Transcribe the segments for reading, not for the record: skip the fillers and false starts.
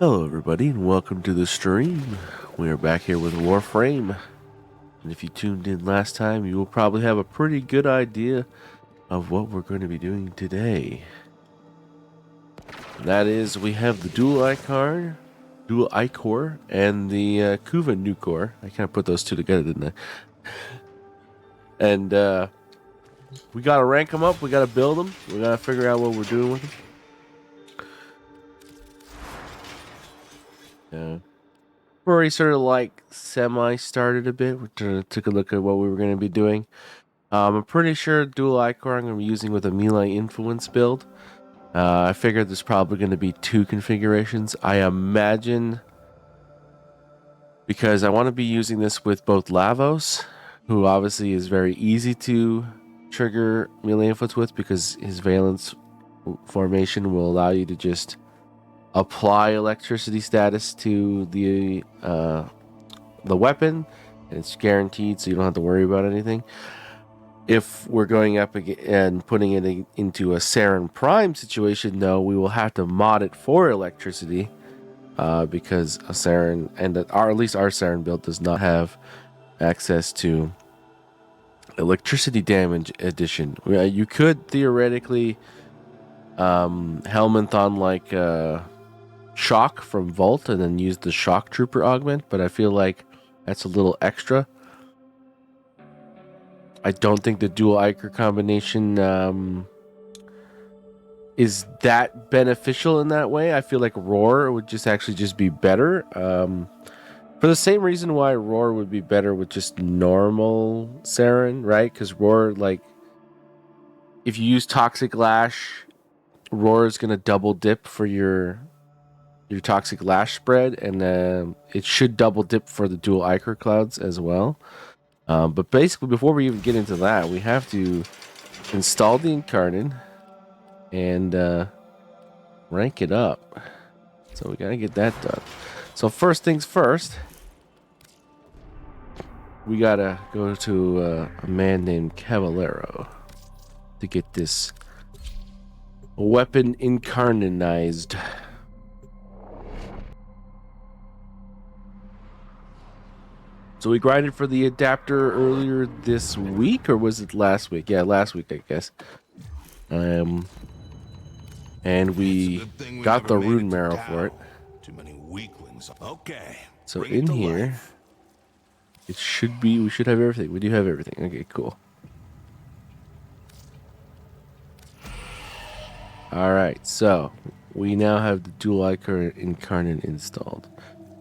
Hello everybody and welcome to the stream. We are back here with Warframe. And if you tuned in last time, you will probably have a pretty good idea of what we're going to be doing today. That is, we have the dual Ichor, and the Kuva Nukor. I kind of put those two together, didn't I? And we got to rank them up, we got to build them, we got to figure out what we're doing with them. We're already sort of like semi-started a bit. We took a look at what we were going to be doing. I'm pretty sure dual Ichor I'm going to be using with a melee influence build. I figured there's probably going to be two configurations. I imagine, because I want to be using this with both Lavos, who obviously is very easy to trigger melee influence with because his valence formation will allow you to just apply electricity status to the weapon, and it's guaranteed, so you don't have to worry about anything. If we're going up and putting it into a Saren Prime situation, though, we will have to mod it for electricity, because a Saren, and at least our Saren build, does not have access to electricity damage addition. You could theoretically Helminth on like Shock from Vault and then use the Shock Trooper augment, but I feel like that's a little extra. I don't think the dual Ichor combination is that beneficial in that way. I feel like Roar would just be better. For the same reason why Roar would be better with just normal Saren, right? Because Roar, like, if you use Toxic Lash, Roar is going to double dip for your Toxic Lash spread, and it should double dip for the dual Ichor clouds as well. But basically, before we even get into that, we have to install the Incarnate and rank it up. So we gotta get that done. So first things first, we gotta go to a man named Caballero to get this weapon incarnatized. So we grinded for the adapter earlier this week, or was it last week? Yeah, last week, I guess. And we got the rune marrow for it. Too many weaklings. Okay. So in here, it should be, we should have everything. We do have everything. Okay, cool. All right, so we now have the dual Ichor incarnate installed.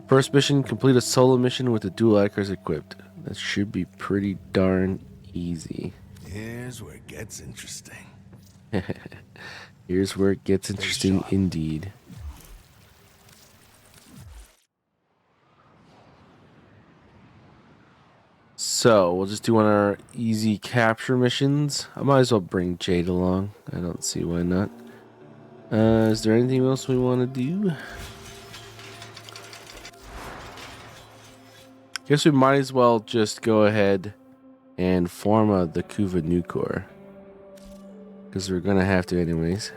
First mission, complete a solo mission with the dual Ichors equipped. That should be pretty darn easy. Here's where it gets interesting. Here's where it gets interesting indeed. So, we'll just do one of our easy capture missions. I might as well bring Jade along. I don't see why not. Is there anything else we want to do? Guess we might as well just go ahead and form the Kuva Nukor, because we're gonna have to anyways.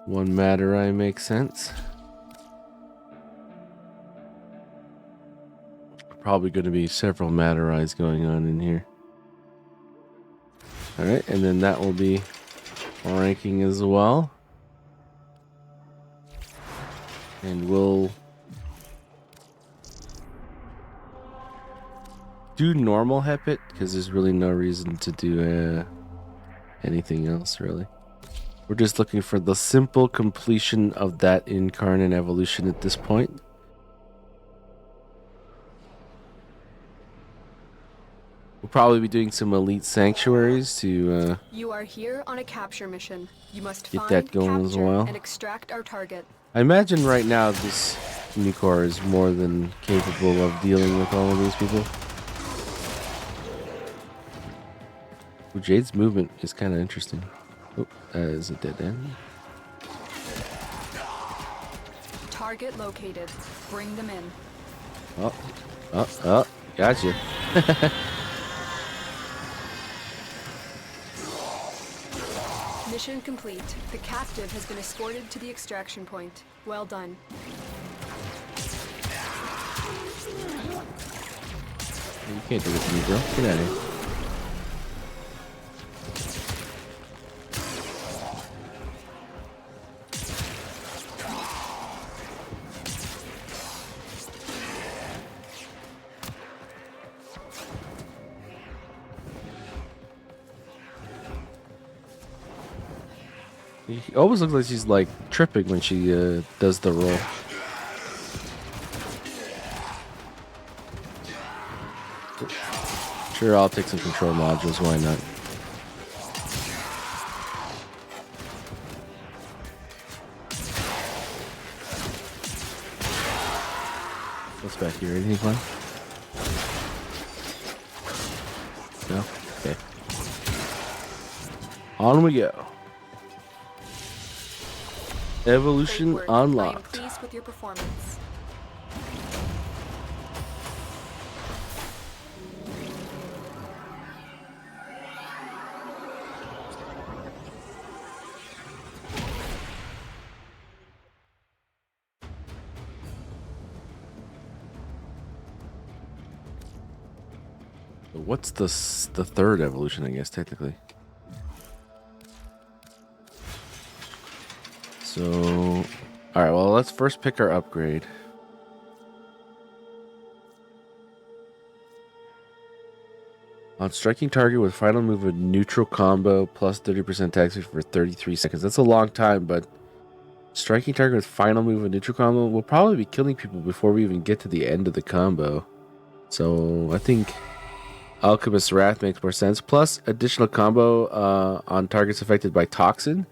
One Materai makes sense. Probably going to be several Materais going on in here. Alright, and then that will be ranking as well. And we'll do normal Hepit, because there's really no reason to do anything else, really. We're just looking for the simple completion of that incarnate evolution at this point. We'll probably be doing some elite sanctuaries to you are here on a capture mission. You must get find, that going as well. and extract our target. I imagine right now this Nukor is more than capable of dealing with all of these people. Well, Jade's movement is kind of interesting. Oh, that is a dead end. Target located. Bring them in. Oh, gotcha. Mission complete. The captive has been escorted to the extraction point. Well done. You can't do this to me, bro. Get out of here. It always looks like she's like tripping when she does the roll. Sure, I'll take some control modules. Why not? What's back here? Anything fun? No? Okay. On we go. Evolution Great work. I am unlocked. pleased with your performance. What's the third evolution, I guess, technically? So, all right, well, let's first pick our upgrade. On striking target with final move of neutral combo plus 30% attack speed for 33 seconds. That's a long time, but striking target with final move of neutral combo will probably be killing people before we even get to the end of the combo. So I think Alchemist's Wrath makes more sense. Plus, additional combo on targets affected by Toxin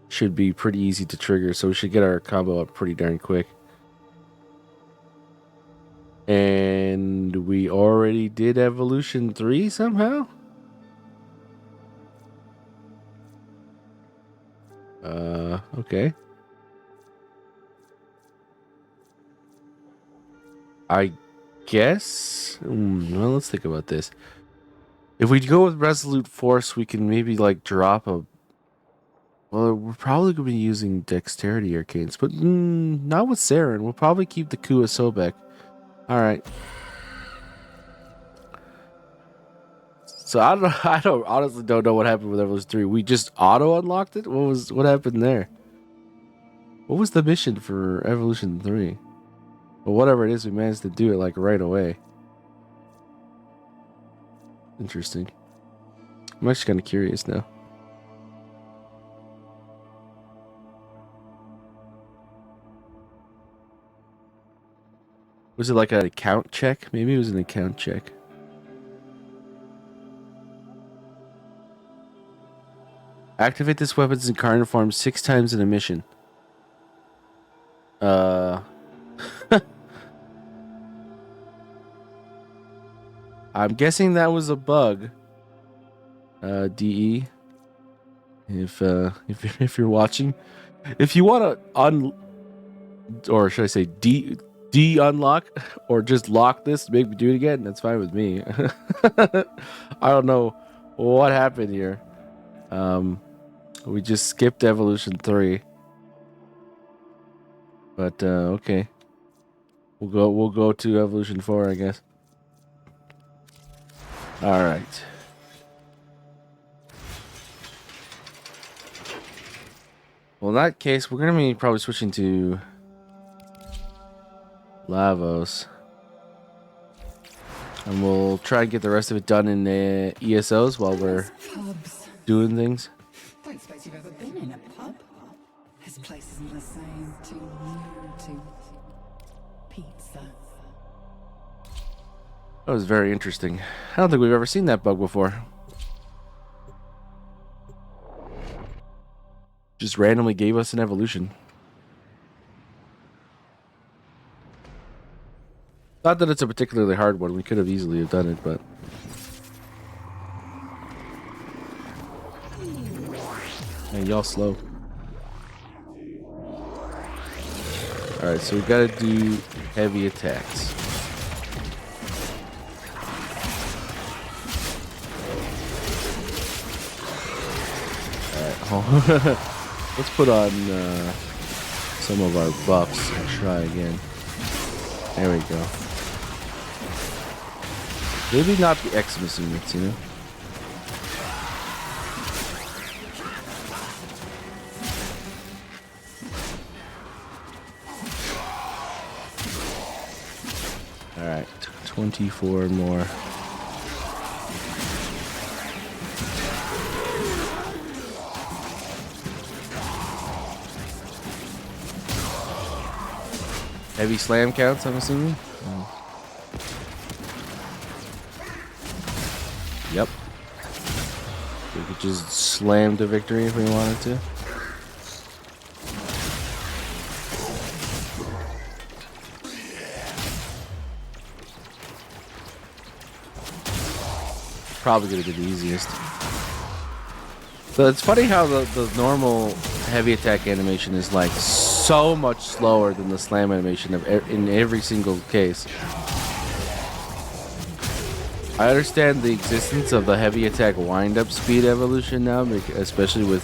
should be pretty easy to trigger, so we should get our combo up pretty darn quick. And we already did Evolution 3 somehow? Okay. I guess... well, let's think about this. If we go with Resolute Force, we can maybe, like, drop a... Well, we're probably going to be using Dexterity Arcanes, but not with Saren. We'll probably keep the Kuva Sobek. Alright. So I honestly don't know what happened with Evolution 3. We just auto-unlocked it? What happened there? What was the mission for Evolution 3? Well, whatever it is, we managed to do it, like, right away. Interesting. I'm actually kind of curious now. Was it like an account check? Maybe it was an account check. Activate this weapon's incarnate form 6 times in a mission. I'm guessing that was a bug. DE. If you're watching, if you want to or should I say de-unlock or just lock this, make me do it again, that's fine with me. I don't know what happened here. We just skipped Evolution 3. But okay. We'll go to Evolution 4, I guess. All right. Well, in that case, we're going to be probably switching to Lavos. And we'll try and get the rest of it done in ESOs while we're doing things. Don't suppose you've ever been in a pub? This place isn't the same. Too new, too pizza. That was very interesting. I don't think we've ever seen that bug before. Just randomly gave us an evolution. Not that it's a particularly hard one. We could have easily have done it, but... Man, y'all slow. Alright, so we gotta do heavy attacks. Alright, Let's put on some of our buffs and try again. There we go. Maybe not the Xmas units, you know? Alright, 24 more. Heavy slam counts, I'm assuming? Oh. Yep. We could just slam to victory if we wanted to. Probably gonna be the easiest. So it's funny how the normal heavy attack animation is like so much slower than the slam animation in every single case. I understand the existence of the heavy attack wind-up speed evolution now, especially with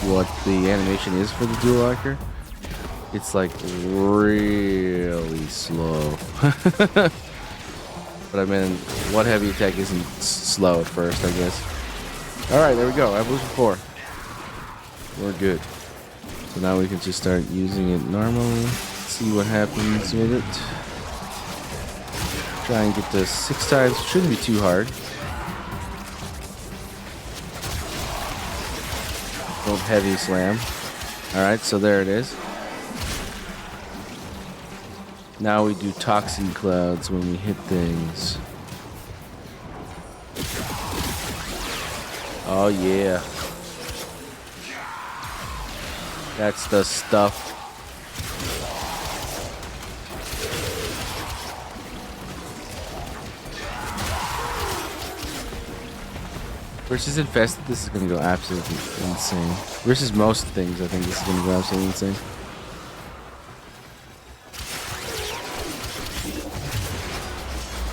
what the animation is for the dual archer. It's like really slow. But I mean, what heavy attack isn't slow at first, I guess. Alright, there we go. Evolution 4. We're good. So now we can just start using it normally. See what happens with it. Try and get to 6 times. Shouldn't be too hard. Old heavy slam. Alright, so there it is. Now we do toxin clouds when we hit things. Oh yeah. That's the stuff. Versus infested, this is gonna go absolutely insane. Versus most things, I think this is gonna go absolutely insane.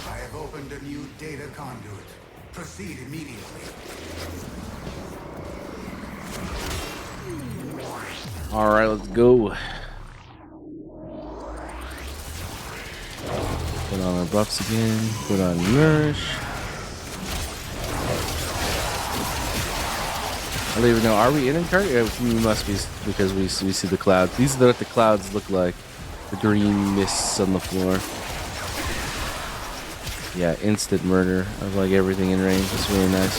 I have opened a new data conduit. Proceed immediately. Alright, let's go. Put on our buffs again. Put on Nourish. I don't even know. Are we in Ichor? Yeah, we must be, because we see the clouds. These are what the clouds look like. The green mists on the floor. Yeah, instant murder of like everything in range. It's really nice.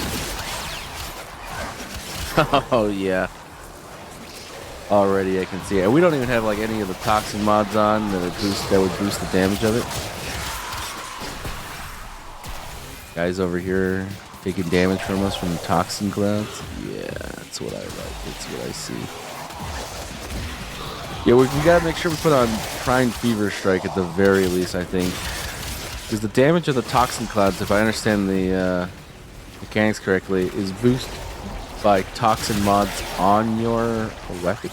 Oh yeah. Already I can see it. We don't even have like any of the toxin mods on that would boost the damage of it. Guys over here taking damage from us from toxin clouds. Yeah, that's what I like. That's what I see. Yeah, we gotta make sure we put on Prime Fever Strike at the very least, I think. Because the damage of the toxin clouds, if I understand the mechanics correctly, is boosted by toxin mods on your weapon.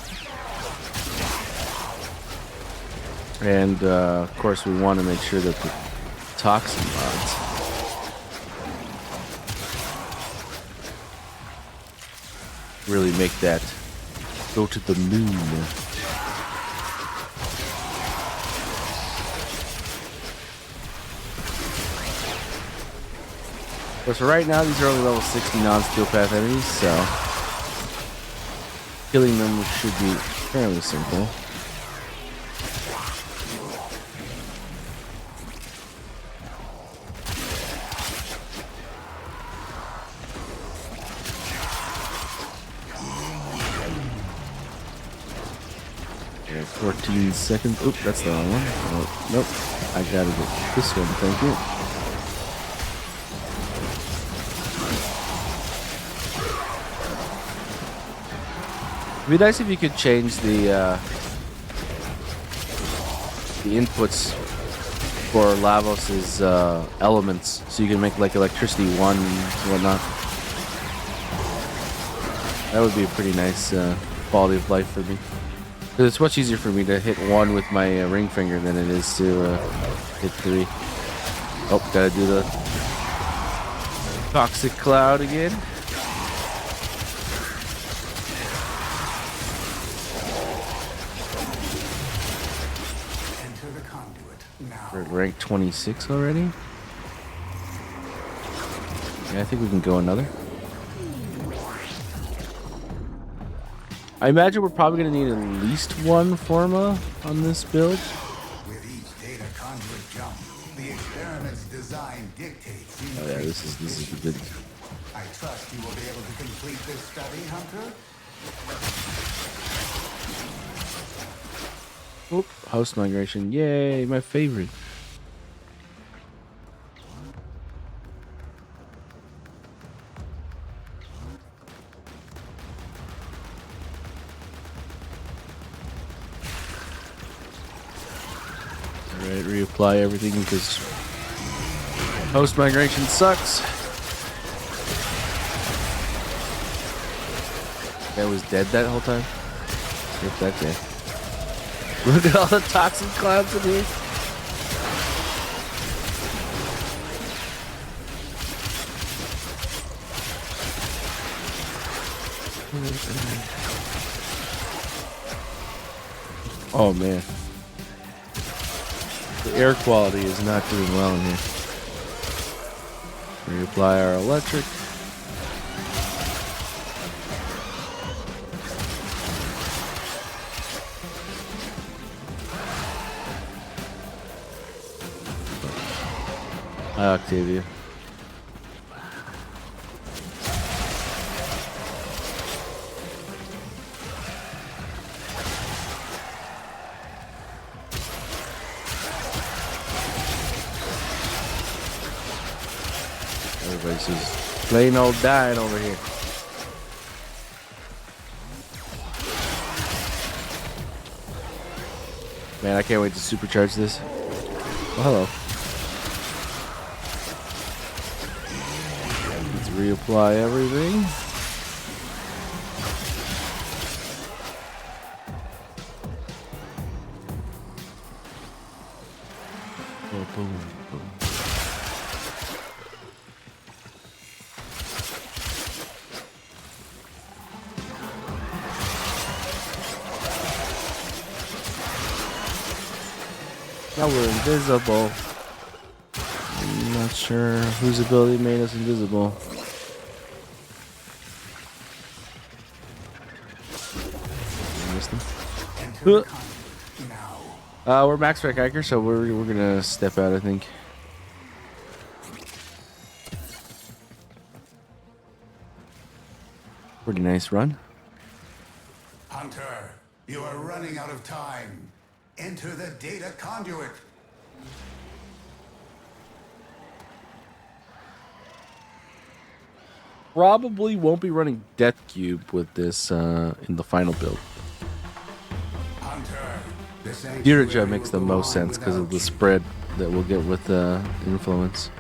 And of course we want to make sure that the toxin mods really make that go to the moon. So right now these are only level 60 non-steel path enemies, so killing them should be fairly simple. Yeah, 14 seconds. Oop, that's the wrong one. Oh, nope. I gotta get this one, thank you. It'd be nice if you could change the inputs for Lavos's elements, so you can make like electricity 1 and whatnot. That would be a pretty nice quality of life for me. Because it's much easier for me to hit 1 with my ring finger than it is to hit 3. Oh, gotta do the toxic cloud again. conduit. Now, We're at rank 26 already. Yeah, I think we can go another. I imagine we're probably going to need at least one Forma on this build. with each data conduit jump, the experiment's design dictates Oh yeah, this is good. I trust you will be able to complete this study, Hunter. Oop, host migration. Yay, my favorite. Alright, reapply everything because host migration sucks. That was dead that whole time. Skip that guy. Look at all the toxic clouds in here. Oh man. The air quality is not doing well in here. Reapply our electric. Hi, Octavia. Everybody's just plain old dying over here. Man, I can't wait to supercharge this. Oh, hello. Let's reapply everything. Boom, boom, boom. Now we're invisible. I'm not sure whose ability made us invisible. I missed him. Enter the conduit now. We're max spec Ichor, so we're gonna step out, I think. Pretty nice run. Hunter, you are running out of time. Enter the data conduit. Probably won't be running Death Cube with this in the final build. Hunter, the Dirija sanctuary makes will the go most on sense because of without the you. spread that we'll get with influence.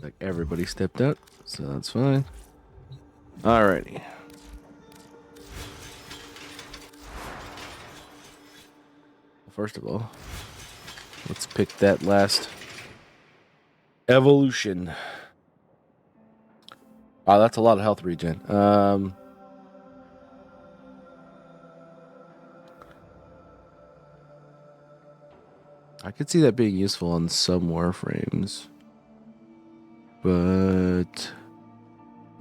Like everybody stepped out, so that's fine. Alrighty. First of all, let's pick that last evolution. Wow, that's a lot of health regen. I could see that being useful on some Warframes. But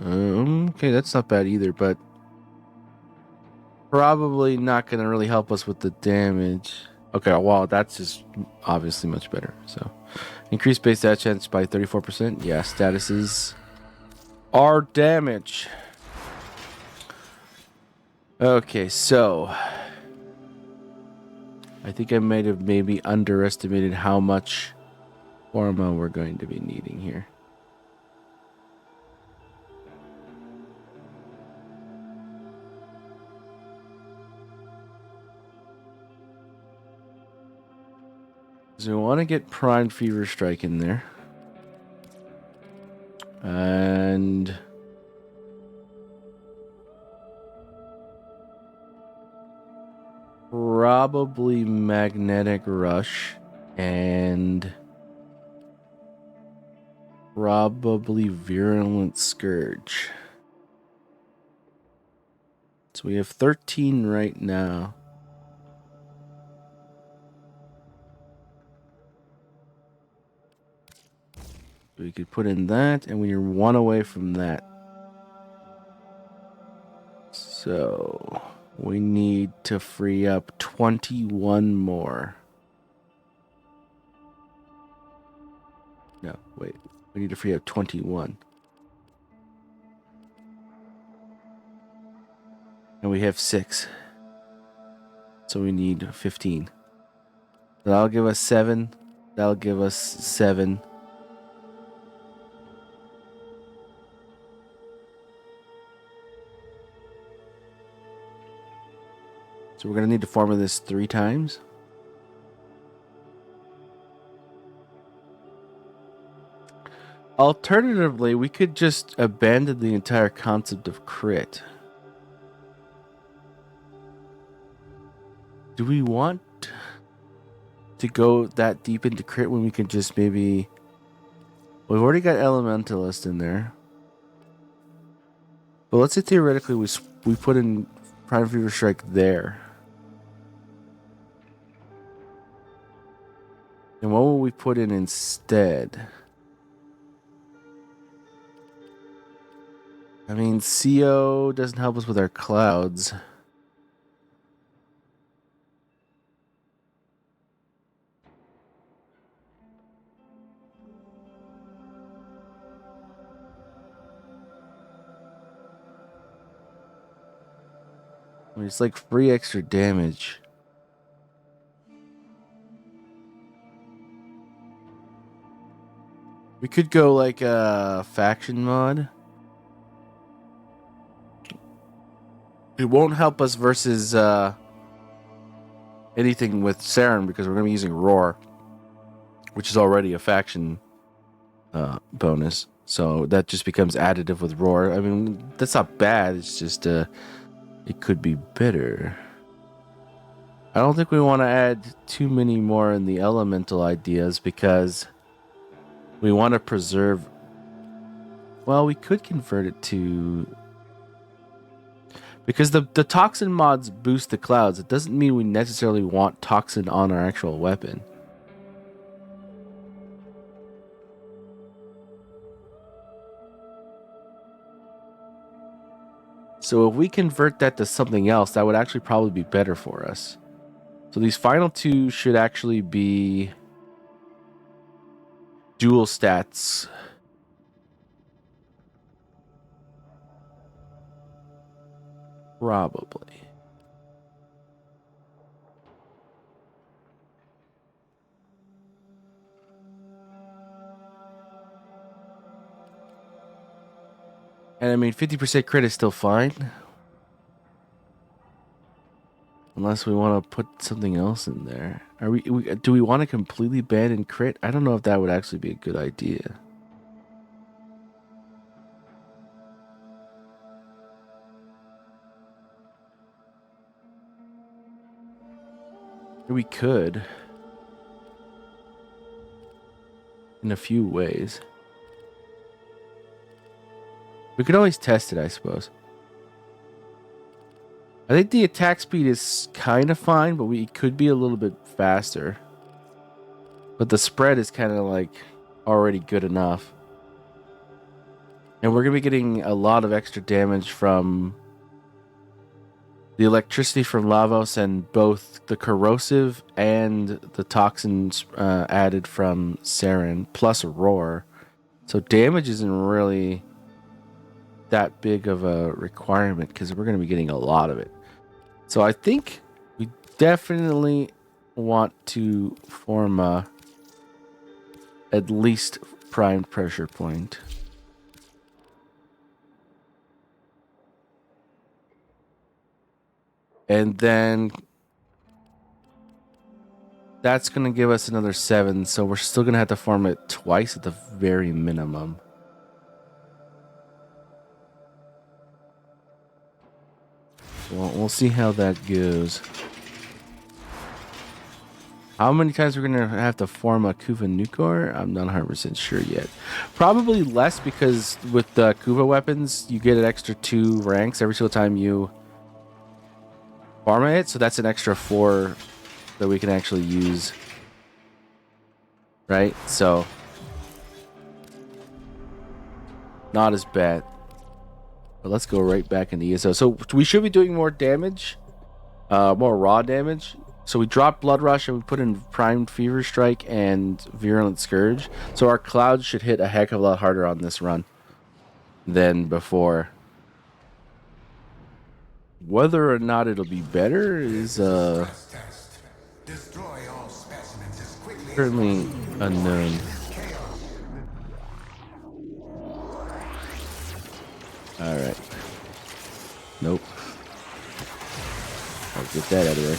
okay, that's not bad either, but probably not gonna really help us with the damage. Okay, well, that's just obviously much better. So, increased base stat chance by 34%. Yeah, statuses are damage. Okay, so I think I might have maybe underestimated how much Forma we're going to be needing here. So we want to get Prime Fever Strike in there. And probably Magnetic Rush and Probably Virulent Scourge. So we have 13 right now. We could put in that, and we're 1 away from that. So we need to free up 21 more. No, wait. We need to free up 21. And we have 6. So we need 15. That'll give us 7. That'll give us 7. So we're going to need to farm this 3 times. Alternatively, we could just abandon the entire concept of crit. Do we want to go that deep into crit when we can just maybe... We've already got Elementalist in there. But let's say theoretically we put in Prime Fever Strike there. And what will we put in instead? I mean, CO doesn't help us with our clouds. I mean, it's like free extra damage. We could go like a faction mod. It won't help us versus anything with Saren because we're going to be using Roar, which is already a faction bonus. So that just becomes additive with Roar. I mean, that's not bad. It's just it could be better. I don't think we want to add too many more in the elemental ideas because we want to preserve... Well, we could convert it to... Because the Toxin mods boost the clouds. It doesn't mean we necessarily want Toxin on our actual weapon. So if we convert that to something else, that would actually probably be better for us. So these final 2 should actually be dual stats. Probably. And I mean, 50% crit is still fine. Unless we want to put something else in there. Do we want to completely ban in crit? I don't know if that would actually be a good idea. We could. In a few ways. We could always test it, I suppose. I think the attack speed is kind of fine, but we could be a little bit faster. But the spread is kind of like already good enough. And we're going to be getting a lot of extra damage from the electricity from Lavos and both the corrosive and the toxins added from Saren, plus Roar. So damage isn't really that big of a requirement because we're going to be getting a lot of it. So I think we definitely want to form at least prime pressure point. And then that's going to give us another 7. So we're still going to have to form it twice at the very minimum. Well, we'll see how that goes. How many times we're gonna have to form a Kuva Nukor? I'm not 100% sure yet. Probably less, because with the Kuva weapons, you get an extra 2 ranks every single time you farm it. So that's an extra 4 that we can actually use. Right? So not as bad. But let's go right back into ESO. So we should be doing more damage. More raw damage. So we dropped Blood Rush and we put in Primed Fever Strike and Virulent Scourge. So our clouds should hit a heck of a lot harder on this run than before. Whether or not it'll be better is Destroy all specimens as quickly certainly unknown. Alright. Nope. I'll get that out of there.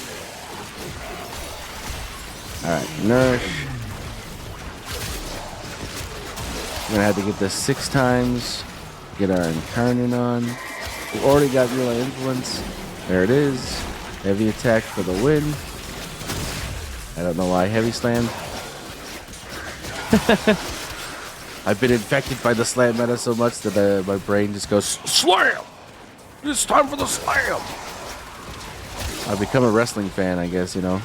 Alright, nourish. We're gonna have to get this 6 times. Get our Incarnate on. We already got Relay Influence. There it is. Heavy attack for the win. I don't know why heavy slam. I've been infected by the slam meta so much that my brain just goes, slam! It's time for the slam! I've become a wrestling fan, I guess, you know.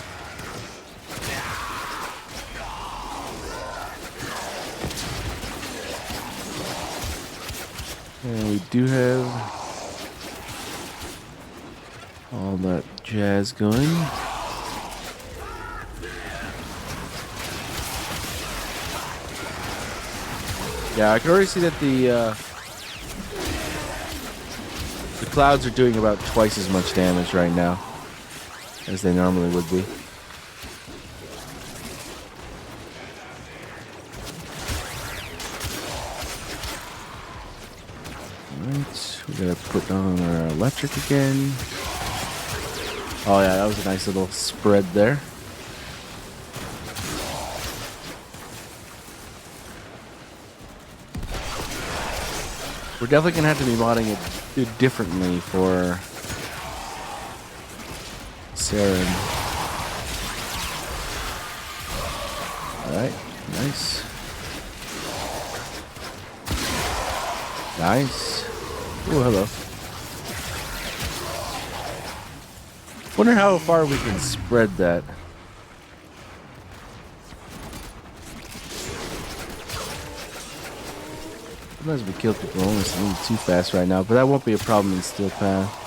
And we do have all that jazz going. Yeah, I can already see that the clouds are doing about twice as much damage right now as they normally would be. Alright, we gotta put on our electric again. Oh yeah, that was a nice little spread there. We're definitely gonna have to be modding it differently for Saren. Alright, nice. Nice. Oh, hello. Wonder how far we can spread that. Sometimes we kill people almost a little too fast right now, but that won't be a problem in Steel Path.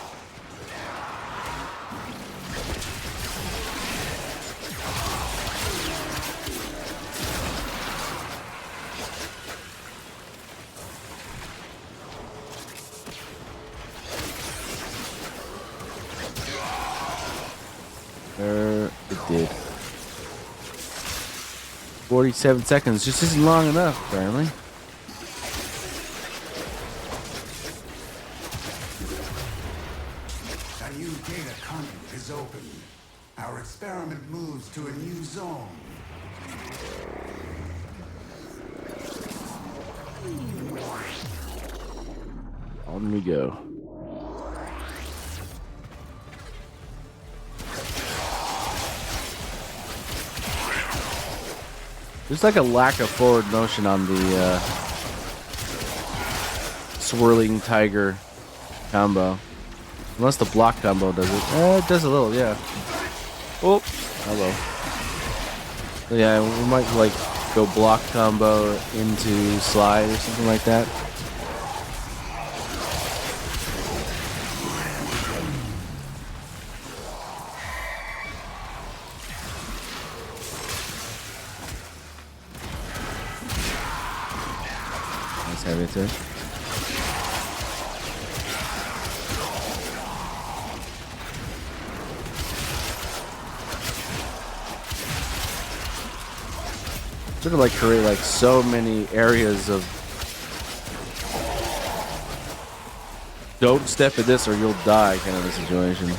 It did. 47 seconds just isn't long enough, apparently. A new data conduit is open. Our experiment moves to a new zone. On we go. There's like a lack of forward motion on the swirling tiger combo. Unless the block combo does it. It does a little, yeah. Oh, hello. So yeah, we might like go block combo into slide or something like that. Nice heavy attack. Sort of like create like so many areas of don't step in this or you'll die kind of a situation.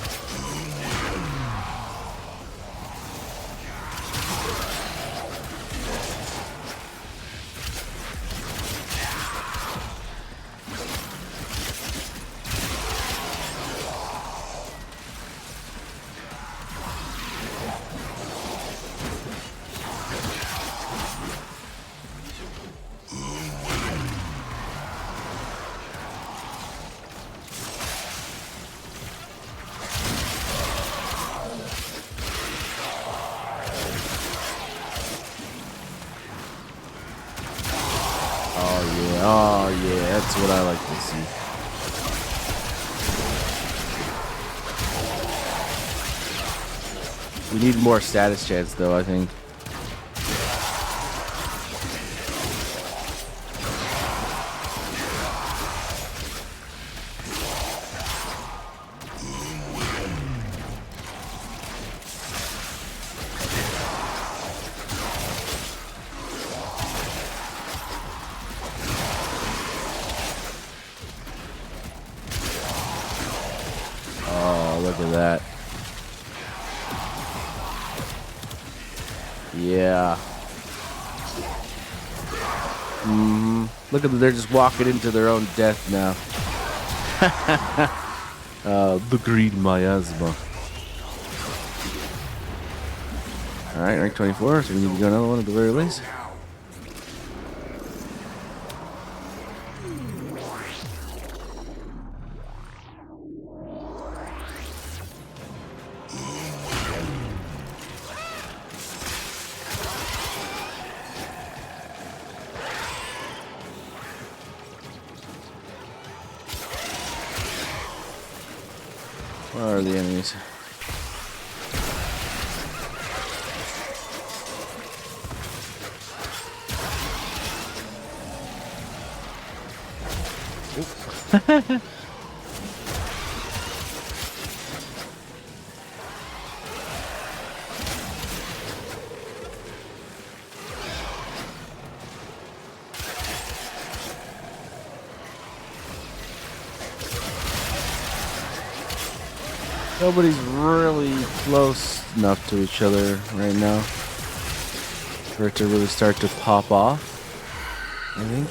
That's what I like to see. We need more status chance, though, I think. Oh, look at that. Yeah. Look at them. They're just walking into their own death now. The green miasma. Alright, rank 24, so we need to go another one at the very least. Where are the enemies? Nobody's really close enough to each other right now for it to really start to pop off, I think.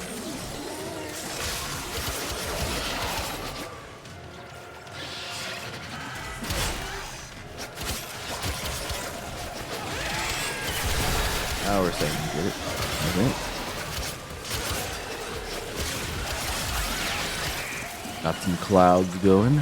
Now we're starting to get it, I think. Got some clouds going.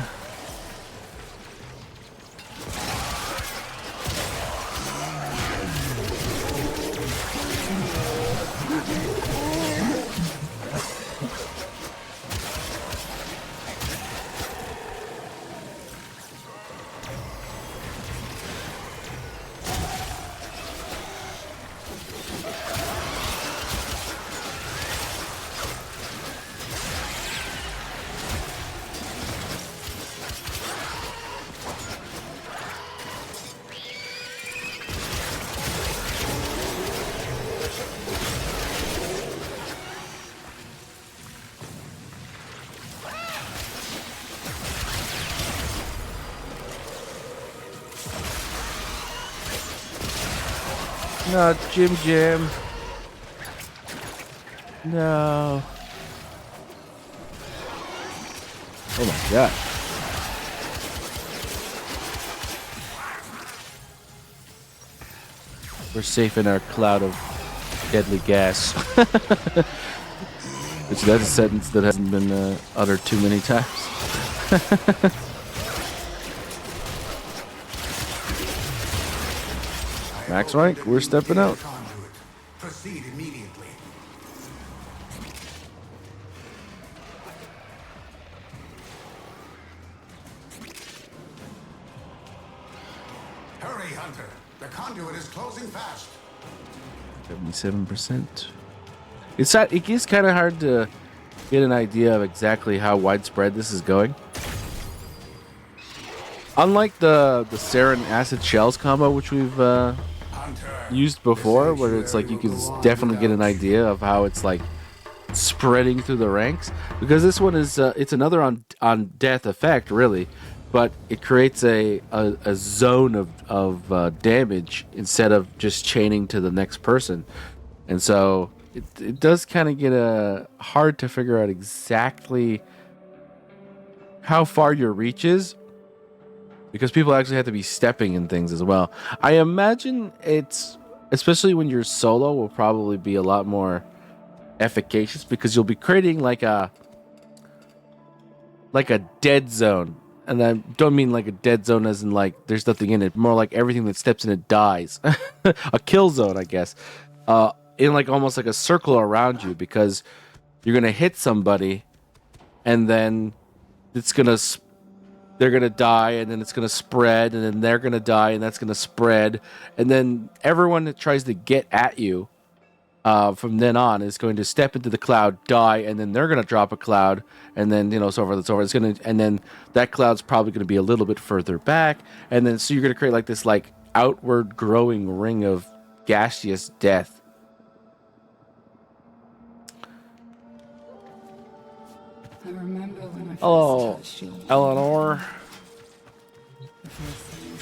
Not Jim Jam. No. Oh my god. We're safe in our cloud of deadly gas. Which that's a sentence that hasn't been uttered too many times. Max rank, we're stepping out. Proceed immediately. Hurry, Hunter. The conduit is closing fast. 77%. It is kind of hard to get an idea of exactly how widespread this is going. Unlike the Sarin acid shells combo, which we've used before, where it's like you can definitely get an idea of how it's like spreading through the ranks, because this one is it's another on death effect really, but it creates a zone of damage instead of just chaining to the next person, and so it does kind of get hard to figure out exactly how far your reach is, because people actually have to be stepping in things as well. I imagine it's, especially when you're solo, will probably be a lot more efficacious, because you'll be creating like a dead zone. And I don't mean like a dead zone as in like there's nothing in it, more like everything that steps in it dies. A kill zone, I guess. In like almost like a circle around you, because you're going to hit somebody and then it's gonna they're gonna die, and then it's gonna spread, and then they're gonna die, and that's gonna spread, and then everyone that tries to get at you from then on is going to step into the cloud, die, and then they're gonna drop a cloud, and then so forth and so forth. It's gonna, and then that cloud's probably gonna be a little bit further back, and then so you're gonna create like this like outward growing ring of gaseous death. I remember when I first Hello, touched your Eleanor. the first thing I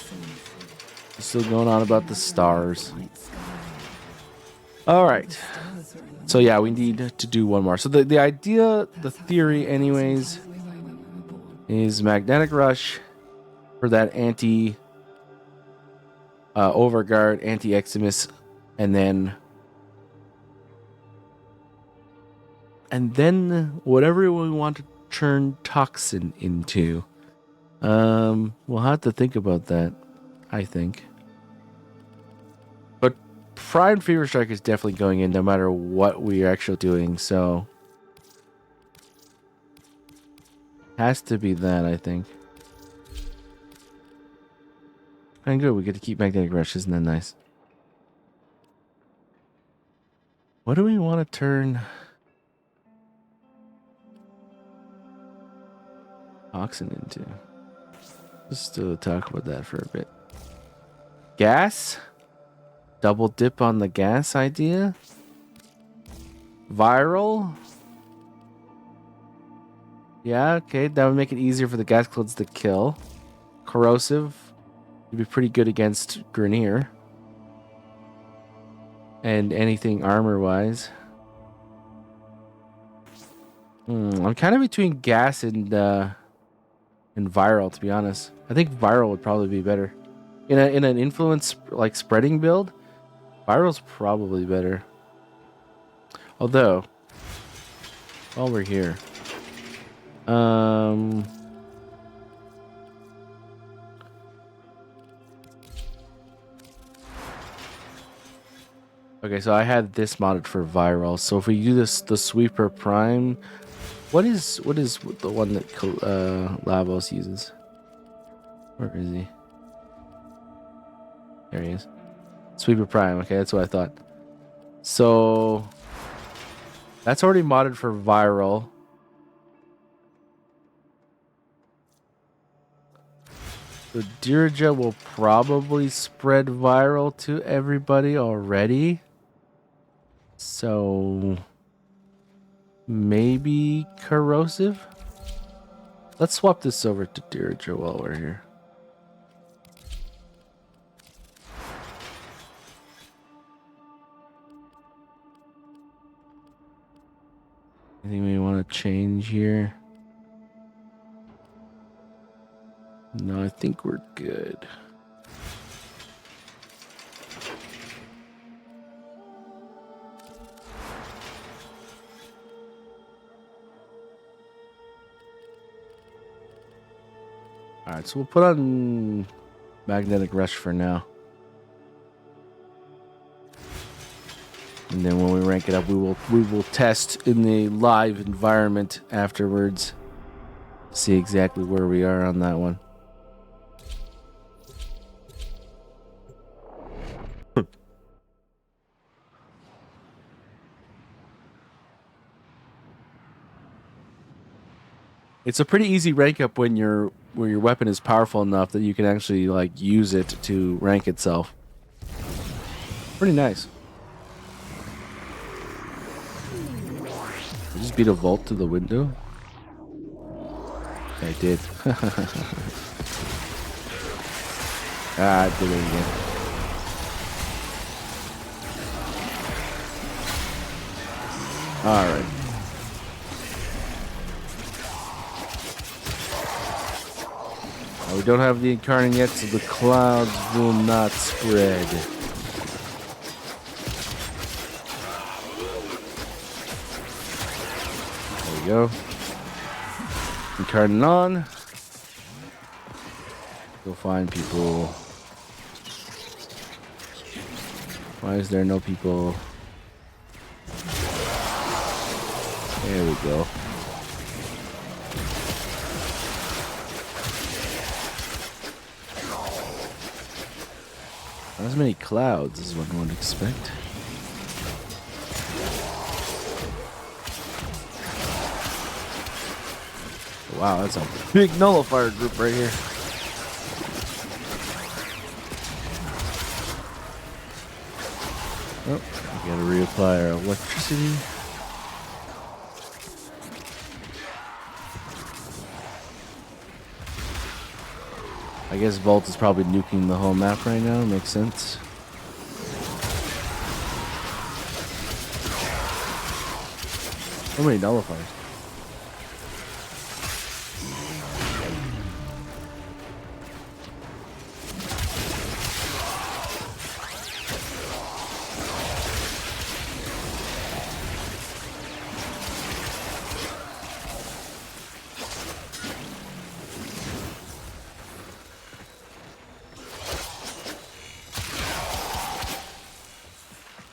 saw. Still going on about the stars. Night sky. All right. Stars were in the So yeah, we need to do one more. So the idea, the theory, anyways, only way when we were born. is magnetic rush for that anti overguard, anti Eximus, and then whatever we want to turn toxin into. We'll have to think about that, I think. But Prime Fever Strike is definitely going in no matter what we're actually doing, so has to be that, I think. And good, we get to keep magnetic rush, isn't that nice? What do we want to turn toxin into? Just to talk about that for a bit. Gas? Double dip on the gas idea? Viral? Yeah, okay, that would make it easier for the gas clones to kill. Corrosive would be pretty good against Grenier. And anything armor-wise. I'm kind of between gas and viral, to be honest. I think viral would probably be better. In an influence like spreading build, viral's probably better. Although, while we're here, okay, so I had this modded for viral. So if we do this, the Sweeper Prime, what is the one that Lavos uses? Where is he? There he is. Sweeper Prime. Okay, that's what I thought. So that's already modded for viral. So Dirija will probably spread viral to everybody already. So maybe corrosive? Let's swap this over to Dirija while we're here. Anything we want to change here? No, I think we're good. Alright, so we'll put on Magnetic Rush for now. And then when we rank it up, we will test in the live environment afterwards. See exactly where we are on that one. It's a pretty easy rank up when your weapon is powerful enough that you can actually like use it to rank itself. Pretty nice. I just beat a vault to the window. I did. I did it again. Alright. We don't have the incarnate yet, so the clouds will not spread. There we go. Incarnate on. Go find people. Why is there no people? There we go. Not as many clouds as one would expect. Wow, that's a big nullifier group right here. Oh, we gotta reapply our electricity. I guess Volt is probably nuking the whole map right now. Makes sense. How many nullifiers?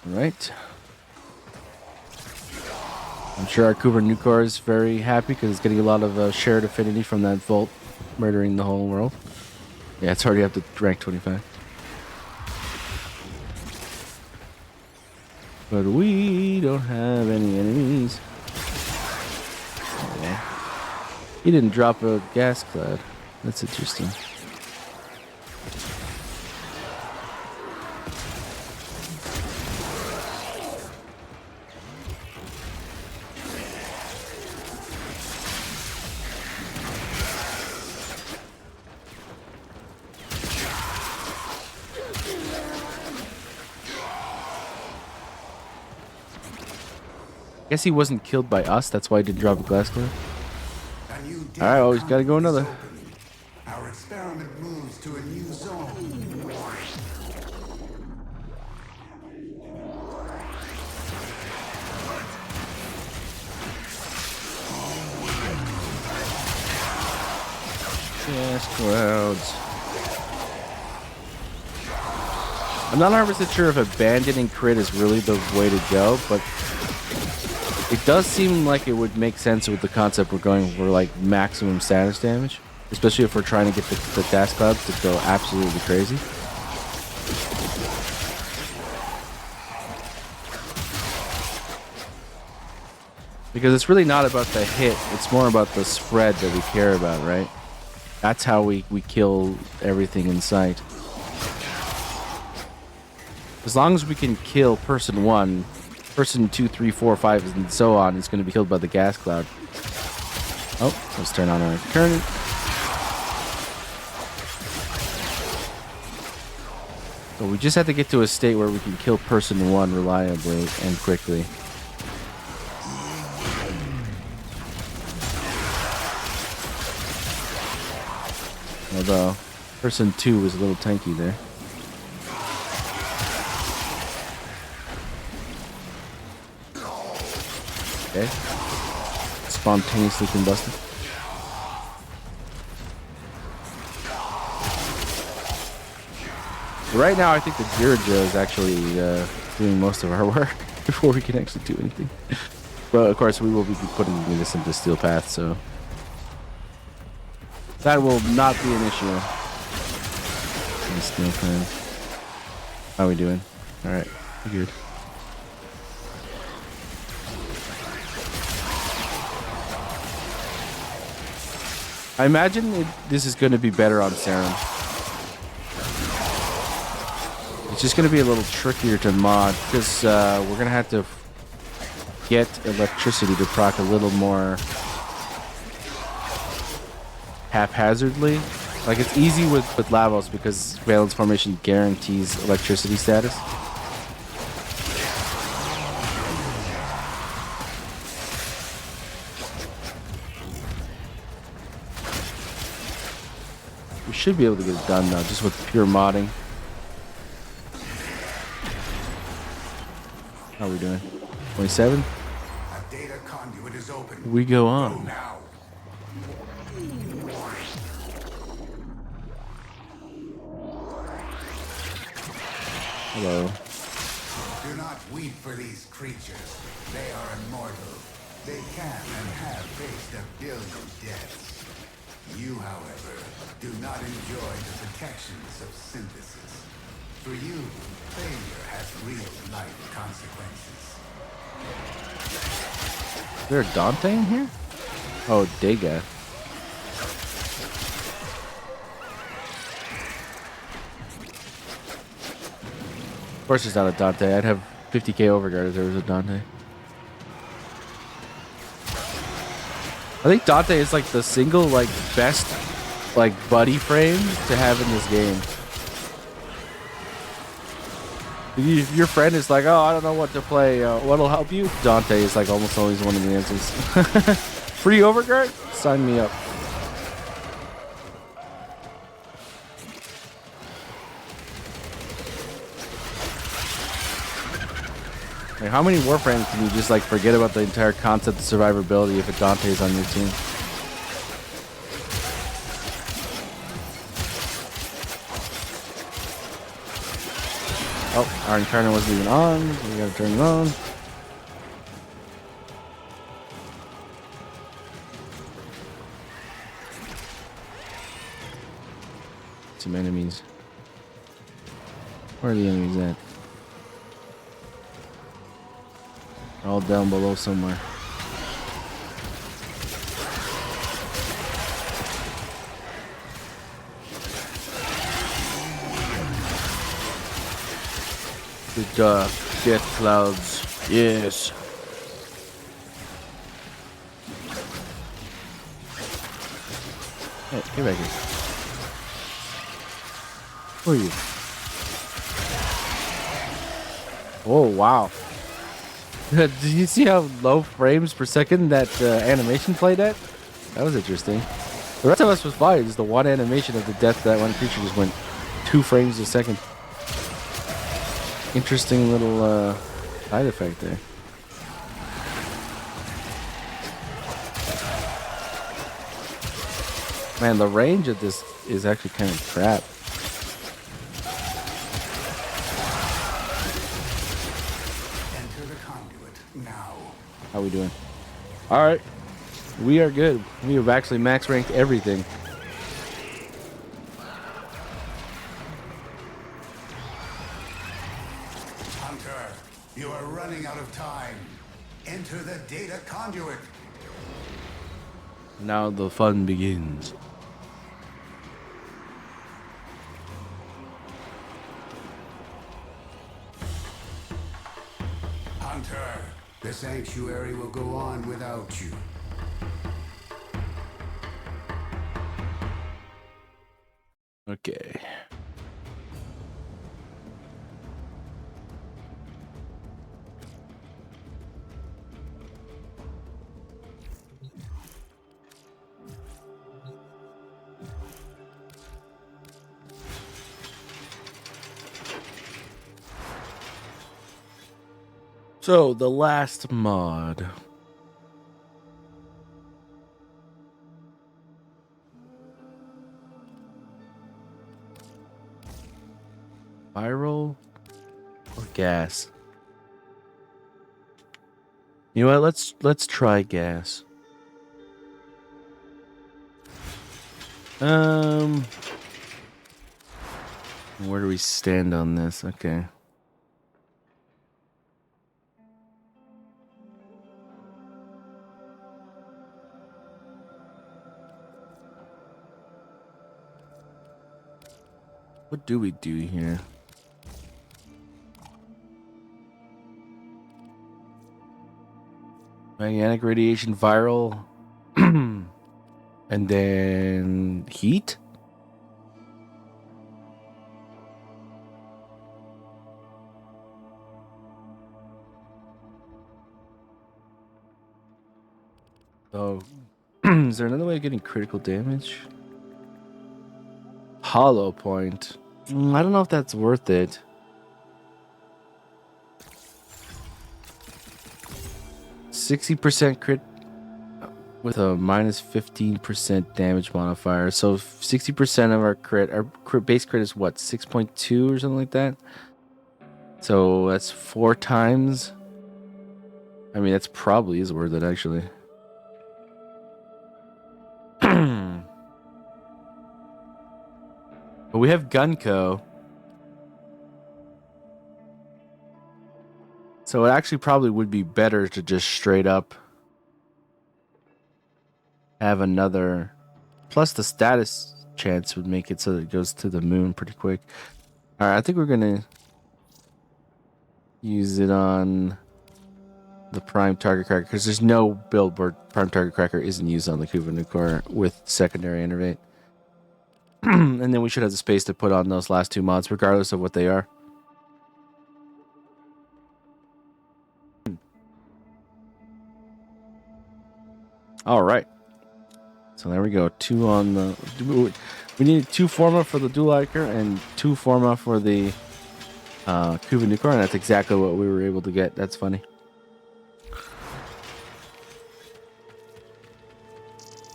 Right. I'm sure our Kuva Nukor is very happy because it's getting a lot of shared affinity from that Volt murdering the whole world. Yeah, it's already up to rank 25. But we don't have any enemies. Oh. He didn't drop a gas cloud. That's interesting. Guess he wasn't killed by us. That's why he didn't drop a glass cloud. All right, always gotta go another. Our experiment moves to a new zone. Gas clouds. I'm not 100% sure if abandoning crit is really the way to go, but it does seem like it would make sense with the concept we're going for, like maximum status damage, especially if we're trying to get the gas clouds to go absolutely crazy. Because it's really not about the hit, it's more about the spread that we care about, right? That's how we kill everything in sight. As long as we can kill person 1, person 2, 3, 4, 5, and so on is going to be killed by the gas cloud. Oh, let's turn on our current. So we just have to get to a state where we can kill person 1 reliably and quickly. Although, person 2 was a little tanky there. Okay. Spontaneously combusted. Right now, I think the Jirja is actually doing most of our work before we can actually do anything. But of course, we will be putting this into Steel Path, so that will not be an issue. Steel Path. How are we doing? All right, we're good. I imagine this is going to be better on Serum. It's just going to be a little trickier to mod because we're going to have to get electricity to proc a little more haphazardly. Like, it's easy with Lavos because Valence Formation guarantees electricity status. We should be able to get it done though, just with pure modding. How are we doing? 27? A data conduit is open. We go Go on. now. Hello. Do not weep for these creatures. They are immortal. They can and have faced 1 billion deaths. You, however, do not enjoy the protections of synthesis. For you, failure has real-life consequences. Is there a Dante in here? Oh, Dega. Of course it's not a Dante. I'd have 50k overguard if there was a Dante. I think Dante is like the single like best like buddy frame to have in this game. If your friend is like, oh, I don't know what to play, what'll help you? Dante is like almost always one of the answers. Free overguard? Sign me up. Like, how many Warframes can you just like forget about the entire concept of survivability if a Dante is on your team? Oh, our Incarnate wasn't even on. We gotta turn it on. Some enemies. Where are the enemies at? They're all down below somewhere. The dark death clouds. Yes. Hey, get back here. Who are you? Oh, wow. Did you see how low frames per second that animation played at? That was interesting. The rest of us was fine. Just the one animation of the death that one creature just went 2 frames a second. Interesting little side effect there. Man, the range of this is actually kind of crap. Enter the conduit now. How we doing? All right, we are good. We have actually max ranked everything. Hunter, you are running out of time. Enter the data conduit. Now the fun begins. Hunter, the sanctuary will go on without you. Okay. So, the last mod. Viral or gas? You know what? Let's try gas. Where do we stand on this? Okay. What do we do here? Magnetic radiation, viral, and then heat? Oh, is there another way of getting critical damage? Hollow point. I don't know if that's worth it. %60 crit with a minus 15% damage modifier. So 60% of our base crit is what, 6.2 or something like that? So that's 4 times. I mean, that's probably is worth it, actually. But we have Gunko. So it actually probably would be better to just straight up have another. Plus the status chance would make it so that it goes to the moon pretty quick. All right, I think we're gonna use it on the prime target cracker because there's no build where prime target cracker isn't used on the Kuva Nukor with secondary innervate. And then we should have the space to put on those last two mods, regardless of what they are. All right. So there we go. 2 on the. We needed 2 forma for the dual Ichor and 2 forma for the Kuva Nukor, and that's exactly what we were able to get. That's funny.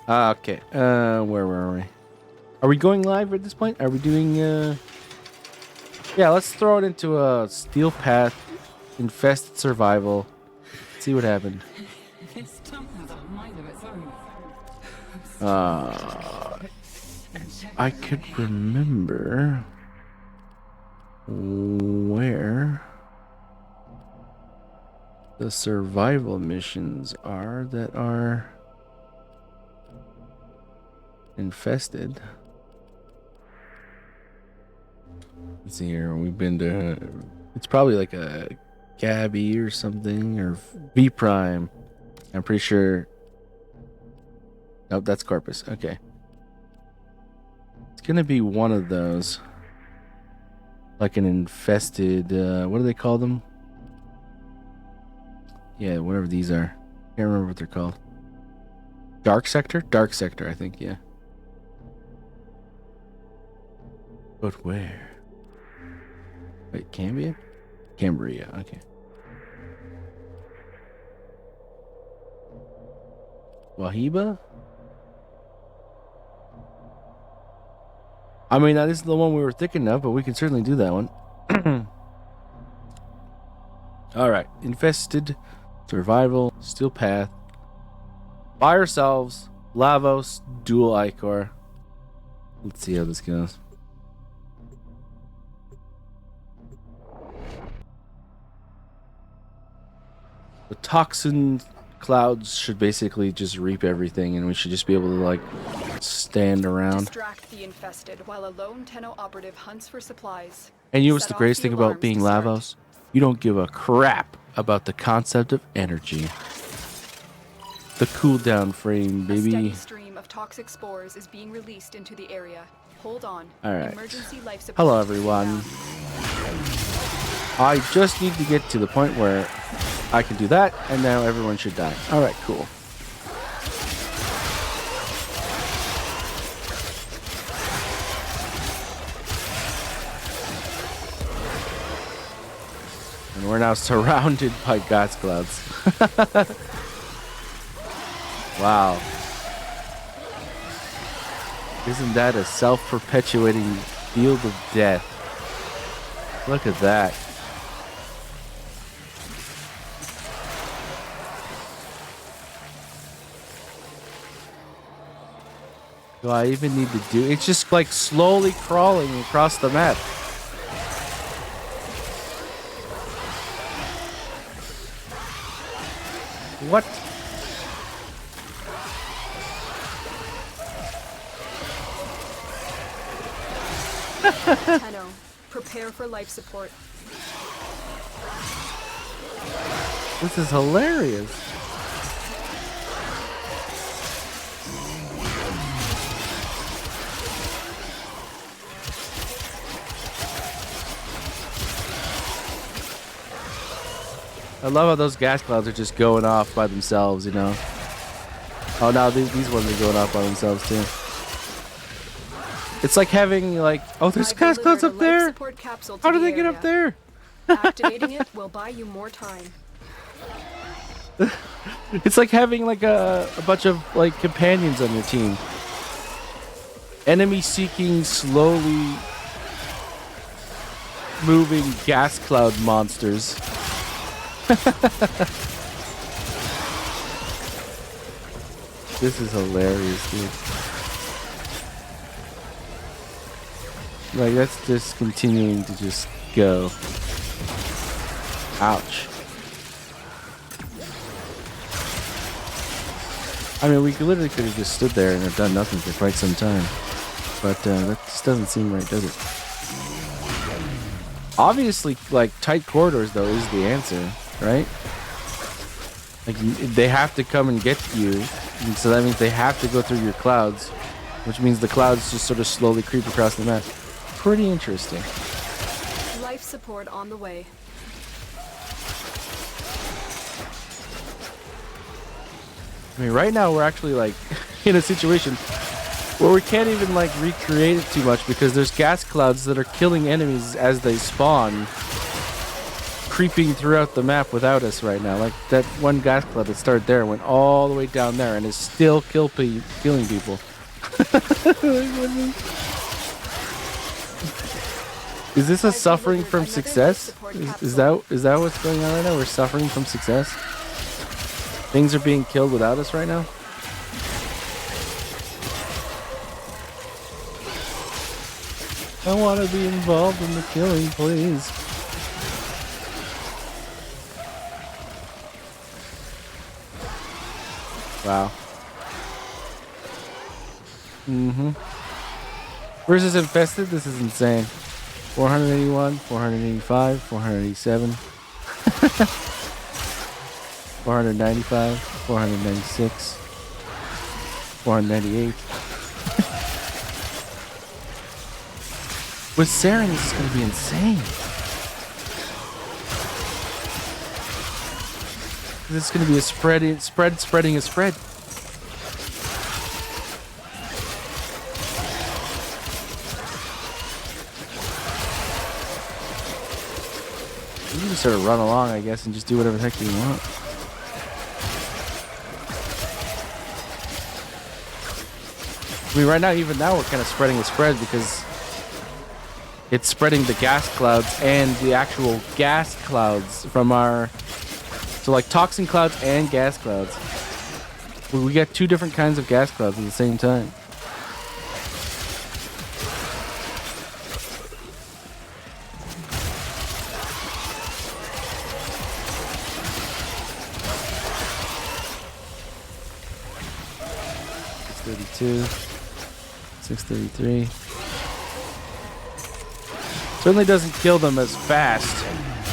Okay. Where were we? Are we going live at this point? Are we doing? Yeah, let's throw it into a steel path, infested survival. See what happened. This tongue has a mind of its own. I could remember where the survival missions are that are infested. Let's see here. We've been to. It's probably like a Gabby or something, or V Prime. I'm pretty sure. Nope, that's Corpus. Okay. It's gonna be one of those. Like an infested. What do they call them? Yeah, whatever these are. Can't remember what they're called. Dark Sector? Dark Sector, I think, yeah. But where? Wait, Cambia? Cambria, okay. Wahiba? I mean, that isn't the one we were thinking of, but we can certainly do that one. Alright, infested, survival, steel path. By ourselves, Lavos, dual Ichor. Let's see how this goes. The toxin clouds should basically just reap everything, and we should just be able to, like, stand around. Distract the infested while a lone Tenno operative hunts for supplies. And you know what's Set the off greatest the thing about alarms being to start. Lavos? You don't give a crap about the concept of energy. The cooldown frame, A steady baby. stream of toxic spores is being released into the area. Hold on. All right. Emergency life support. Hello, everyone. I just need to get to the point where I can do that, and now everyone should die. All right, cool. And we're now surrounded by gas clouds. Wow. Isn't that a self-perpetuating field of death? Look at that. Do I even need to do? It's just like slowly crawling across the map. What? Tenno, prepare for life support. This is hilarious. I love how those gas clouds are just going off by themselves, you know. Oh, now these ones are going off by themselves too. It's like having like, oh, there's I've gas clouds delivered up a life there. support capsule to How do the they get up area. there? Activating it will buy you more time. It's like having like a bunch of like companions on your team. Enemy seeking, slowly moving gas cloud monsters. This is hilarious, dude. Like, that's just continuing to just go. Ouch. I mean, we literally could have just stood there and have done nothing for quite some time. But that just doesn't seem right, does it? Obviously, like, tight corridors, though, is the answer, right? Like, they have to come and get you, and so that means they have to go through your clouds, which means the clouds just sort of slowly creep across the map. Pretty interesting. Life support on the way. I mean, right now we're actually, like, in a situation where we can't even, like, recreate it too much because there's gas clouds that are killing enemies as they spawn, creeping throughout the map without us right now. Like, that one gas cloud that started there went all the way down there and is still killing people. Is this a suffering from success? Is that what's going on right now? We're suffering from success? Things are being killed without us right now? I want to be involved in the killing, please. Wow. Versus infested, this is insane. 481, 485, 487, 495, 496, 498. With Saren, this is going to be insane. This is going to be a spreading a spread. You can just sort of run along, I guess, and just do whatever the heck you want. I mean, right now, even now, we're kind of spreading a spread because it's spreading the gas clouds and the actual gas clouds from our... So, like, toxin clouds and gas clouds. We get two different kinds of gas clouds at the same time. .632, 633. Certainly doesn't kill them as fast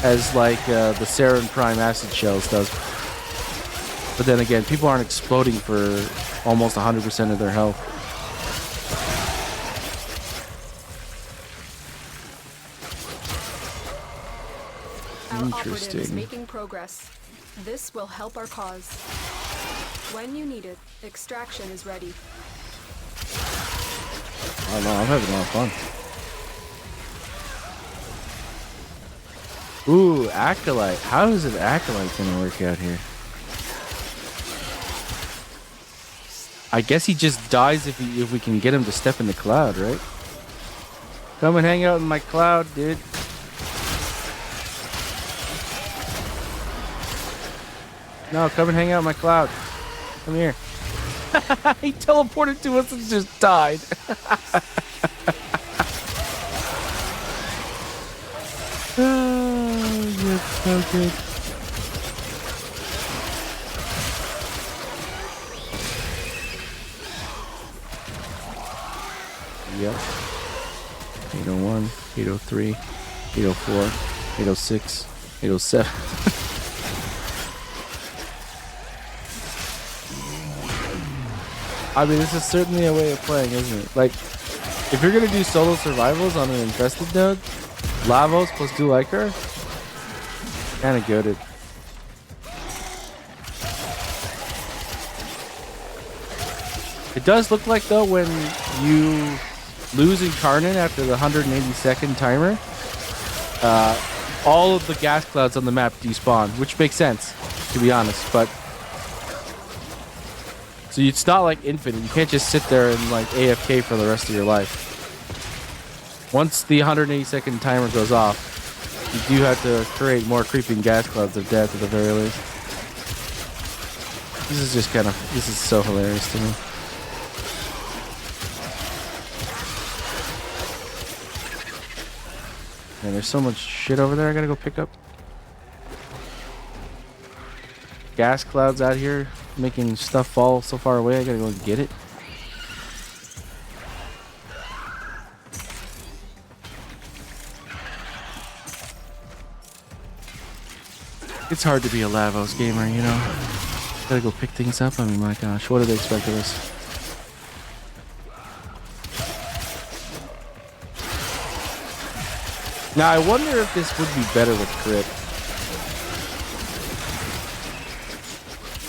as like the Saren Prime acid shells does. But then again, people aren't exploding for almost 100% of their health. Our operative is making progress. This will help our cause. When you need it, extraction is ready. I don't know, I'm having a lot of fun. Ooh, Acolyte. How is an Acolyte gonna work out here? I guess he just dies if we can get him to step in the cloud, right? Come and hang out in my cloud, dude. No, come and hang out in my cloud. Come here. He teleported to us and just died. Oh, you're so good. Yep. 801, 803, 804, 806, 807. I mean, this is certainly a way of playing, isn't it? Like, if you're gonna do solo survivals on an infested node, Lavos plus dual Ichor, kinda goated. It does look like, though, when you lose Incarnate after the 180-second timer, all of the gas clouds on the map despawn, which makes sense, to be honest, but... So it's not like infinite. You can't just sit there and like AFK for the rest of your life. Once the 180-second timer goes off, you do have to create more creeping gas clouds of death at the very least. This is just kind of... This is so hilarious to me. Man, there's so much shit over there I gotta go pick up. Gas clouds out here making stuff fall so far away. I gotta go and get it. It's hard to be a Lavos gamer, you know. Gotta go pick things up. I mean, my gosh, what do they expect of us? Now, I wonder if this would be better with crit.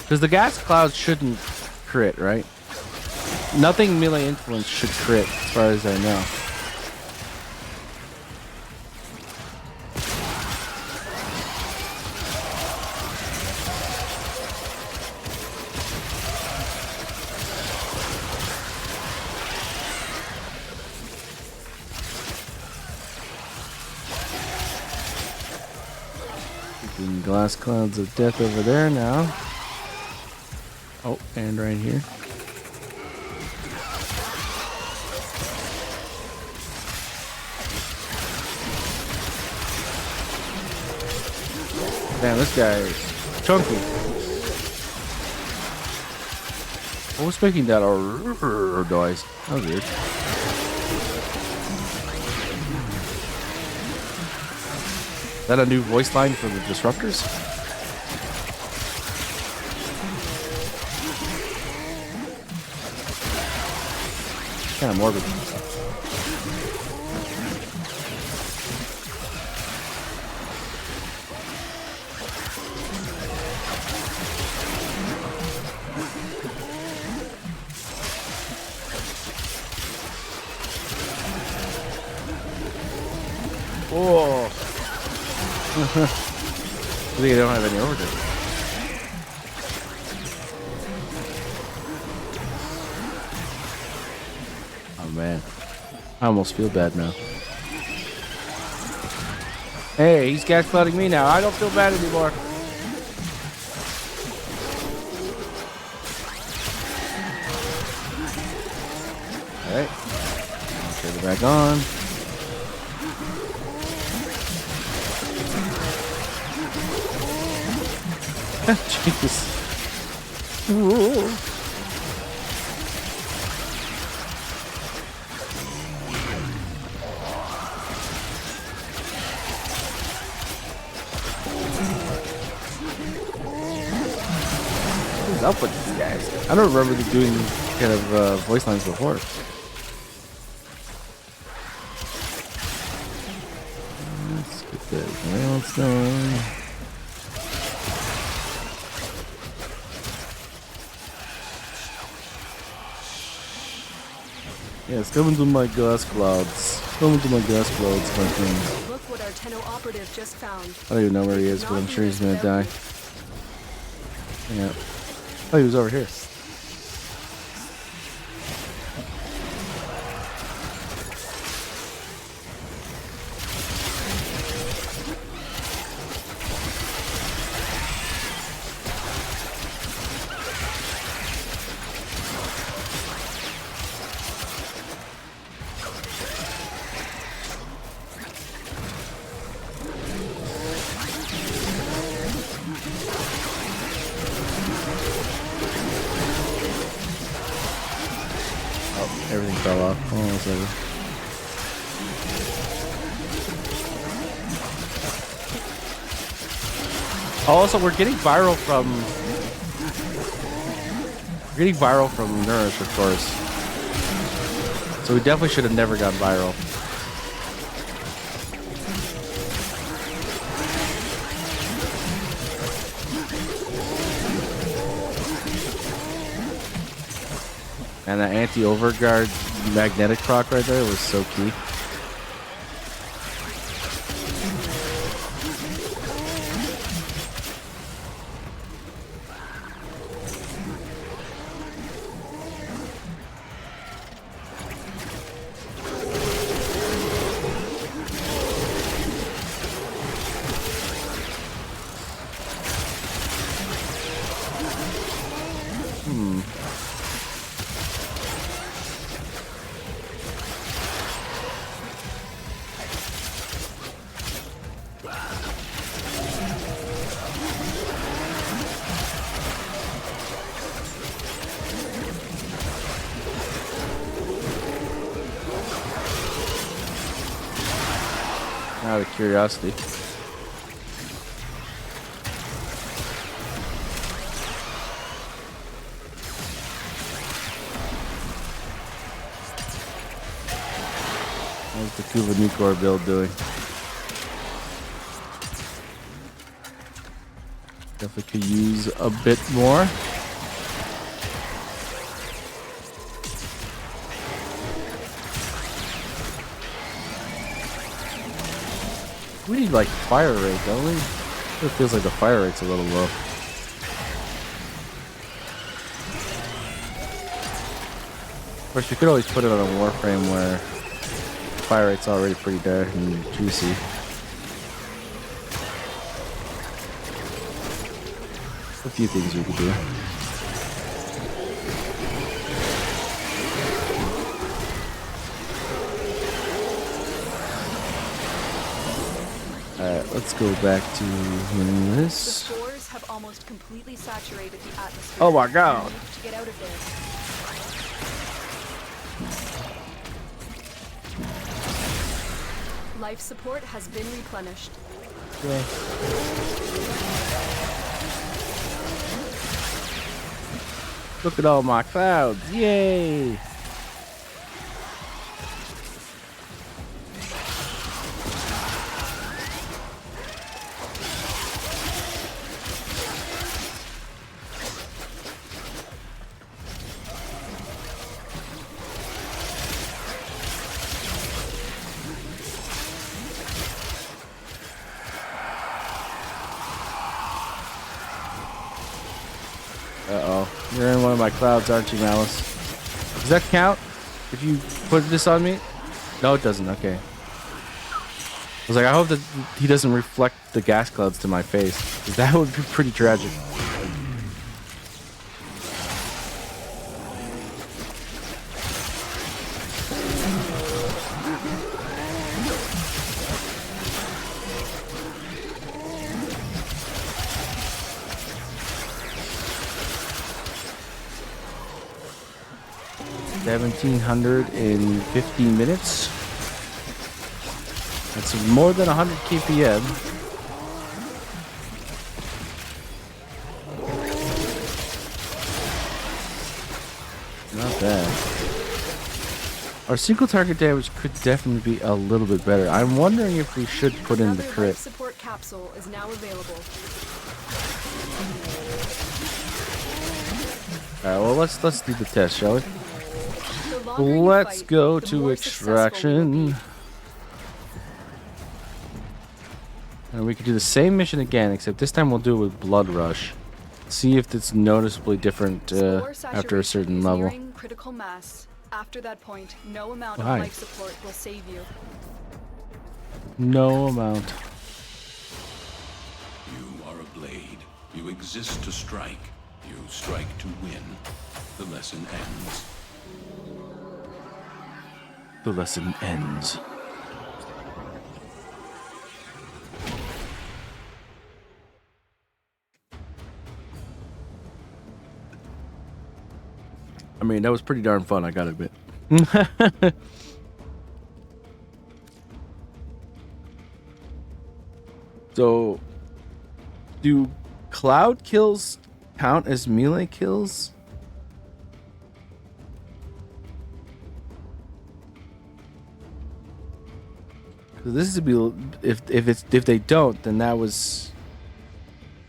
Because the gas clouds shouldn't crit, right? Nothing melee influence should crit, as far as I know. Glass clouds of death over there now. Oh, and right here. Damn, this guy is chunky. What was making that noise? That was weird. Is that a new voice line for the Disruptors? Kind of morbid. Oh. I think I don't have any overdrive. Oh man, I almost feel bad now. Hey, he's gas clouding me now. I don't feel bad anymore. Alright. Turn it back on. Jesus. Ooh. What's up with these guys? I don't remember them doing these kind of voice lines before. Let's get that else going. Yes, come into my gas clouds. Come into my gas clouds, my friend. Look what our Tenno operative just found. I don't even know where he is, but I'm sure he's gonna die. Yeah. Oh, he was over here. Everything fell off. Almost over. Also, we're getting viral from Nourish, of course. So we definitely should have never gone viral. And that anti-overguard magnetic proc right there was so key. Out of curiosity. How's the Kuva Nukor build doing? Definitely could use a bit more. We need like fire rate, don't we? It feels like the fire rate's a little low. Of course, we could always put it on a Warframe where fire rate's already pretty dark and juicy. A few things we could do. Alright, let's go back to The this. spores have almost completely saturated the atmosphere. Oh my god. You need to get out of there. Life support has been replenished. Look at all my clouds. Yay! Uh-oh. You're in one of my clouds, aren't you, Malice? Does that count? If you put this on me? No, it doesn't. Okay. I was like, I hope that he doesn't reflect the gas clouds to my face, because that would be pretty tragic. $1,750 minutes. That's more than 100 kpm. Not bad. Our single target damage could definitely be a little bit better. I'm wondering if we should put in the Another crit. life support capsule is now available. Alright, well let's do the test, shall we? The longer you Let's fight, go the to more successful we will extraction. be. And we could do the same mission again, except this time we'll do it with Blood Rush. See if it's noticeably different Spore after a saturation certain is level. nearing critical mass. After that point, no amount Why? of life support will save you. No amount. You are a blade. You exist to strike. You strike to win. The lesson ends. The lesson ends. I mean, that was pretty darn fun, I gotta admit. So, do cloud kills count as melee kills? This is to be if they don't, then that was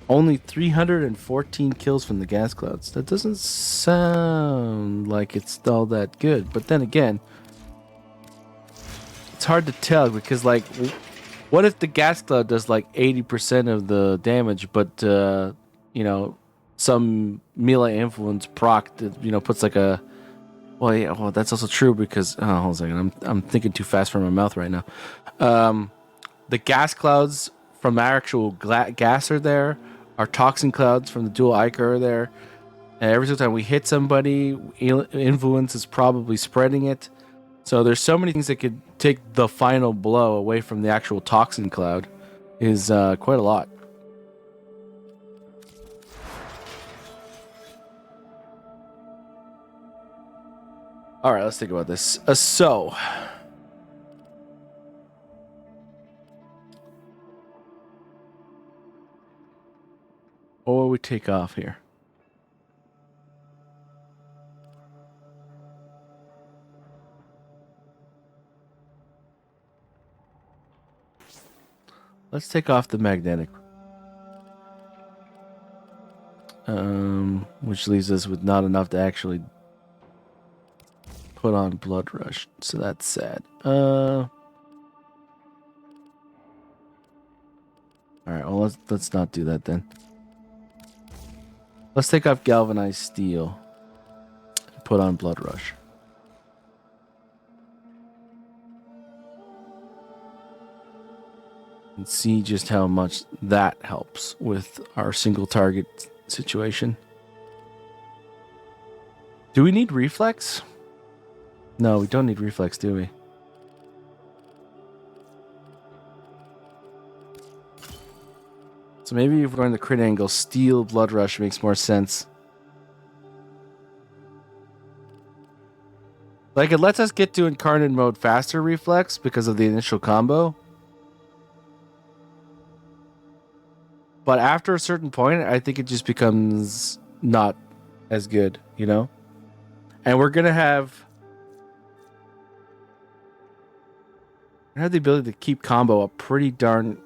only 314 kills from the gas clouds. That doesn't sound like it's all that good. But then again, it's hard to tell because like, what if the gas cloud does like 80% of the damage, but you know, some melee influence proc that puts like a well, yeah, well, that's also true because hold on a second, I'm thinking too fast for my mouth right now. The gas clouds from our actual gas are there. Our toxin clouds from the dual Ichor are there. And every single time we hit somebody, influence is probably spreading it. So there's so many things that could take the final blow away from the actual toxin cloud. Is quite a lot. All right, let's think about this. So, we take off here? Let's take off the magnetic. Which leaves us with not enough to actually put on Blood Rush. So that's sad. Alright, well let's not do that then. Let's take off Galvanized Steel and put on Blood Rush. And see just how much that helps with our single target situation. Do we need reflex? No, we don't need reflex, do we? So maybe if we're going to crit angle, steel Blood Rush makes more sense. Like, it lets us get to incarnate mode faster reflex because of the initial combo. But after a certain point, I think it just becomes not as good, you know? And we're going to have the ability to keep combo up pretty darn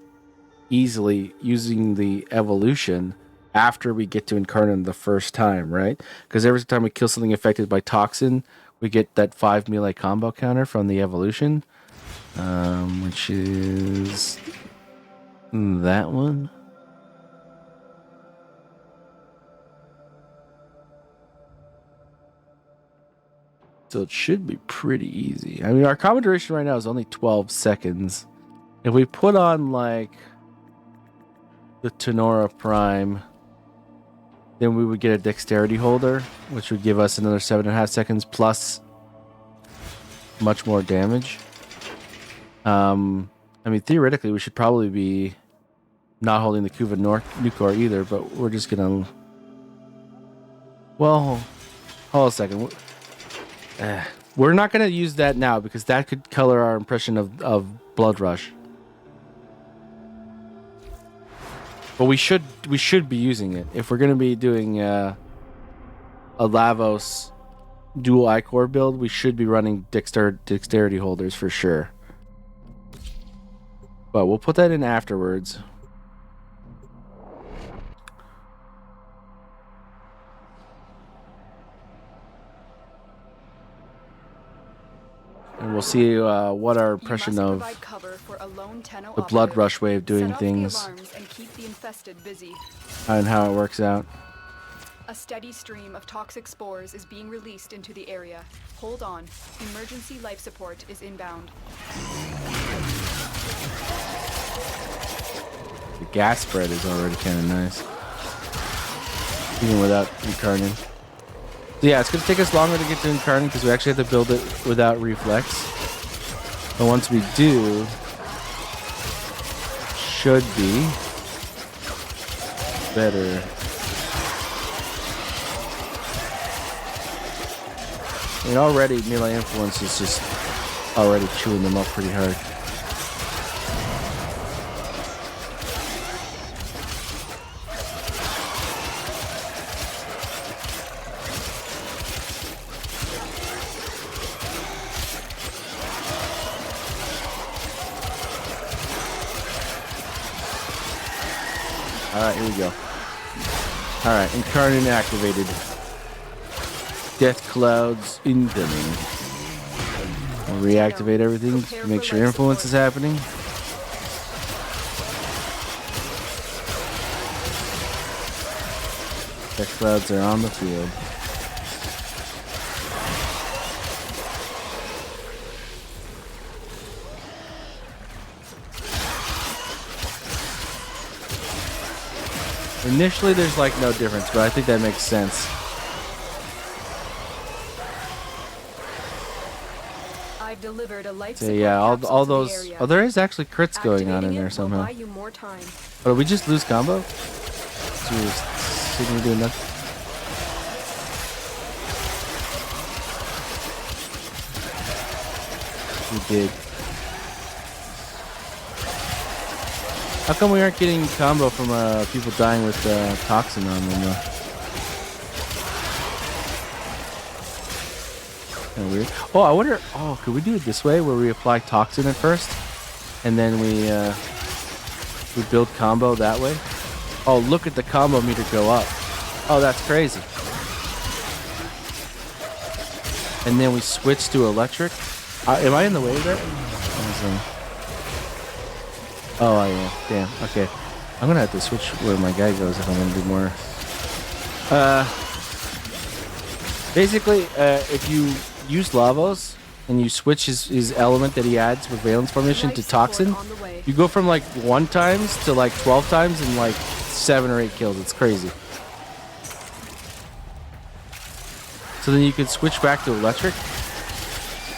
easily using the evolution after we get to incarnate the first time, right? Because every time we kill something affected by toxin, we get that 5 melee combo counter from the evolution, which is that one. So it should be pretty easy. I mean, our combo duration right now is only 12 seconds. If we put on, like, the Tenora Prime, then we would get a Dexterity Holder, which would give us another 7.5 seconds plus much more damage. I mean, theoretically, we should probably be not holding the Kuva Nukor either, but we're just going to... Well, hold a second. We're not going to use that now because that could color our impression of Blood Rush. But we should be using it. If we're going to be doing a Lavos dual Ichor build, we should be running dexterity holders for sure. But we'll put that in afterwards. And we'll see what our impression of the Blood Rush way of doing things and how it works out. A steady stream of toxic spores is being released into the area. Hold on. Emergency life support is inbound. The gas spread is already kind of nice. Even without incarning. So yeah, it's going to take us longer to get to incarning because we actually have to build it without reflex. But once we do, should be better. I mean, already melee influence is just already chewing them up pretty hard. Alright, here we go. Alright, incarnate activated. Death clouds incoming. We'll reactivate everything to make sure influence is happening. Death clouds are on the field. Initially, there's like no difference, but I think that makes sense. I've delivered a life So yeah, all those. Oh, there is actually crits going on in there somehow. But we just lose combo? So we're sitting here doing nothing. We did. How come we aren't getting combo from people dying with toxin on them though? Kinda weird. Oh, I wonder. Oh, could we do it this way where we apply toxin at first, and then we build combo that way? Oh, look at the combo meter go up. Oh, that's crazy. And then we switch to electric. Am I in the way of that? Oh, I am. Damn. Okay. I'm gonna have to switch where my guy goes if I'm gonna do more. Basically, if you use Lavos and you switch his element that he adds with Valence Formation to Toxin, you go from like 1 times to like 12 times in like 7 or 8 kills. It's crazy. So then you can switch back to electric.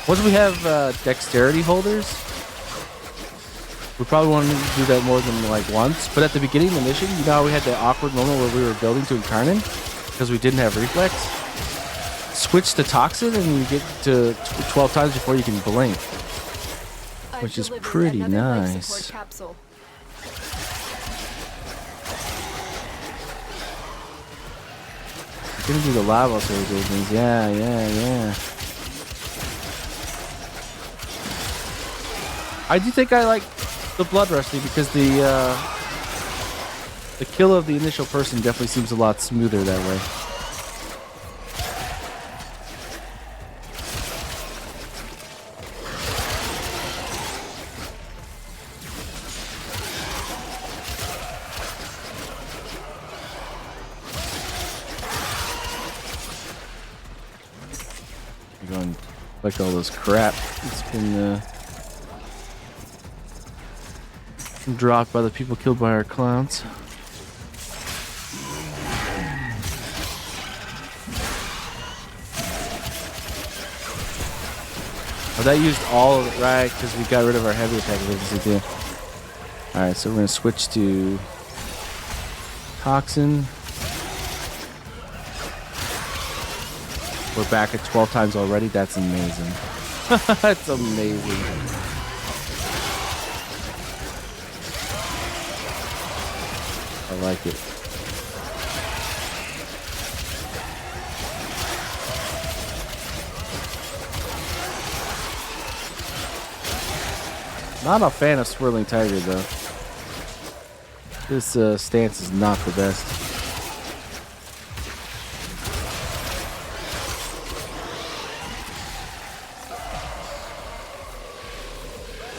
Once we have dexterity holders, we probably want to do that more than like once. But at the beginning of the mission, you know how we had that awkward moment where we were building to Incarnate because we didn't have reflex? Switch to Toxin and you get to 12 times before you can blink, which is pretty nice. We're gonna do the lava so we do things. Yeah. I do think I like the Bloodrusty because the kill of the initial person definitely seems a lot smoother that way. Go and collect all this crap that's been dropped by the people killed by our clowns. Oh, that used all of it, right? Because we got rid of our heavy attack efficiency too. Alright, so we're going to switch to Toxin. We're back at 12 times already. That's amazing. That's amazing. I like it. Not a fan of Swirling Tiger though. This stance is not the best.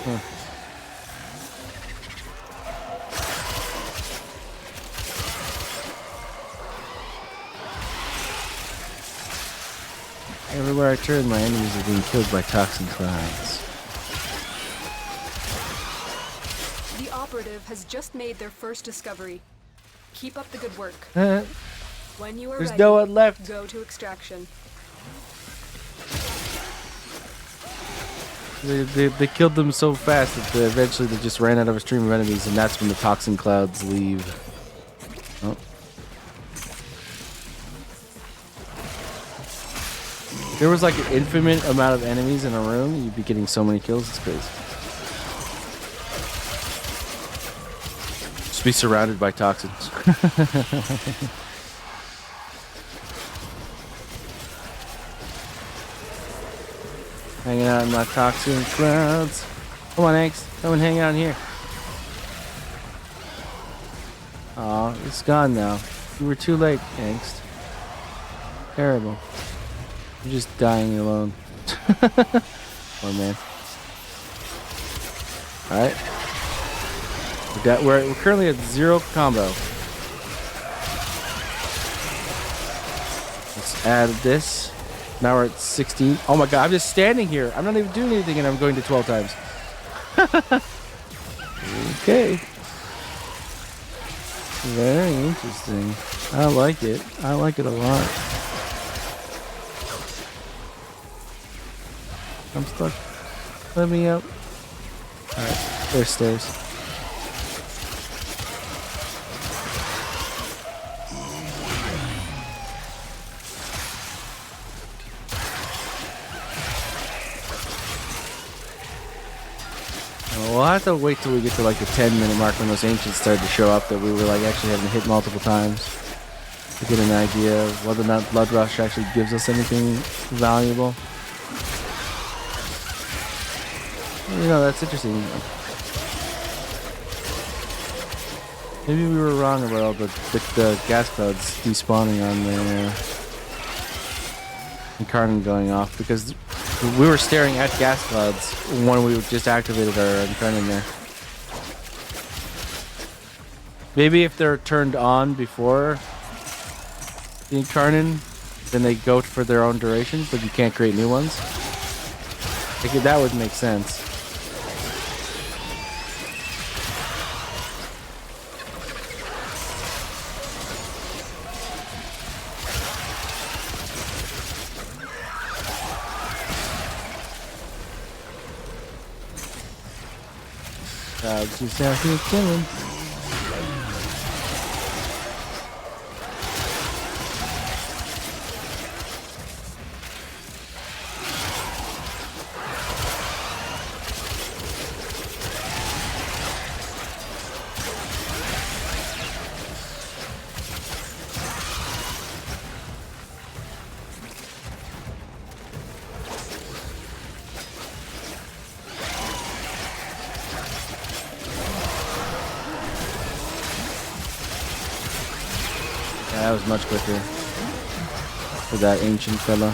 Huh. Everywhere I turn, my enemies are being killed by toxin clouds. The operative has just made their first discovery. Keep up the good work. When you are There's ready, no one left. go to extraction. They killed them so fast that eventually they just ran out of a stream of enemies, and that's when the toxin clouds leave. Oh. If there was like an infinite amount of enemies in a room, you'd be getting so many kills. It's crazy. Just be surrounded by toxins. Hanging out in my toxin clouds. Come on, Eggs. Come and hang out here. Aw, it's gone now. You were too late, Angst. Terrible. You're just dying alone. Poor man. Alright. We're currently at 0 combo. Let's add this. Now we're at 16. Oh my god, I'm just standing here. I'm not even doing anything and I'm going to 12 times. Okay. Very interesting. I like it. I like it a lot. I'm stuck. Let me up. Alright, there's stairs. We'll have to wait till we get to like the 10-minute mark when those ancients started to show up that we were like actually having to hit multiple times to get an idea of whether or not Blood Rush actually gives us anything valuable. You know, that's interesting. Maybe we were wrong about all the gas clouds despawning on the Incarnate going off, because we were staring at gas clouds when we just activated our Incarnate there. Maybe if they're turned on before the Incarnate, then they go for their own duration, but you can't create new ones. Like, that would make sense. Just out here killing. That was much quicker for that ancient fella.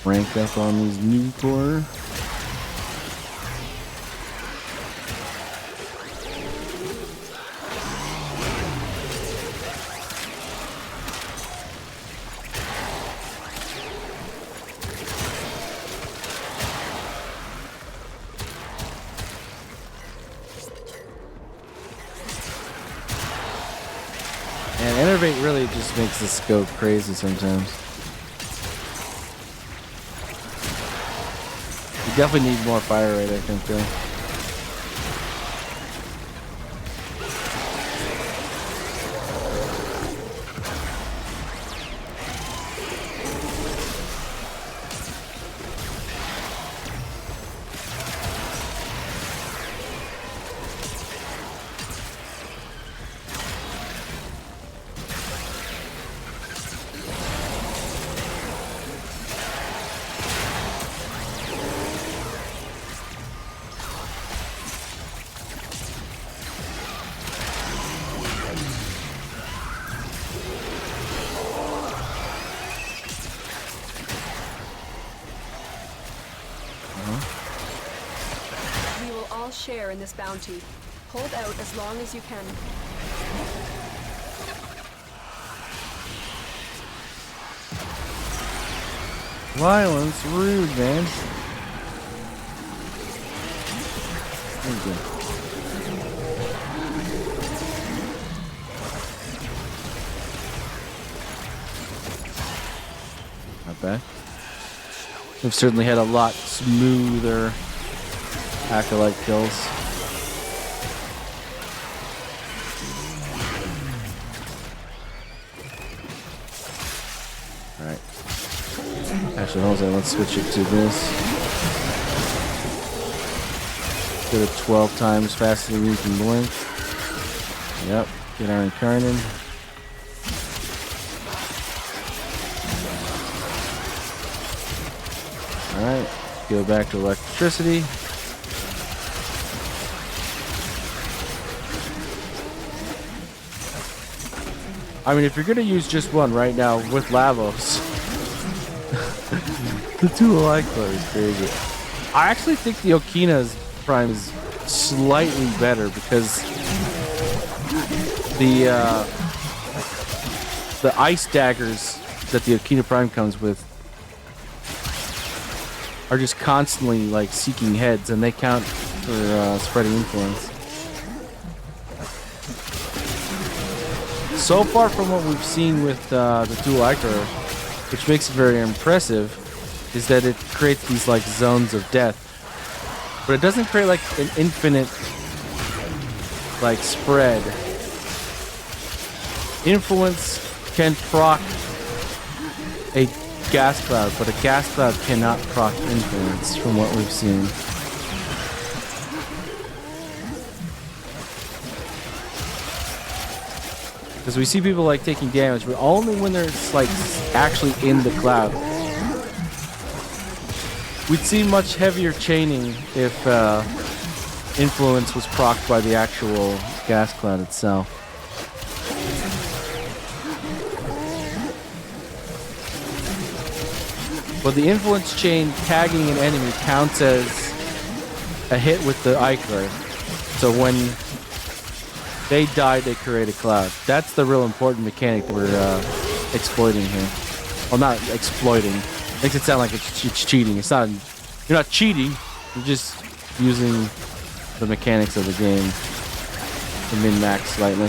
Rank up on these Nukor. And Enervate really just makes this go crazy sometimes. You definitely need more fire rate, I think, though. We will all share in this bounty. Hold out as long as you can. Violence, rude, man. Thank you. Not bad. We've certainly had a lot smoother acolyte kills. Alright. Actually, hold on, let's switch it to this. Get it 12 times faster than you can blink. Yep, get our Incarnate. Alright, go back to electricity. I mean, if you're gonna use just one right now with Lavos, the dual Ichor is crazy. I actually think the Okina's Prime is slightly better because the ice daggers that the Okina Prime comes with are just constantly like seeking heads, and they count for spreading influence. So far from what we've seen with the dual Ichor, which makes it very impressive, is that it creates these like zones of death. But it doesn't create like an infinite like spread. Influence can proc a gas cloud, but a gas cloud cannot proc influence from what we've seen. Because we see people like taking damage, but only when they're like actually in the cloud. We'd see much heavier chaining if influence was procced by the actual gas cloud itself. But the influence chain tagging an enemy counts as a hit with the Ichor. So when they die, they create a cloud. That's the real important mechanic that we're exploiting here. Well, not exploiting. Makes it sound like it's cheating. It's not. You're not cheating. You're just using the mechanics of the game to min-max slightly.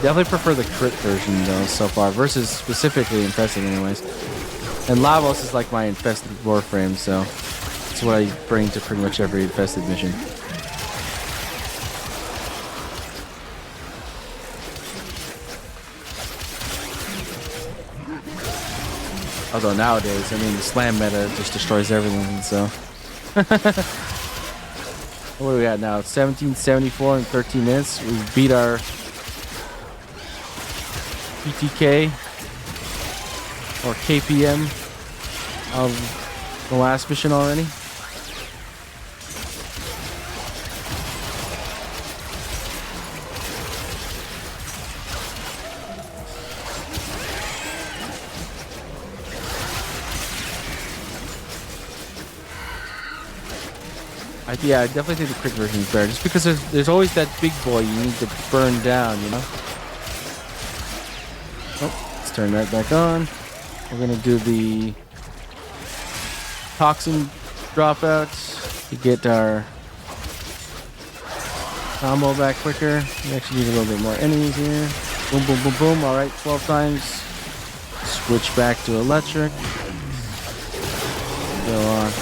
Definitely prefer the crit version though so far versus specifically infested anyways. And Lavos is like my infested Warframe, so that's what I bring to pretty much every infested mission. Although nowadays, I mean, the slam meta just destroys everything, so. What do we got now? 1774 in 13 minutes. We beat our PTK or KPM of the last mission already. Yeah, I definitely think the crit version is better, just because there's always that big boy you need to burn down, you know? Oh, let's turn that back on. We're gonna do the toxin dropout to get our combo back quicker. We actually need a little bit more enemies here. Boom, boom, boom, boom. All right, 12 times. Switch back to electric. Go on.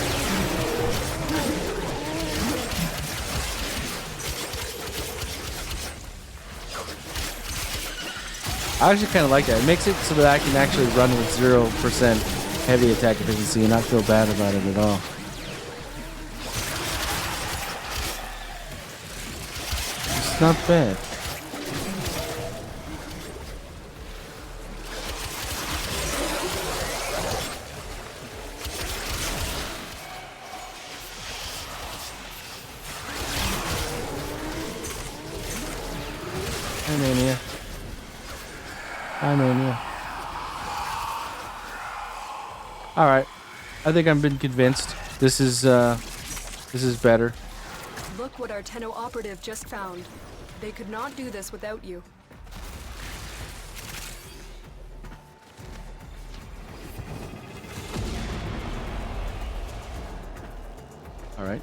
I actually kind of like that. It makes it so that I can actually run with 0% heavy attack efficiency and not feel bad about it at all. It's not bad. Hi, Mania. Hi, Mania. All right, I think I've been convinced. This is better. Look what our Tenno operative just found. They could not do this without you. All right.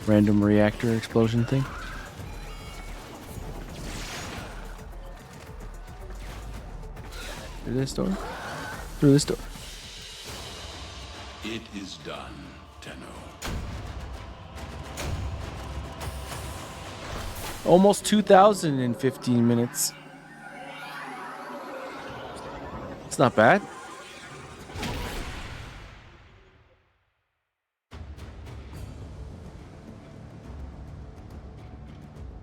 Random reactor explosion thing. Through this door? Through this door. It is done, Tenno. Almost 2,000 in 15 minutes. It's not bad. A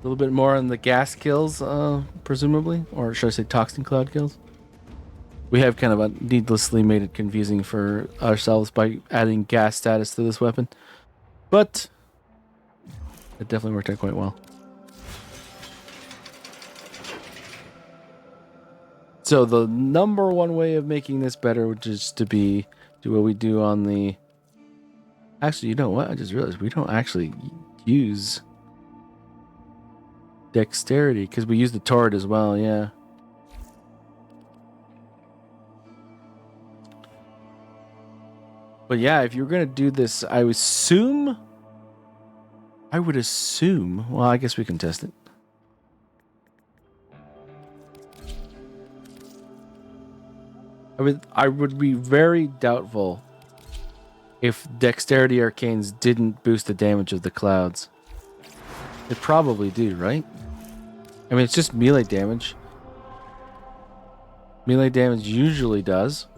little bit more on the gas kills, presumably. Or should I say toxin cloud kills? We have kind of needlessly made it confusing for ourselves by adding gas status to this weapon. But it definitely worked out quite well. So the number one way of making this better would just to be do what we do on the... Actually, you know what? I just realized we don't actually use dexterity because we use the turret as well, yeah. But yeah, if you're going to do this, I would assume I would assume. Well, I guess we can test it. I would be very doubtful if Dexterity Arcanes didn't boost the damage of the clouds. They probably do, right? I mean, it's just melee damage. Melee damage usually does.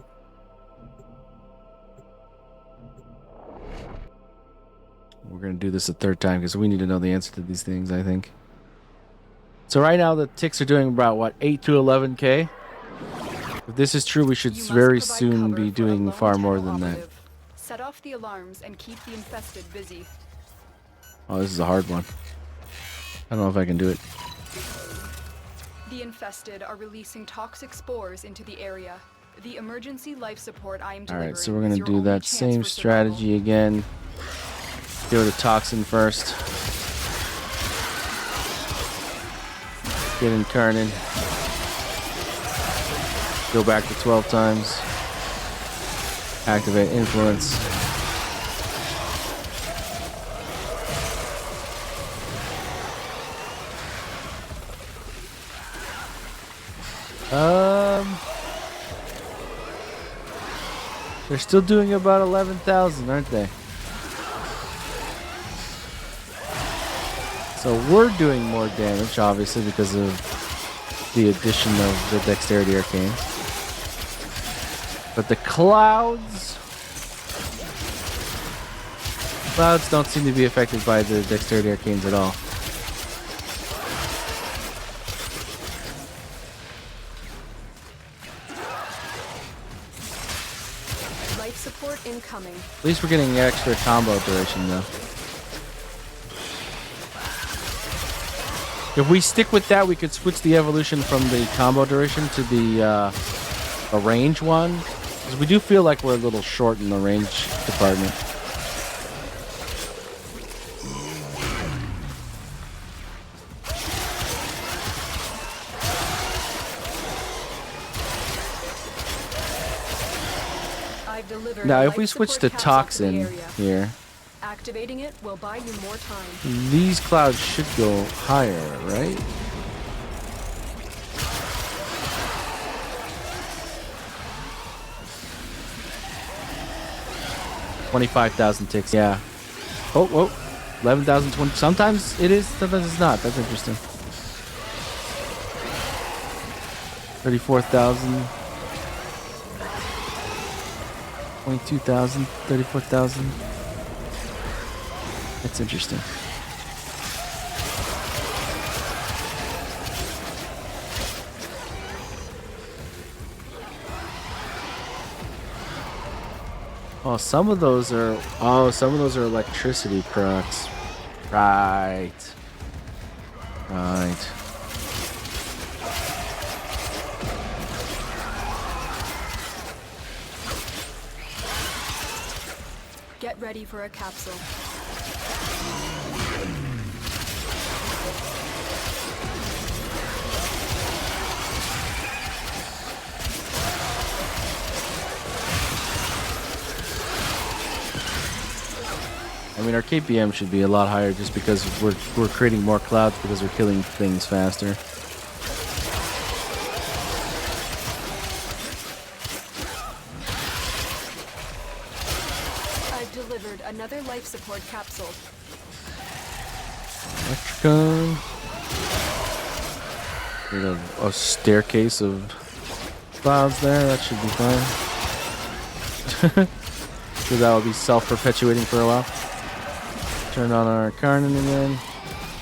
We're going to do this a third time because we need to know the answer to these things, I think. So right now the ticks are doing about, what, 8 to 11k? If this is true, we should You must very provide soon cover be for a doing lone far more tunnel than that. operative. Set off the alarms and keep the infested busy. Oh, this is a hard one. I don't know if I can do it. The infested are releasing toxic spores into the area. The emergency life support I am All delivering right, so we're going is to your do only that chance same for survival. strategy again. Go to Toxin first. Get Incarnate. Go back to 12 times. Activate Influence. They're still doing about 11,000, aren't they? So we're doing more damage, obviously, because of the addition of the Dexterity Arcane. But the clouds don't seem to be affected by the Dexterity Arcanes at all. Life support incoming. At least we're getting extra combo duration, though. If we stick with that, we could switch the evolution from the combo duration to the range one. Because we do feel like we're a little short in the range department. I've delivered Now, a if we life switch support to capsule Toxin the area. here, Activating it will buy you more time. these clouds should go higher, right? $25,000 ticks, yeah. Oh, whoa. 11,000, 20. Sometimes it is, sometimes it's not. That's interesting. 34,000. 22,000, 34,000. That's interesting. Oh, some of those are electricity procs. Right. Right. Get ready for a capsule. I mean, our KPM should be a lot higher just because we're creating more clouds because we're killing things faster. I've delivered another life support capsule. Electricon. Create a staircase of clouds there. That should be fine. So that will be self-perpetuating for a while. Turn on our Karnan again.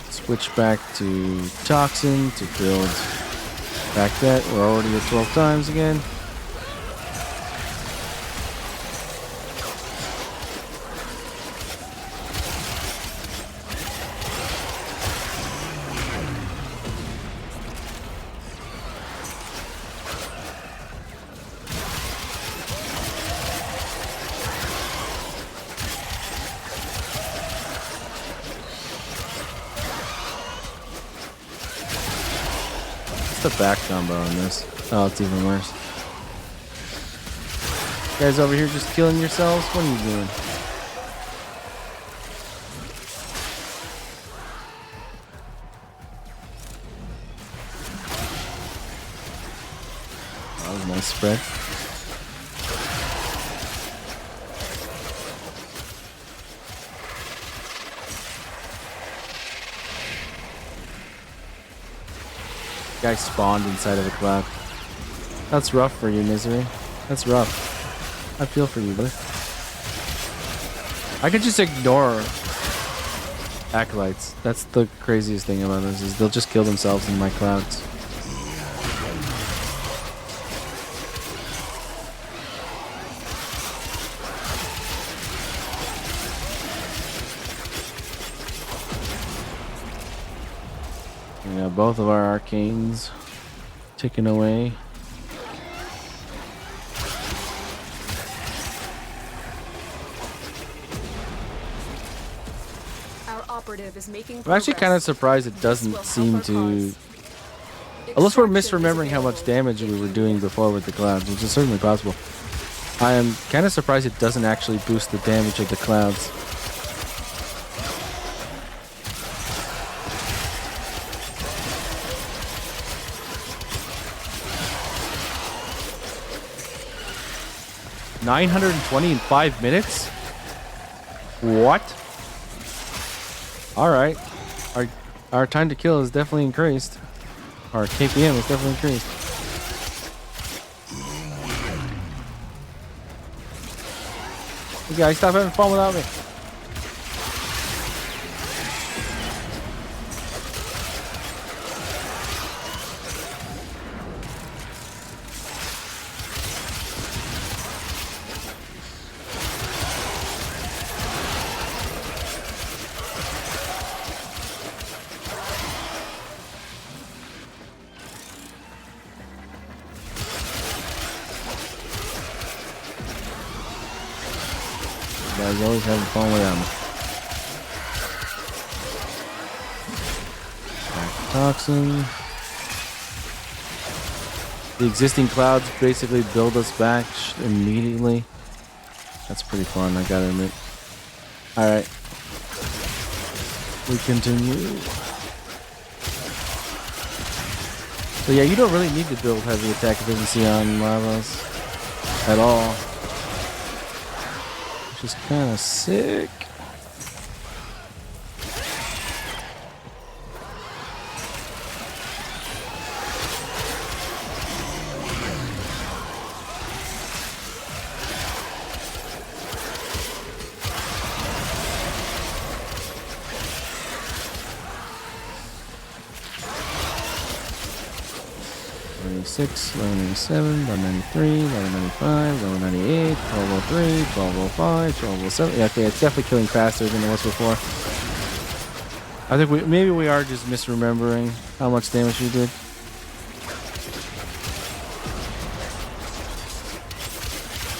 Switch back to Toxin to build back that. We're already at 12 times again. The back combo on this. Oh, it's even worse. You guys over here just killing yourselves? What are you doing? Nice spread. Guy spawned inside of a cloud. That's rough for you, Misery. That's rough. I feel for you, brother. I could just ignore acolytes. That's the craziest thing about this, is they'll just kill themselves in my clouds. Yeah, both of our arcanes taken away. Our operative is making I'm actually kind of surprised it doesn't seem to... Unless we're misremembering how much damage we were doing before with the clouds, which is certainly possible. I am kind of surprised it doesn't actually boost the damage of the clouds. $920 in 5 minutes? What? Alright. Our time to kill is definitely increased. Our KPM is definitely increased. You guys stop having fun without me. Guys always having fun without me. Back to toxin. The existing clouds basically build us back immediately. That's pretty fun, I gotta admit. Alright. We continue. So yeah, you don't really need to build heavy attack efficiency on lavas at all. Which is kind of sick. $1196, $1197, $1193, $1195, $1198, $1203, $1205, $1207. Yeah, okay, it's definitely killing faster than it was before. I think maybe we are just misremembering how much damage we did.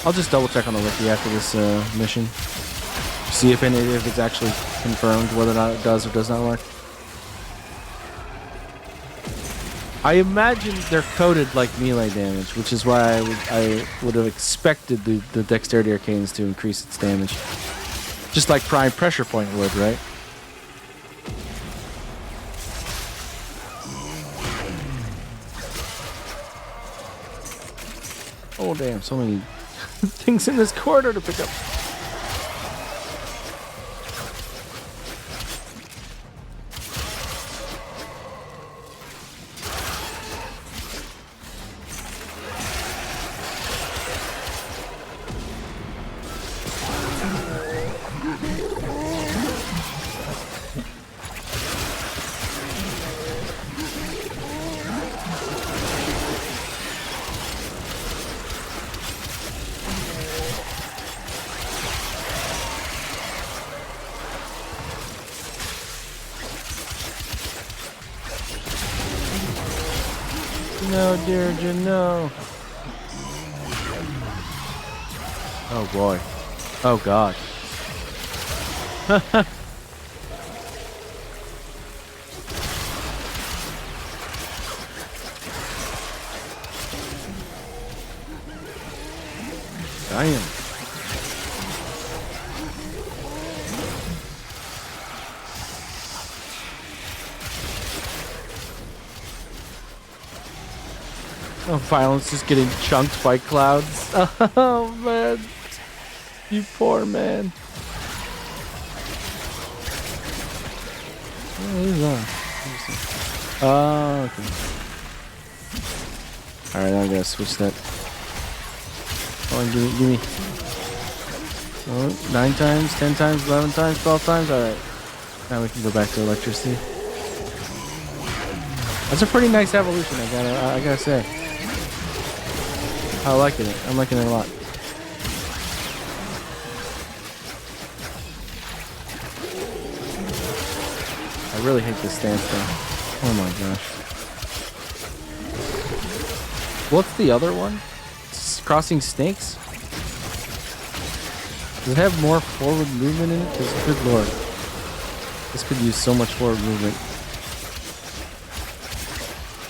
I'll just double check on the wiki after this mission. See if it's actually confirmed whether or not it does or does not work. I imagine they're coded like melee damage, which is why I would have expected the Dexterity Arcanes to increase its damage. Just like Prime Pressure Point would, right? Oh damn, so many things in this corridor to pick up. No, Deirdre, no. Oh boy. Oh god. Damn. Oh, violence just getting chunked by clouds. Oh man, you poor man. Oh, who's on? Oh, okay. All right, I'm gonna switch that. Come on, give me. Oh, 9 times, 10 times, 11 times, 12 times. All right. Now we can go back to electricity. That's a pretty nice evolution. I gotta say. I like it. I'm liking it a lot. I really hate this stance though. Oh my gosh. What's the other one? Crossing snakes? Does it have more forward movement in it? Because good lord. This could use so much forward movement.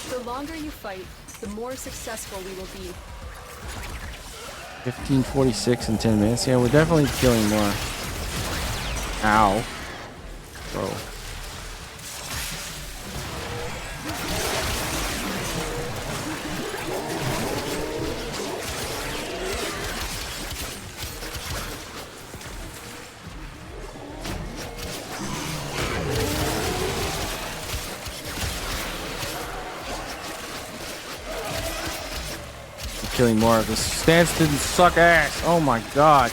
The longer you fight, the more successful we will be. 1546 in 10 minutes. Yeah, we're definitely killing more. Ow. Bro. Killing more. This stance didn't suck ass. Oh my god.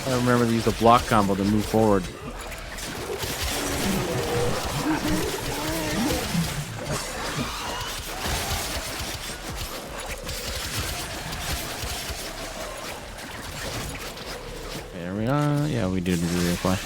I remember to use the block combo to move forward. There we are. Yeah, we did reapply.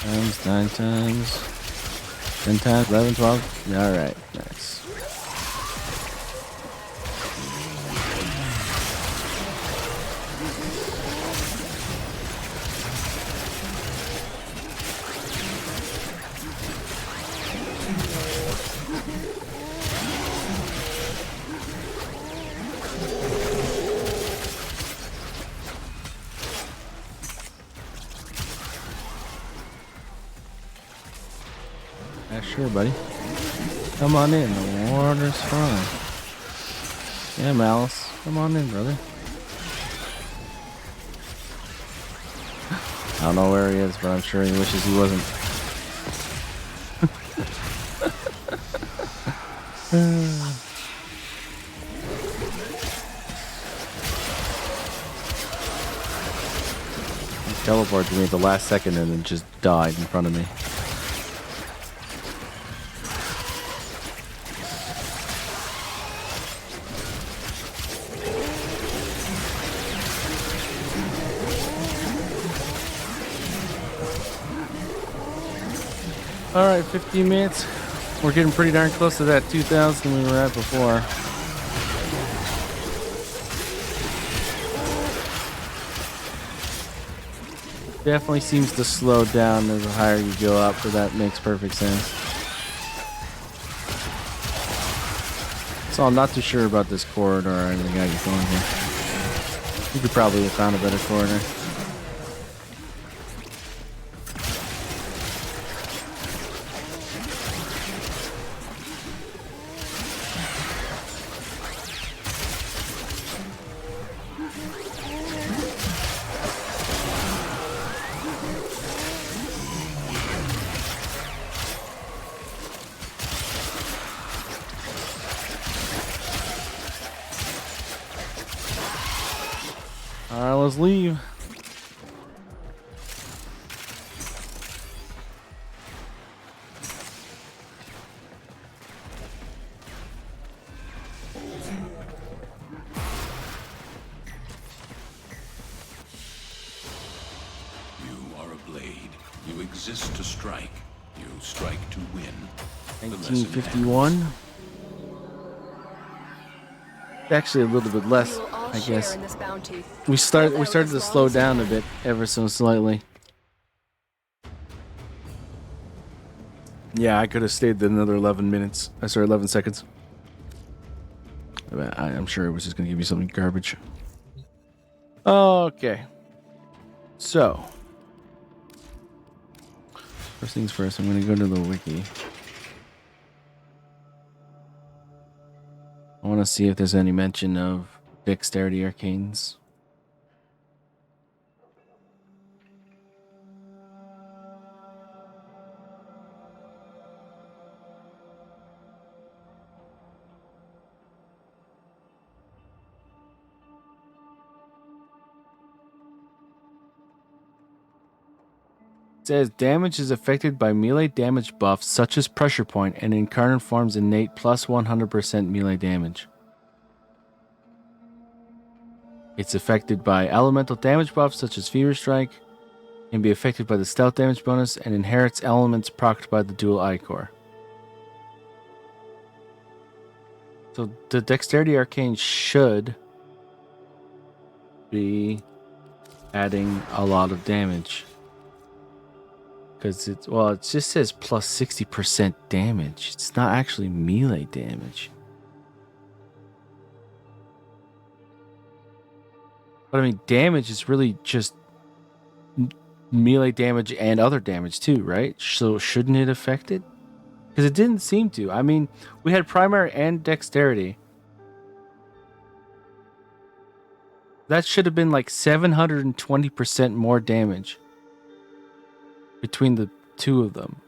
Times, 9 times, 10 times, 11, 12. All right, nice. Yeah, sure, buddy. Come on in. The water's fine. Yeah, Malice. Come on in, brother. I don't know where he is, but I'm sure he wishes he wasn't. He teleported me at the last second and then just died in front of me. All right, 15 minutes. We're getting pretty darn close to that 2,000 we were at before. Definitely seems to slow down as the higher you go up, so that makes perfect sense. So I'm not too sure about this corridor or anything I get going here. You could probably have found a better corridor. Alright, let's leave. You are a blade. You exist to strike. You strike to win. The lesson ends. 1951. Actually, a little bit less, We will all I share guess. in this bounty. We started Live to as slow long as we down a can. bit, ever so slightly. Yeah, I could have stayed another 11 minutes. I sorry, 11 seconds. I'm sure it was just going to give me something garbage. Okay. So. First things first, I'm going to go to the wiki. I want to see if there's any mention of dexterity arcanes. It says damage is affected by melee damage buffs such as pressure point and incarnate forms innate plus 100% melee damage. It's affected by elemental damage buffs such as fever strike, can be affected by the stealth damage bonus, and inherits elements procced by the dual Ichor. So the dexterity arcane should be adding a lot of damage. Because it just says plus 60% damage. It's not actually melee damage. But I mean, damage is really just melee damage and other damage too, right? So shouldn't it affect it? Because it didn't seem to. I mean, we had primary and dexterity. That should have been like 720% more damage between the two of them.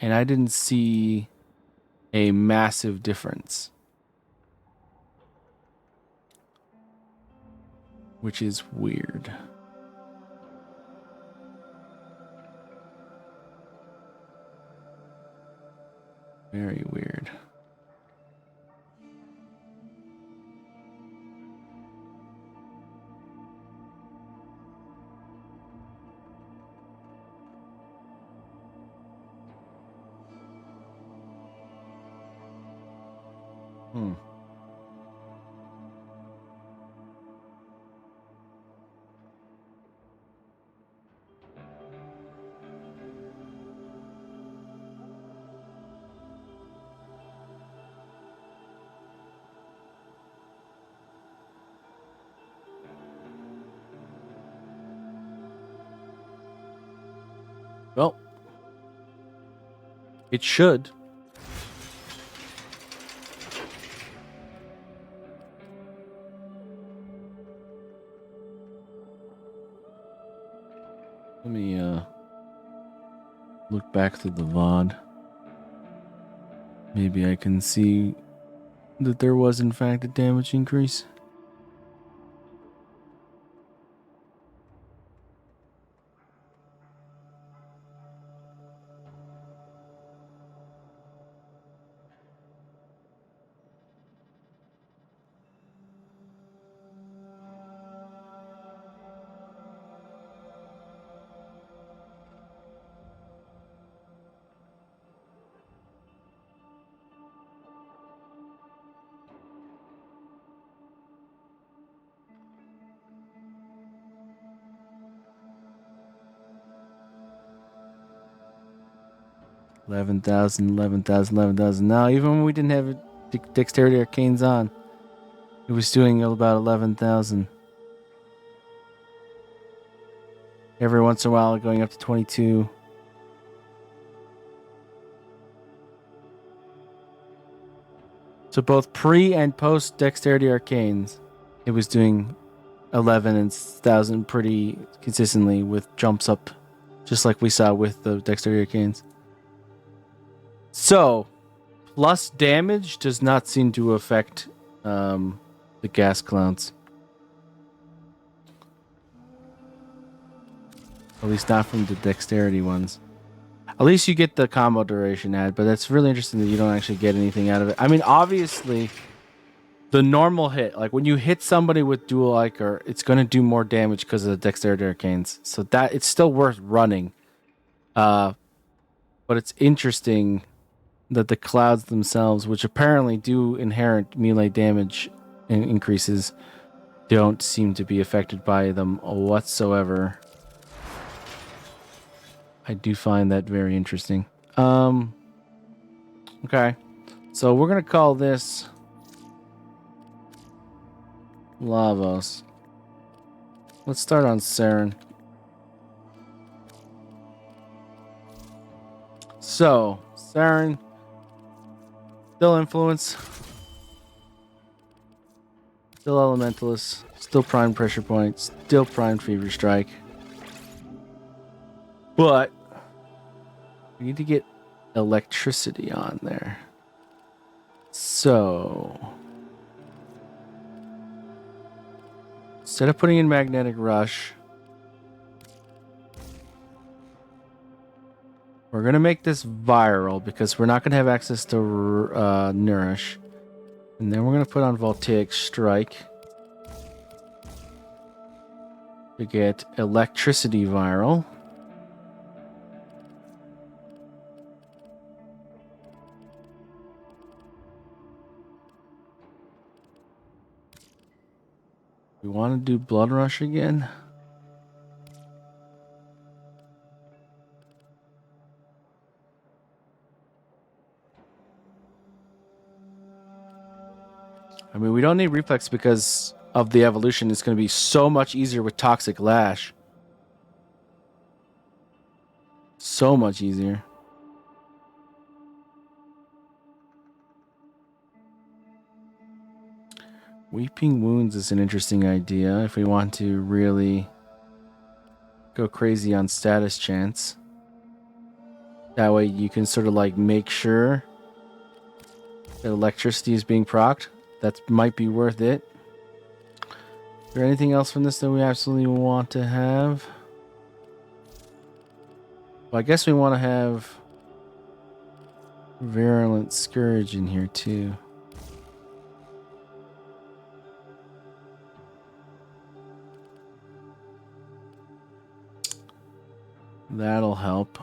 And I didn't see a massive difference. Which is weird. Very weird. Well, it should. Let me look back through the VOD. Maybe I can see that there was in fact a damage increase. $11,000. Now, even when we didn't have it Dexterity Arcane's on. It was doing about 11,000. Every once in a while, going up to 22. So both pre and post Dexterity Arcanes, it was doing 11,000 pretty consistently with jumps up, just like we saw with the Dexterity Arcanes. So, plus damage does not seem to affect the gas clouds. At least not from the dexterity ones. At least you get the combo duration add, but that's really interesting that you don't actually get anything out of it. I mean, obviously, the normal hit, like when you hit somebody with dual Ichor, it's going to do more damage because of the dexterity arcanes. So that it's still worth running. But it's interesting that the clouds themselves, which apparently do inherent melee damage increases, don't seem to be affected by them whatsoever. I do find that very interesting. Okay. So we're going to call this Lavos. Let's start on Saren. So, Saren, still Influence, still Elementalist, still Prime Pressure Point, still Prime Fever Strike. But we need to get electricity on there. So, instead of putting in Magnetic Rush, we're going to make this viral because we're not going to have access to Nourish. And then we're going to put on Voltaic Strike to get electricity viral. We want to do Blood Rush again. I mean, we don't need Reflex because of the evolution. It's going to be so much easier with Toxic Lash. So much easier. Weeping Wounds is an interesting idea if we want to really go crazy on status chance. That way you can sort of like make sure that electricity is being procced. That might be worth it. Is there anything else from this that we absolutely want to have? Well, I guess we want to have Virulent Scourge in here too. That'll help.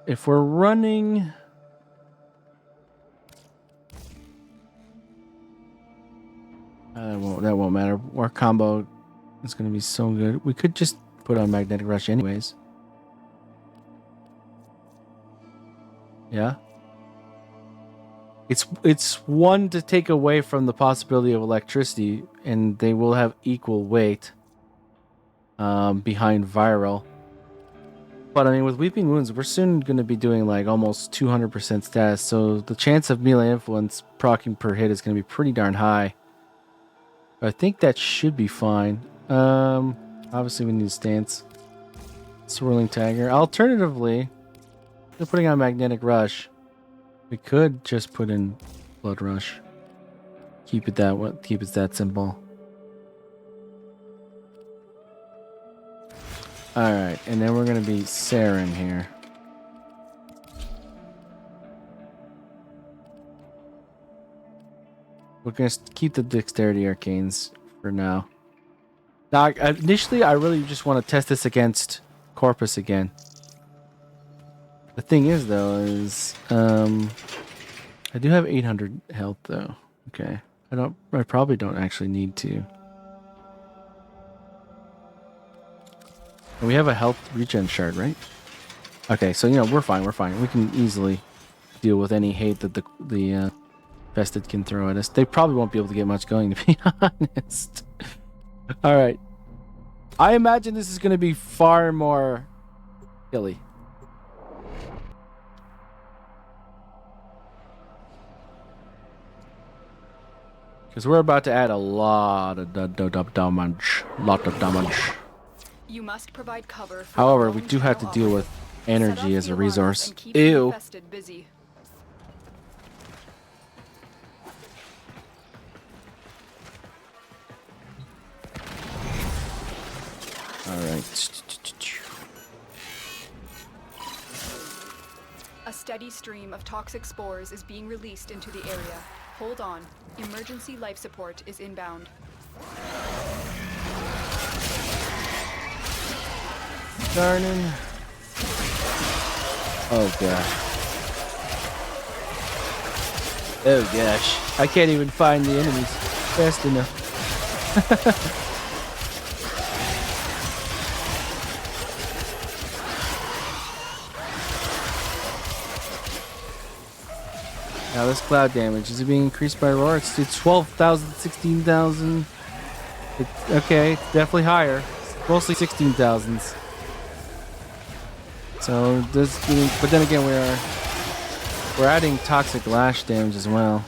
If we're running that won't matter. Our combo is going to be so good. We could just put on Magnetic Rush anyways. Yeah. It's one to take away from the possibility of electricity, and they will have equal weight behind Viral. But I mean, with Weeping Wounds, we're soon going to be doing like almost 200% status, so the chance of melee influence proccing per hit is going to be pretty darn high. But I think that should be fine. Obviously, we need a stance. Swirling Tiger. Alternatively, if we're putting on Magnetic Rush, we could just put in Blood Rush. Keep it that simple. Alright, and then we're gonna be Saren here. We're gonna keep the dexterity arcanes for now. Now, initially, I really just want to test this against Corpus again. The thing is, though, is I do have 800 health, though. Okay, I probably don't actually need to. And we have a health regen shard, right? Okay, so we're fine. We're fine. We can easily deal with any hate that the Vested can throw at us. They probably won't be able to get much going, to be honest. All right. I imagine this is going to be far more hilly. Because we're about to add a lot of damage. You must provide cover for However, we do have to deal with energy as a resource. Ew. Busy. All right. A steady stream of toxic spores is being released into the area. Hold on. Emergency life support is inbound. Darning. Oh gosh. Oh gosh. I can't even find the enemies fast enough. Now this cloud damage, is it being increased by roar? It's 12,000, 16,000. Okay, it's definitely higher. It's mostly 16,000s. So this, but then again, we're adding toxic lash damage as well.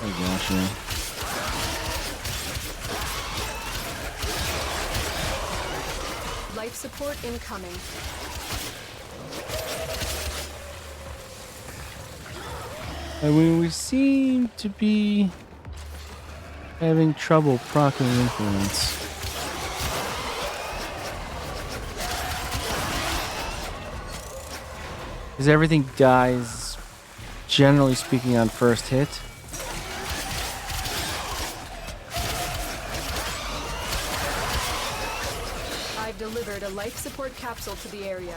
Oh gosh, yeah. Life support incoming. I mean, we seem to be having trouble proccing influence. Because everything dies, generally speaking, on first hit. I've delivered a life support capsule to the area.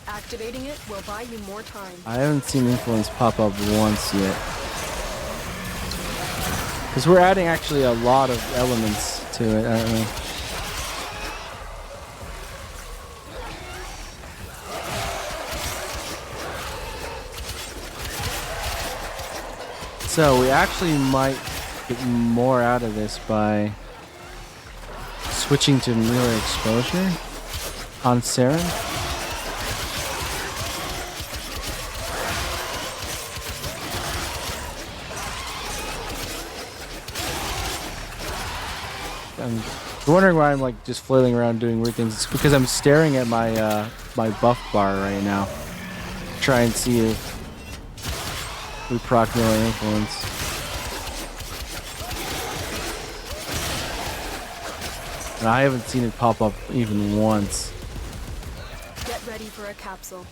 Activating it will buy you more time. I haven't seen influence pop up once yet. Because we're adding actually a lot of elements to it, aren't we? So we actually might get more out of this by switching to melee exposure on Saren. I'm wondering why I'm like just flailing around doing weird things. It's because I'm staring at my my buff bar right now. Try and see if we proc melee influence. And I haven't seen it pop up even once. Get ready for a capsule.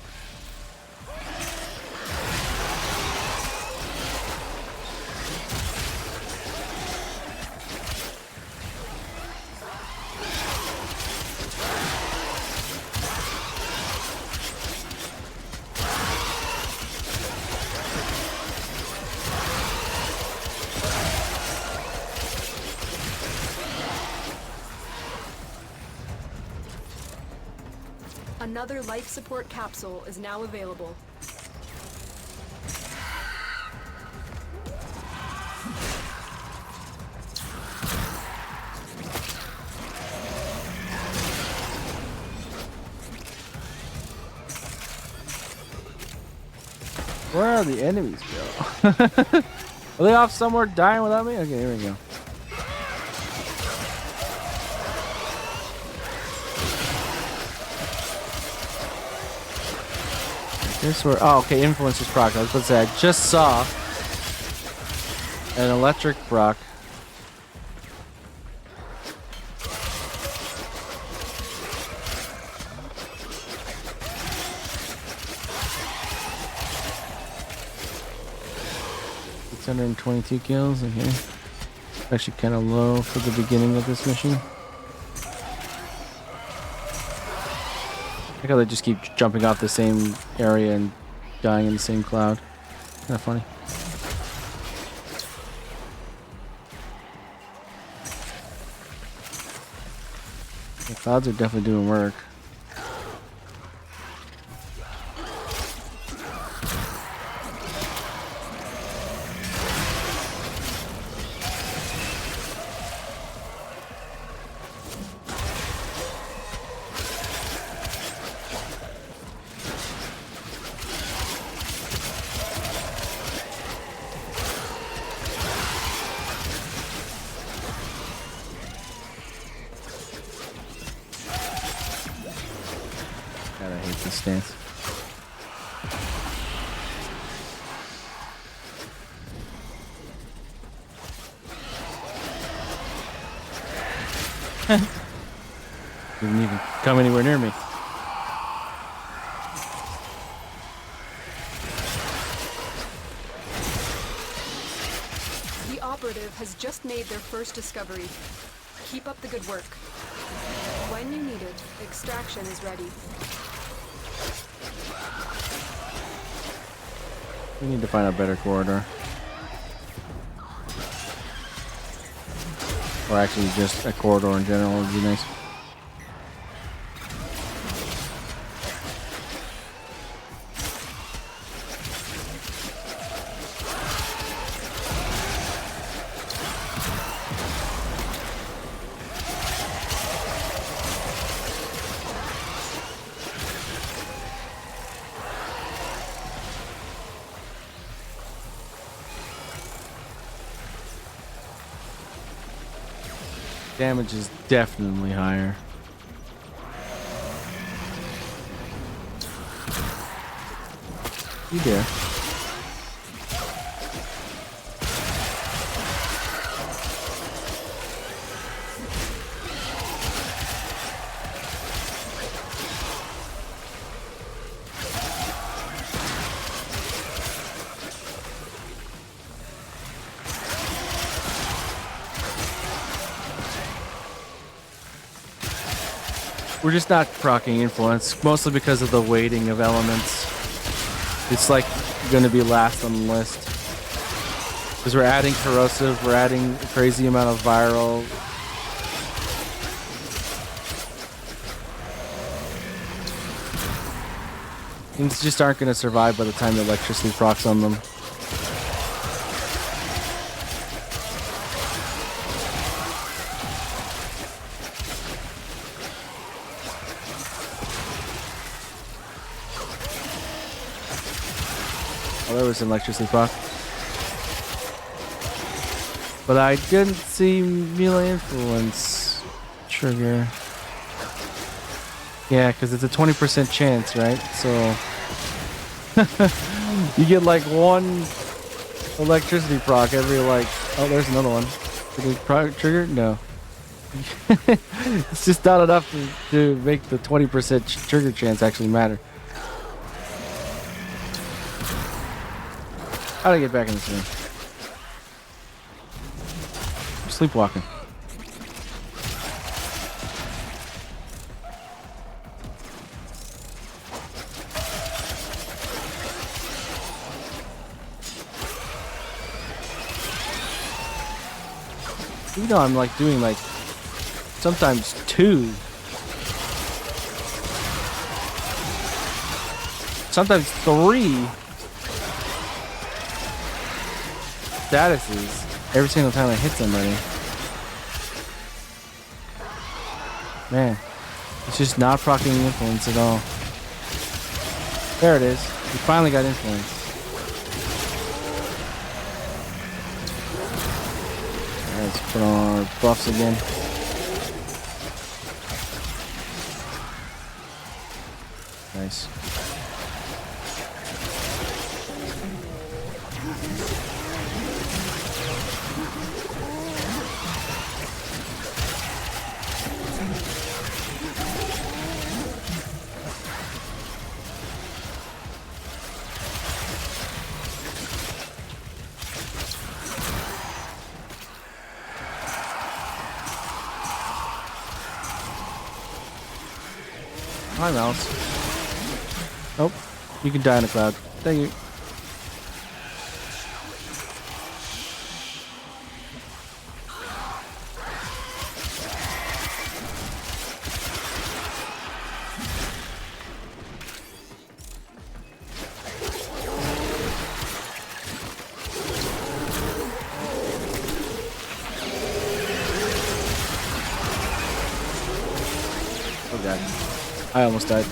Another life support capsule is now available. Where are the enemies, bro? Are they off somewhere dying without me? Okay, here we go. This where? Oh, okay. Influence is proc. I was about to say I just saw an electric proc. $622 kills. Okay, actually kind of low for the beginning of this mission. I like how they just keep jumping off the same area and dying in the same cloud. Kind of funny. The clouds are definitely doing work. God, I hate this stance. Didn't even come anywhere near me. The operative has just made their first discovery. Keep up the good work. When you need it, extraction is ready. We need to find a better corridor. Or actually just a corridor in general would be nice. Damage is definitely higher. You dare. We're just not proccing influence, mostly because of the weighting of elements. It's like going to be last on the list. Because we're adding corrosive, we're adding a crazy amount of viral. Things just aren't going to survive by the time the electricity procs on them. Oh, there was an electricity proc. But I didn't see melee influence trigger. Yeah, because it's a 20% chance, right? So you get like one electricity proc every like. Oh, there's another one. Did it trigger? No. It's just not enough to make the 20% trigger chance actually matter. How do I get back in this room? I'm sleepwalking. You know, I'm like doing like sometimes 2. Sometimes 3 statuses every single time I hit somebody. Man, it's just not proccing influence at all. There it is. We finally got influence. Alright, let's put on our buffs again. Nice. Hi, mouse. Nope. You can die in a cloud. Thank you. Oh god. I almost died.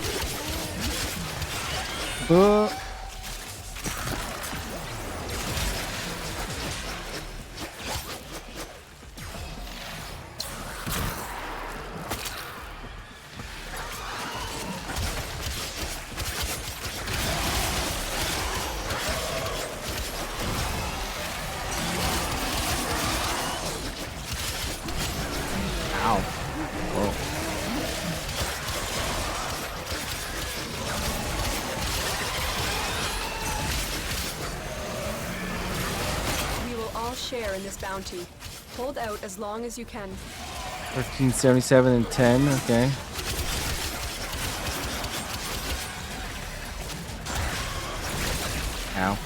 Ow. Whoa. We will all share in this bounty. Hold out as long as you can. 1377 and 10. Okay. Ow.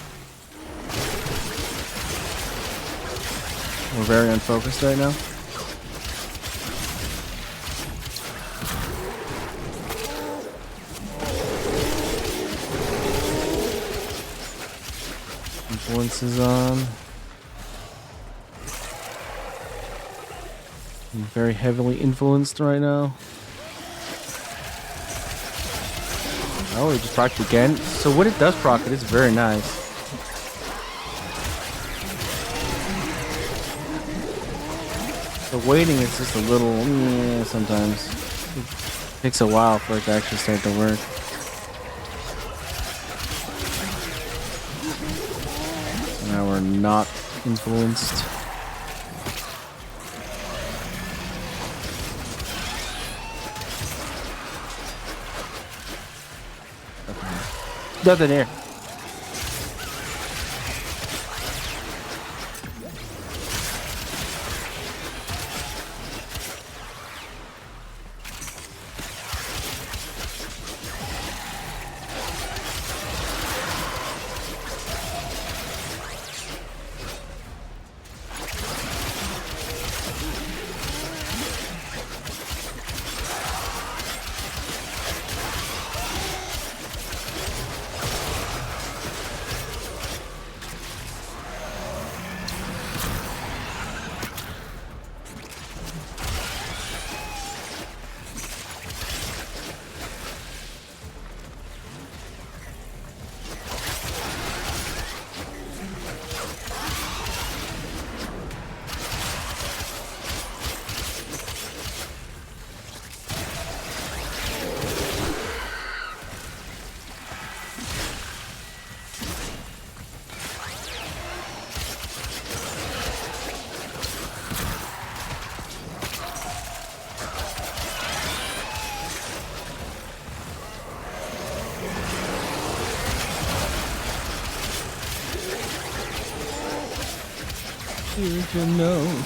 We're very unfocused right now. Influence is on. I'm very heavily influenced right now. Oh, it just procced again. So when it does proc, it is very nice. The waiting is just a little, sometimes. It takes a while for it to actually start to work. Now we're not influenced. Nothing here. Here to know.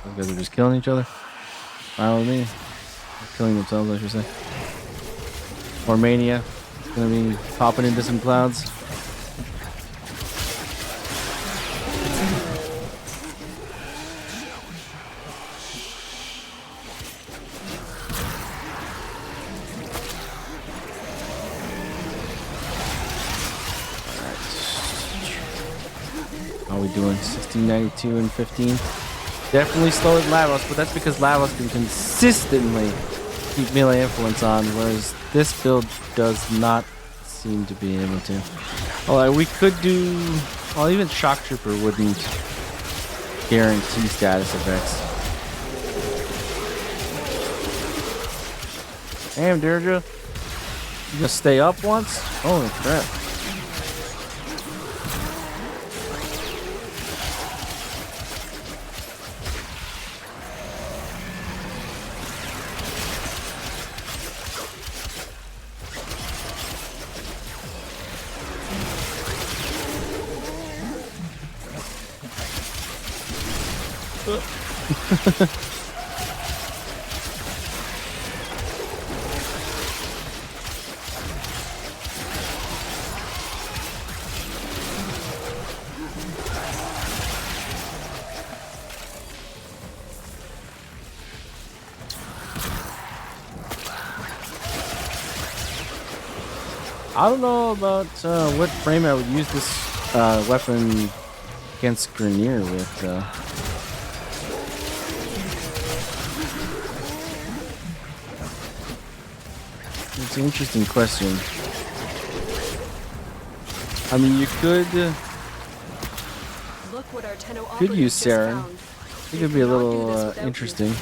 Those guys are just killing each other. Fine with me. Or killing themselves, I should say. Or Mania. Gonna be popping into some clouds. doing? 1692 and 15. Definitely slower than Lavos, but that's because Lavos can consistently keep melee influence on, whereas this build does not seem to be able to. Although we could do... Well, even Shock Trooper wouldn't guarantee status effects. Damn, Deirdre. You gonna stay up once? Holy crap. I don't know about what frame I would use this weapon against Grenier with. It's an interesting question. I mean, you could Look what our Tenno use operative just Saren. found. It We could be a cannot do little this without you. interesting.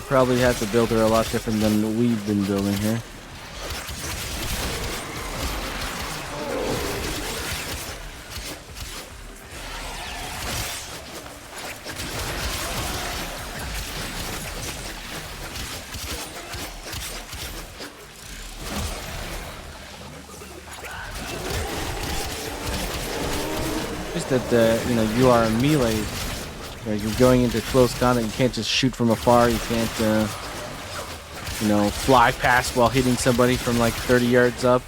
Probably have to build her a lot different than we've been building here. Just that you know, you are a melee. You're going into close combat. You can't just shoot from afar. You can't, you know, fly past while hitting somebody from like 30 yards up.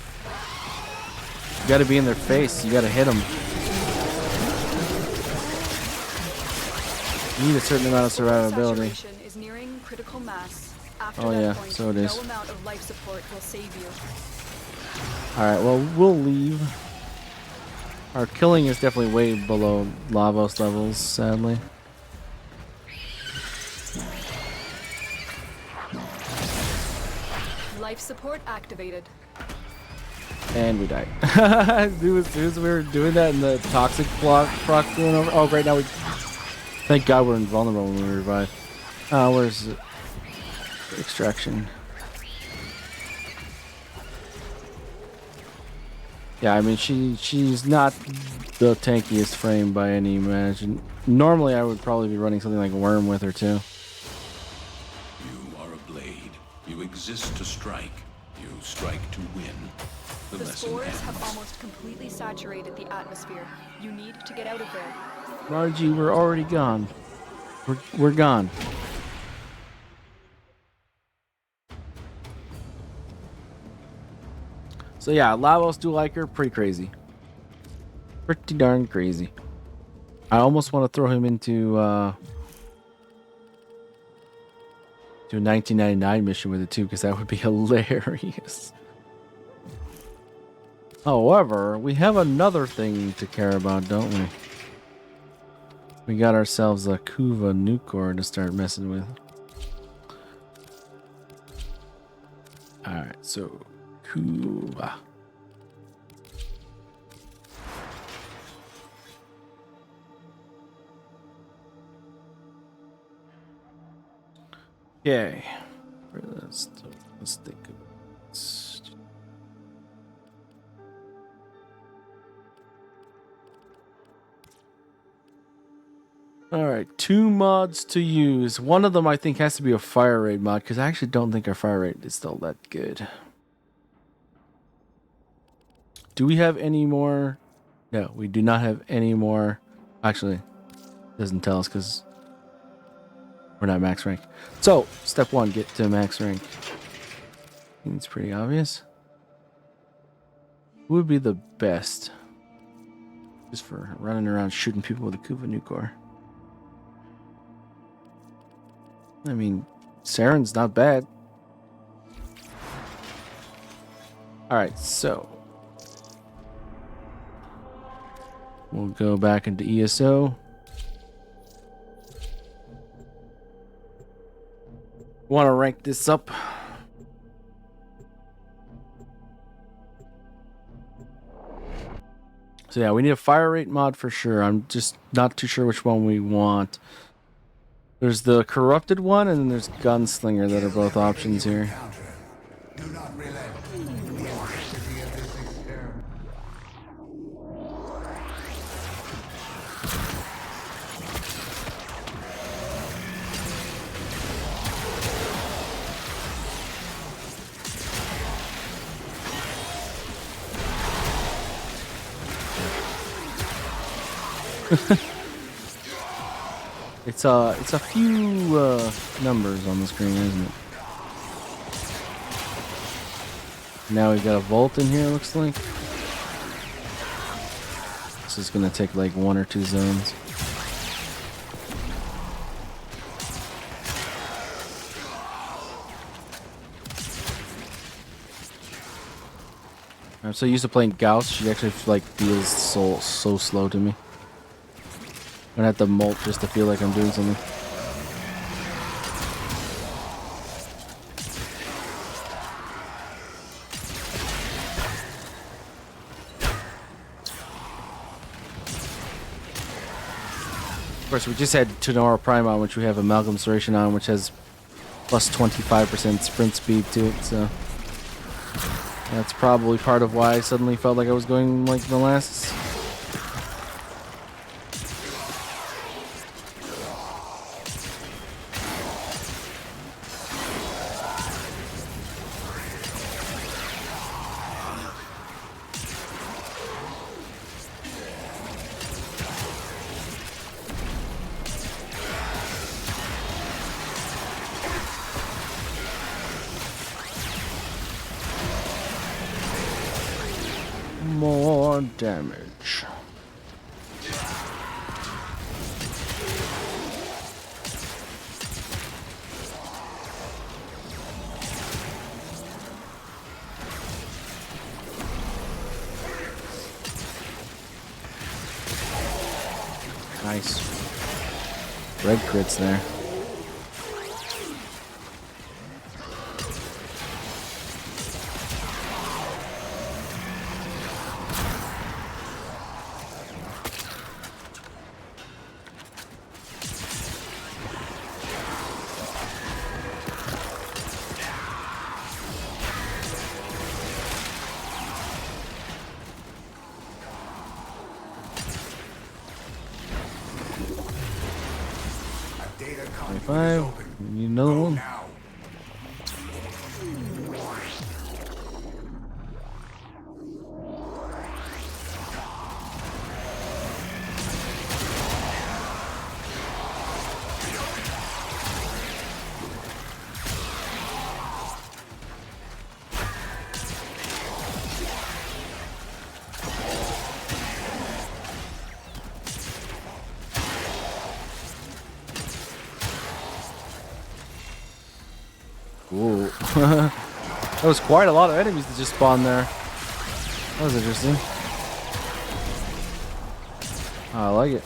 You got to be in their face. You got to hit them. You need a certain amount of survivability. Saturation is nearing critical mass. After Oh that yeah, point, so it is. no amount of life support will save you. All right, well, we'll leave. Our killing is definitely way below Lavos levels, sadly. Life support activated. And we died. As we were doing that and the toxic block proc going over. Oh, great, now we... Thank God we're invulnerable when we revive. Where's the extraction? Yeah, I mean, she's not the tankiest frame by any imagine. Normally, I would probably be running something like Worm with her, too. You are a blade. You exist to strike. You strike to win. The The lesson spores ends. have almost completely saturated the atmosphere. You need to get out of there. Margie, we're already gone. We're gone. So yeah, Lavos do like her. Pretty crazy. Pretty darn crazy. I almost want to throw him into to a 1999 mission with it too, because that would be hilarious. However, we have another thing to care about, don't we? We got ourselves a Kuva Nukor to start messing with. Alright, so Kuva. Okay. Let's think of it. All right, 2 mods to use. One of them I think has to be a fire rate mod because I actually don't think our fire rate is still that good. Do we have any more? No, we do not have any more. Actually, it doesn't tell us because we're not max rank. So, step 1, get to max rank. I think it's pretty obvious. Who would be the best? Just for running around shooting people with a Kuva Nukor. I mean, Saren's not bad. Alright, so we'll go back into ESO. Want to rank this up? So yeah, we need a fire rate mod for sure. I'm just not too sure which one we want. There's the corrupted one, and then there's gunslinger that are both options here. Do not relent. The intensity of this experiment. It's a few numbers on the screen, isn't it? Now we've got a vault in here, looks like. This is gonna take like 1 or 2 zones. I'm so used to playing Gauss, she actually like feels so slow to me. I'm gonna have to molt just to feel like I'm doing something. Of course, we just had Tenora Prime on, which we have Amalgam Serration on, which has plus 25% sprint speed to it, so that's probably part of why I suddenly felt like I was going like molasses. More damage. Nice. Red crits there. Data 25. We need another one. now. Ooh. That was quite a lot of enemies that just spawned there. That was interesting. Oh, I like it.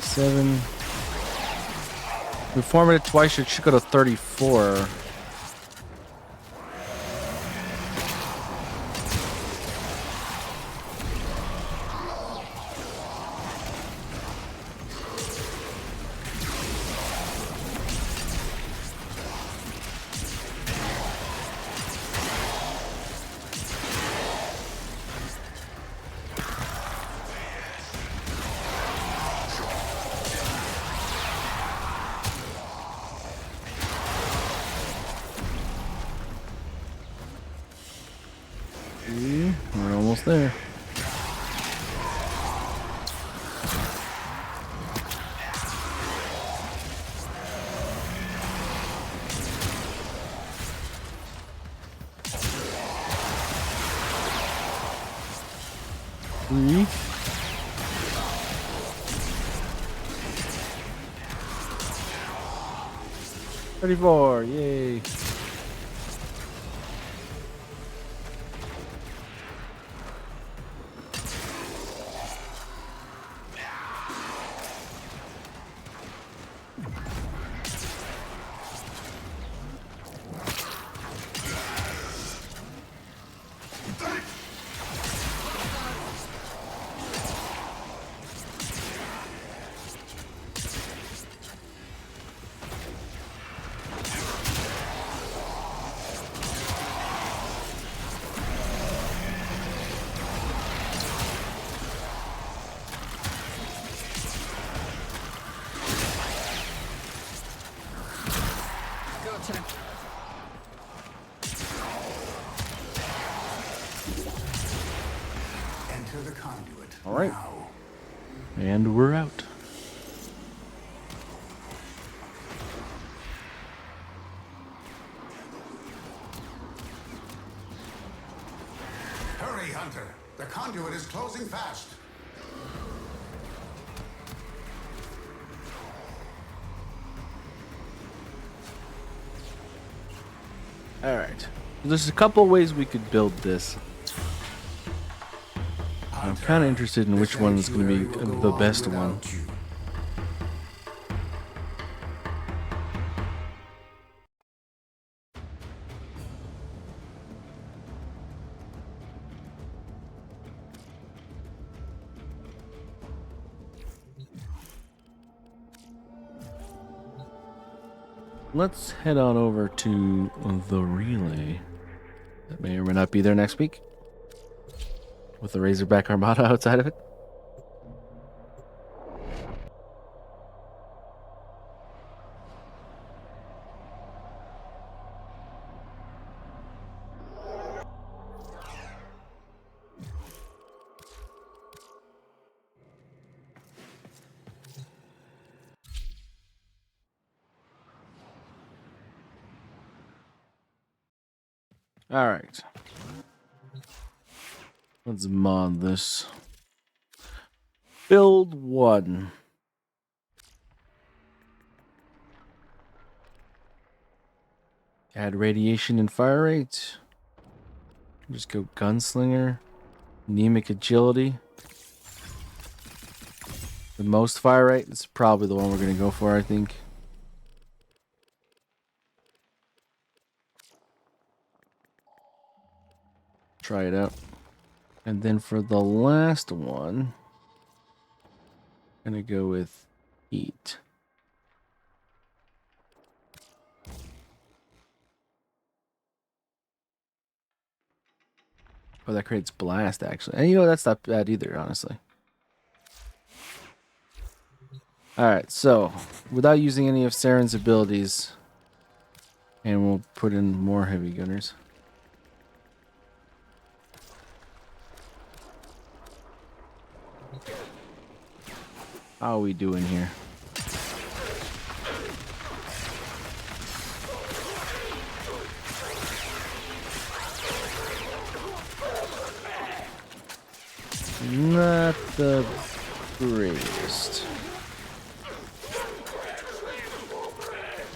Seven. We formed it twice. It should go to 34. We're almost there. Three. 34, yay. Gotcha. Enter the conduit. All right. Now. And we're out. Hurry, Hunter. The conduit is closing fast. All right. There's a couple ways we could build this. I'm kind of interested in which one is going to be the best one. Let's head on over to the relay. That may or may not be there next week. With the Razorback Armada outside of it. All right. Let's mod this. Build 1. Add radiation and fire rate. Just go gunslinger. Anemic agility. The most fire rate is probably the one we're going to go for, I think. Try it out. And then for the last one, I'm going to go with heat. Oh, that creates blast, actually. And you know, that's not bad either, honestly. Alright, so, without using any of Saren's abilities, and we'll put in more heavy gunners. How are we doing here? Not the greatest.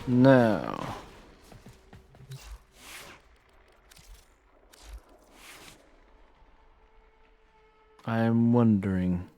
No. I'm wondering.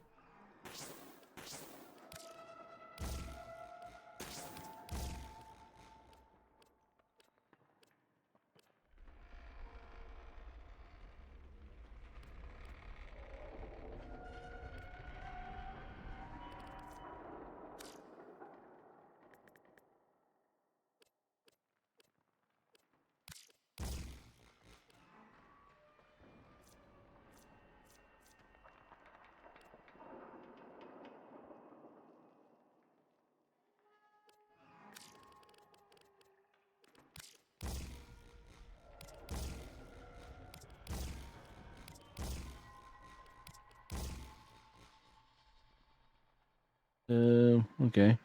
Okay.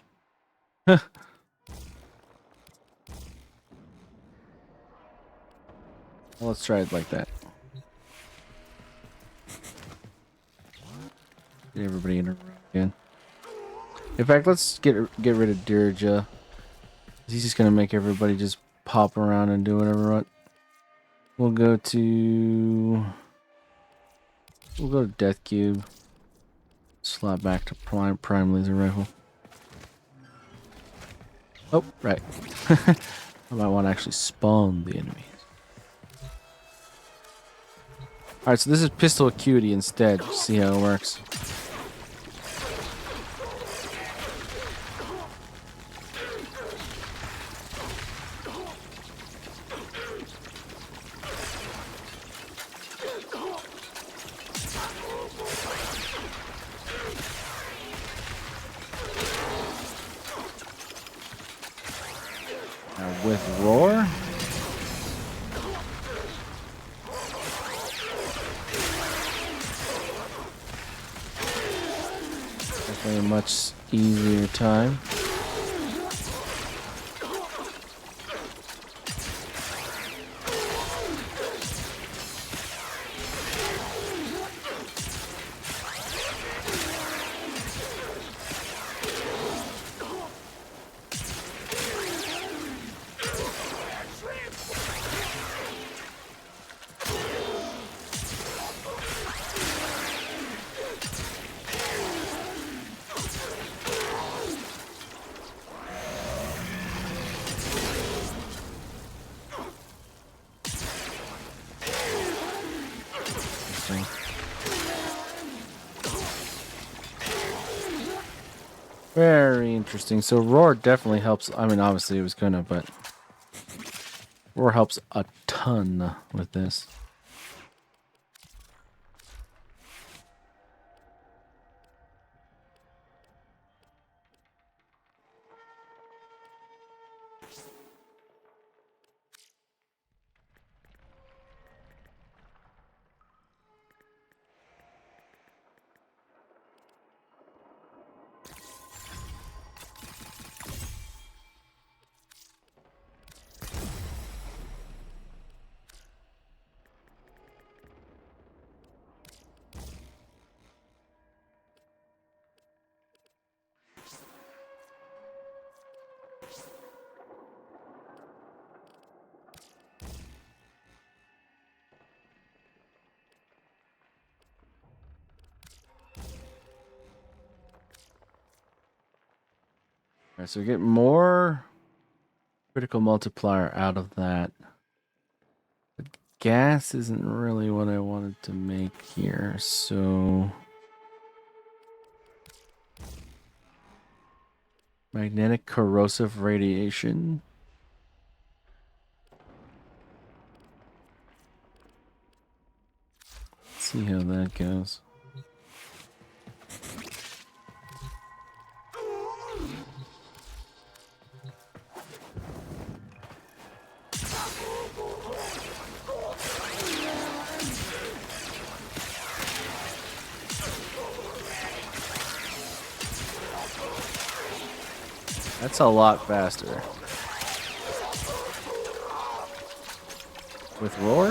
Well, let's try it like that. Get everybody in a room again. In fact, let's get rid of Dirja. He's just gonna make everybody just pop around and do whatever. We'll go to Death Cube. Slot back to prime laser rifle. Oh, right. I might want to actually spawn the enemies. Alright, so this is pistol acuity instead. See how it works. Now with Roar. Definitely a much easier time. Very interesting. So Roar definitely helps. I mean, obviously it was gonna, but Roar helps a ton with this. Alright, so we get more critical multiplier out of that. But gas isn't really what I wanted to make here, so magnetic corrosive radiation. Let's see how that goes. That's a lot faster. With Roar?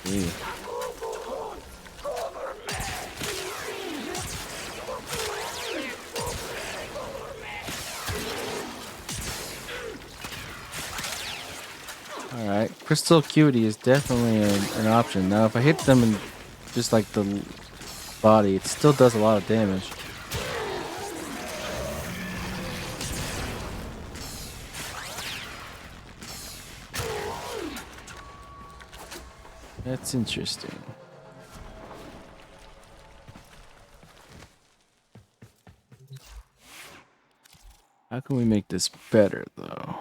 Yeah. Alright, crystal acuity is definitely an option. Now, if I hit them in just like the body, it still does a lot of damage. That's interesting. How can we make this better, though?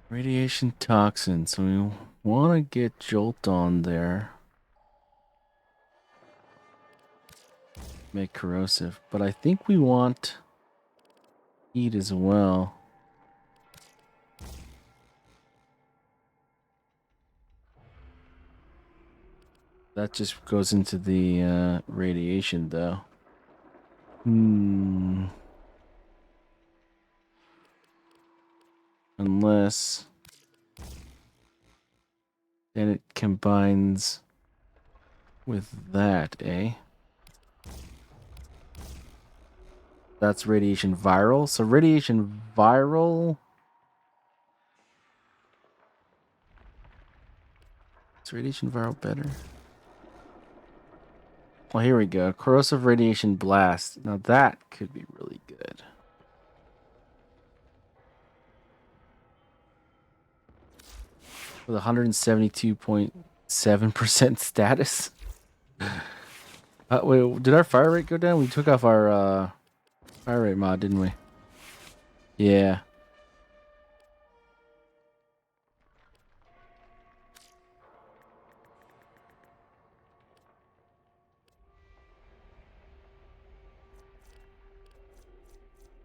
Radiation toxin, so we want to get Jolt on there. Make corrosive, but I think we want heat as well. That just goes into the radiation, though. Unless then it combines with that, eh? That's radiation viral. So radiation viral. Is radiation viral better? Well, here we go. Corrosive radiation blast. Now that could be really good. With 172.7% status. Wait, did our fire rate go down? We took off our fire rate mod, didn't we? Yeah.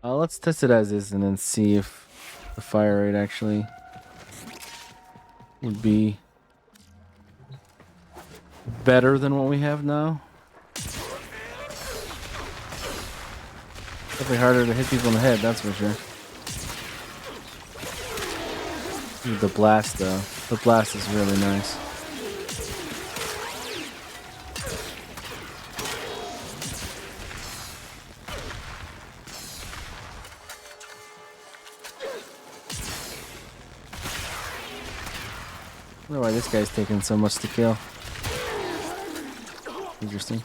Let's test it as is and then see if the fire rate actually would be better than what we have now. Definitely harder to hit people in the head, that's for sure. The blast, though. The blast is really nice. I wonder why this guy's taking so much to kill. Interesting.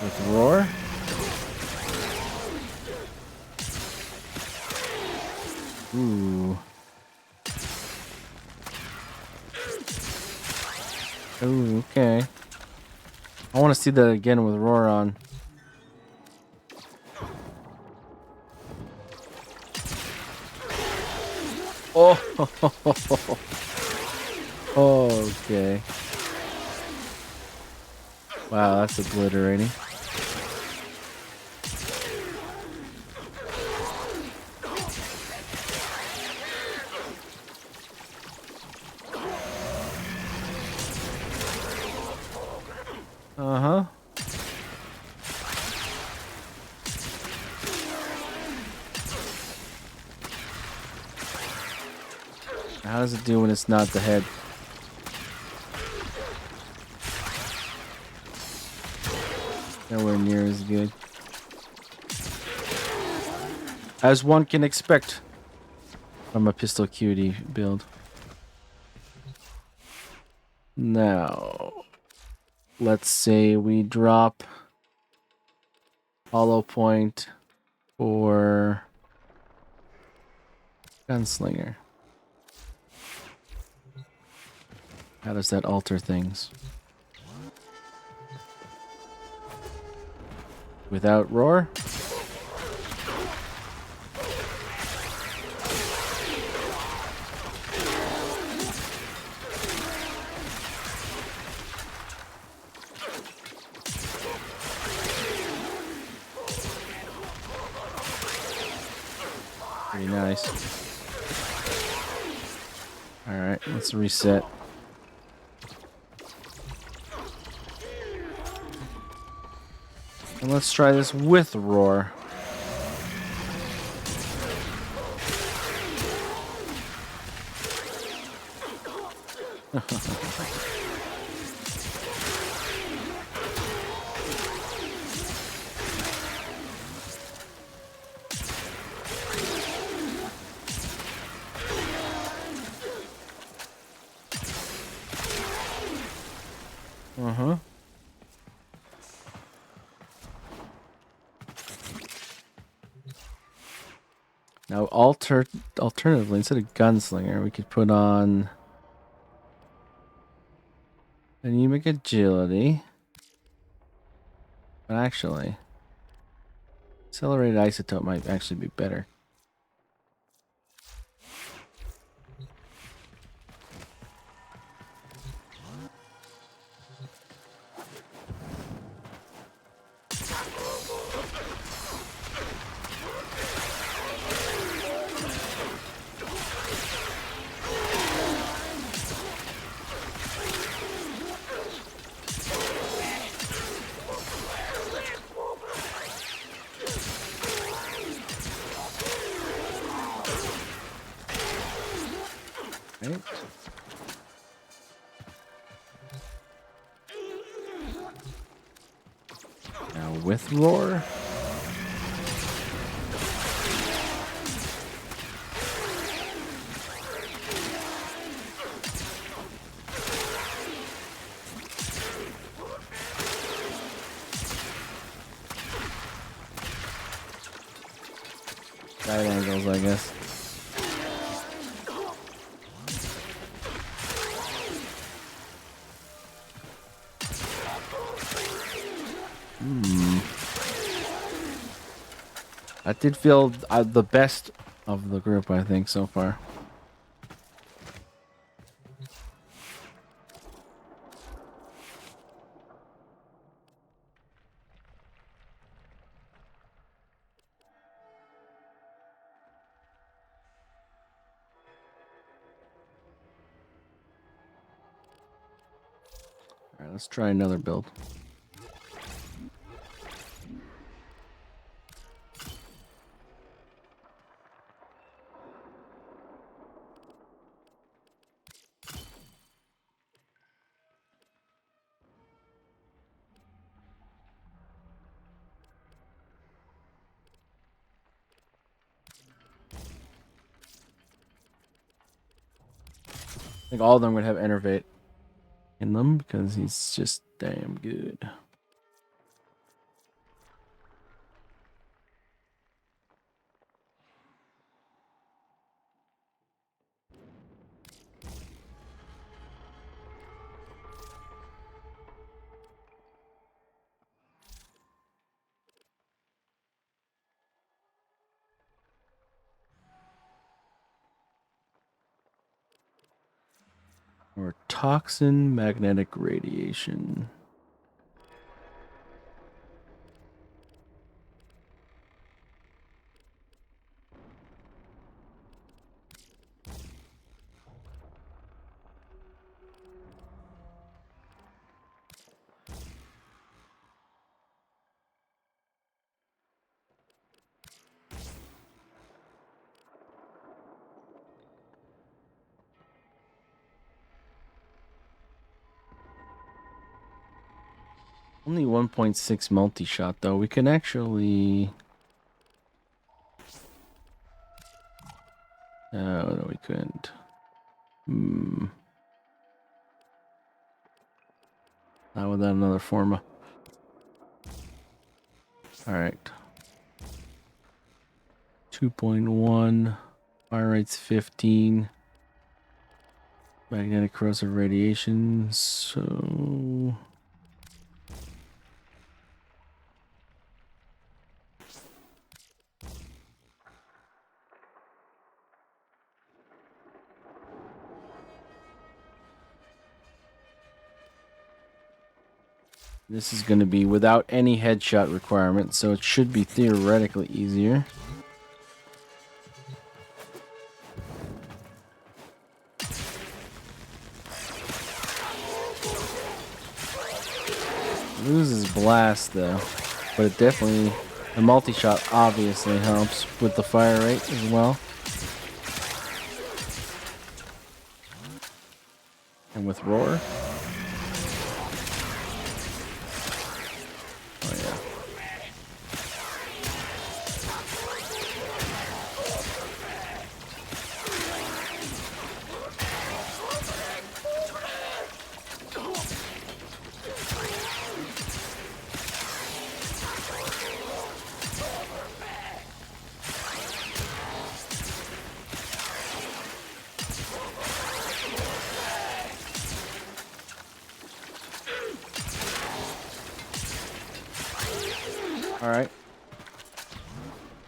With roar. Ooh. Ooh, okay. I want to see that again with roar on. Oh. Okay. Wow, that's obliterating. Uh-huh. How does it do when it's not the head? Nowhere near as good. As one can expect from a pistol cutie build. Now, let's say we drop hollow point for gunslinger. How does that alter things? Without roar? Pretty nice. Alright, let's reset. And let's try this with roar. Uh-huh. Now, alternatively, instead of gunslinger, we could put on anemic agility. But actually, accelerated isotope might actually be better. Right. Now with roar. Side angles, I guess. That did feel the best of the group, I think, so far. All right, let's try another build. I think all of them would have Enervate in them because he's just damn good. Or toxin magnetic radiation. Only 1.6 multi-shot, though. We can actually... no, we couldn't. Not without another Forma. Alright. 2.1. Fire rate's 15. Magnetic corrosive radiation, so... This is going to be without any headshot requirement, so it should be theoretically easier. Loses blast though, but it definitely, the multi-shot obviously helps with the fire rate as well. And with roar. Oh yeah. Alright.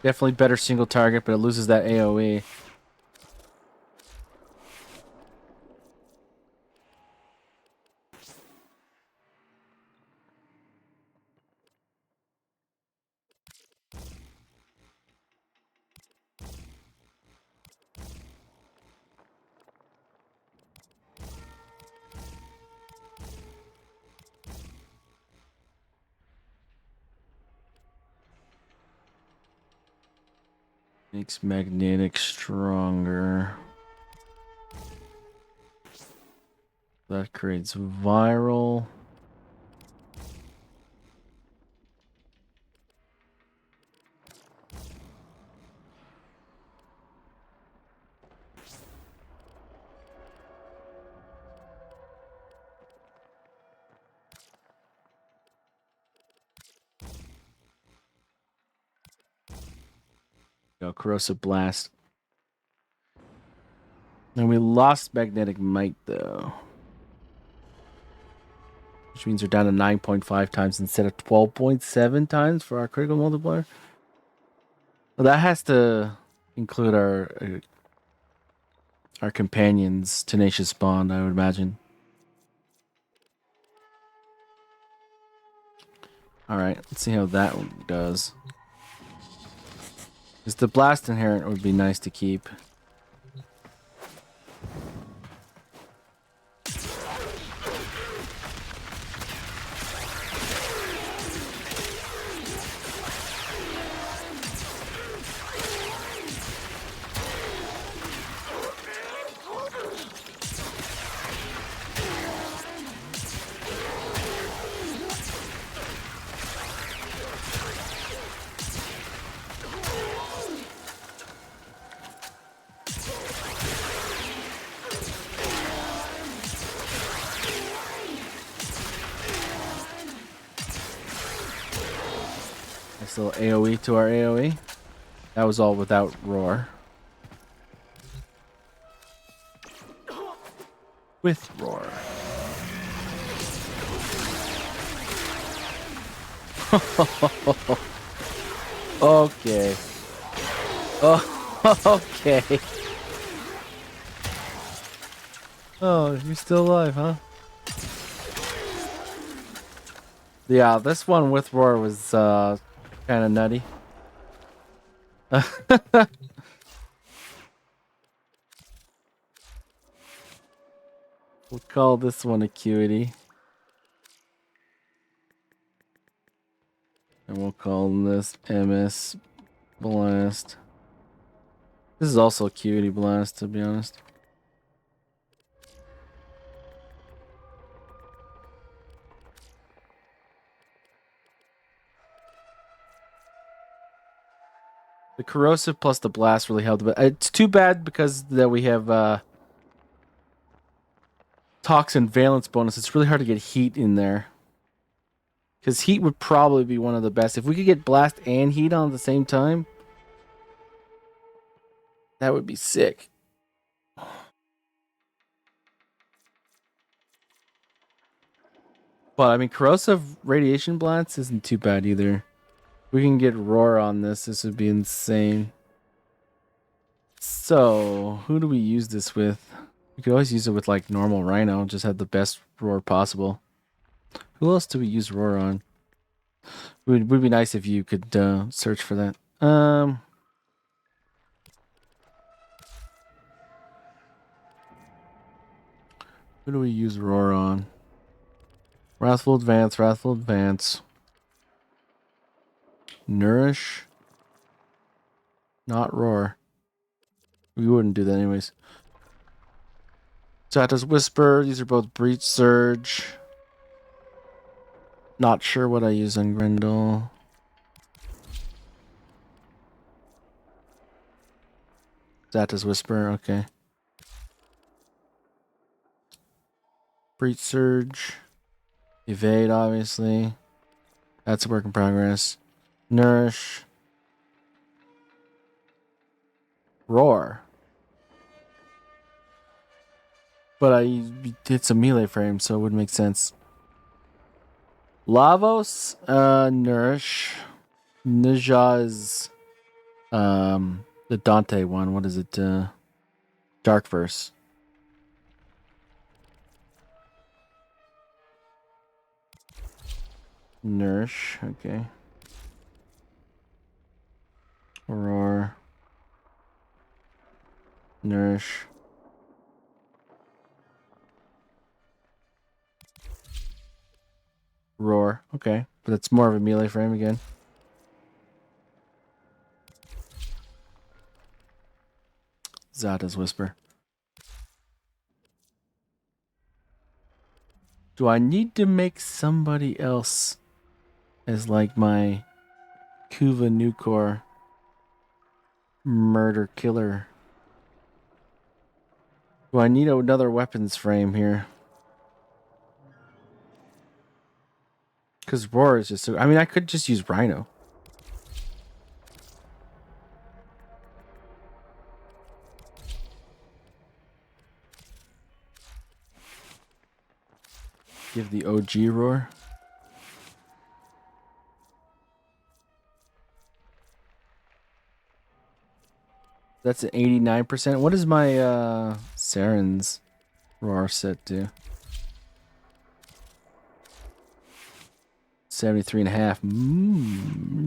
Definitely better single target, but it loses that AoE. Makes magnetic stronger. That creates viral. Corrosive blast. And we lost magnetic might though. Which means we're down to 9.5 times instead of 12.7 times for our critical multiplier. Well, that has to include our companion's tenacious bond, I would imagine. Alright, let's see how that one does. Because the blast inherent would be nice to keep. Nice little AoE to our AoE. That was all without roar. With roar. Okay. Oh, okay. Oh, you're still alive, huh? Yeah, this one with roar was kind of nutty. We'll call this one Acuity. And we'll call this MS Blast. This is also Acuity Blast, to be honest. The corrosive plus the blast really helped, but it's too bad because that we have toxin valence bonus. It's really hard to get heat in there. Because heat would probably be one of the best. If we could get blast and heat on at the same time, that would be sick. But I mean, corrosive radiation blast isn't too bad either. If we can get roar on this, this would be insane. So, who do we use this with? We could always use it with like normal Rhino, just have the best roar possible. Who else do we use roar on? Would be nice if you could search for that. Who do we use roar on? Wrathful Advance, Wrathful Advance. Nourish. Not roar. We wouldn't do that anyways. Zata's Whisper. These are both Breach Surge. Not sure what I use on Grendel. Zata's Whisper, okay. Breach Surge. Evade, obviously. That's a work in progress. Nourish. Roar. But I did some melee frame, so it would make sense. Lavos, Nourish. Ninja is the Dante one. What is it? Dark Verse. Nourish, okay. Roar. Nourish. Roar, okay. But it's more of a melee frame again. Zata's Whisper. Do I need to make somebody else as like my Kuva Nukor murder killer? Do I need another weapons frame here? Because Roar is just so... I mean, I could just use Rhino. Give the OG Roar. That's an 89%. What does my Saren's Roar set do? 73.5.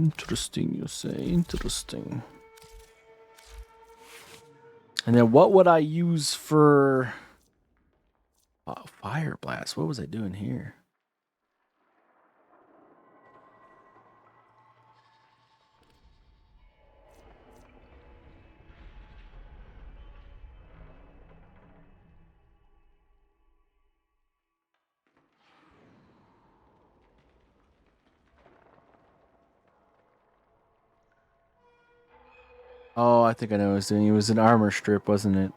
Interesting, you say. Interesting. And then what would I use for Fire Blast? What was I doing here? Oh, I think I know what I was doing. It was an armor strip, wasn't it?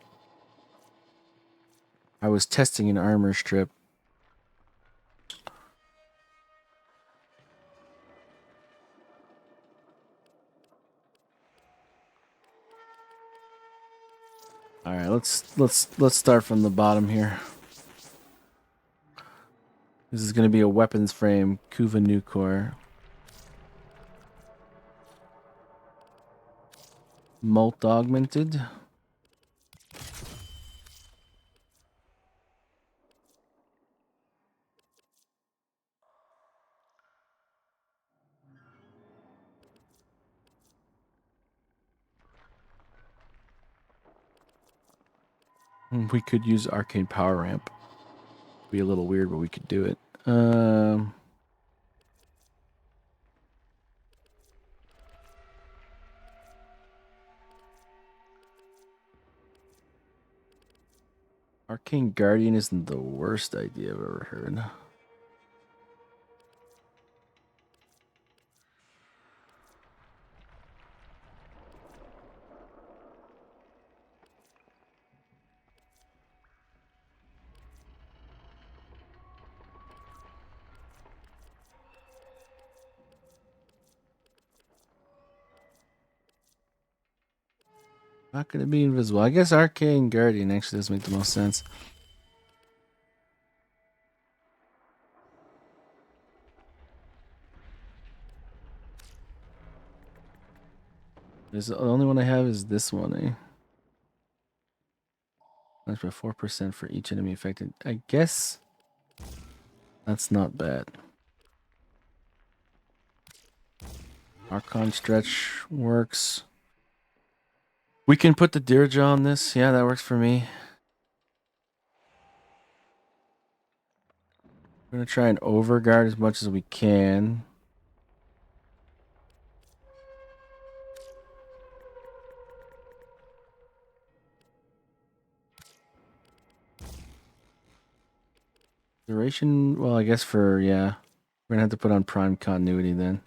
I was testing an armor strip. All right, let's start from the bottom here. This is going to be a weapons frame, Kuva Nukor. Molt augmented. We could use arcane power ramp. Be a little weird, but we could do it. Arcane Guardian isn't the worst idea I've ever heard. Not gonna be invisible. I guess Arcane Guardian actually does make the most sense. The only one I have is this one, eh? That's for 4% for each enemy affected. I guess that's not bad. Archon stretch works. We can put the Dirja on this. Yeah, that works for me. We're gonna try and overguard as much as we can. Duration, well, I guess for, yeah. We're gonna have to put on prime continuity then.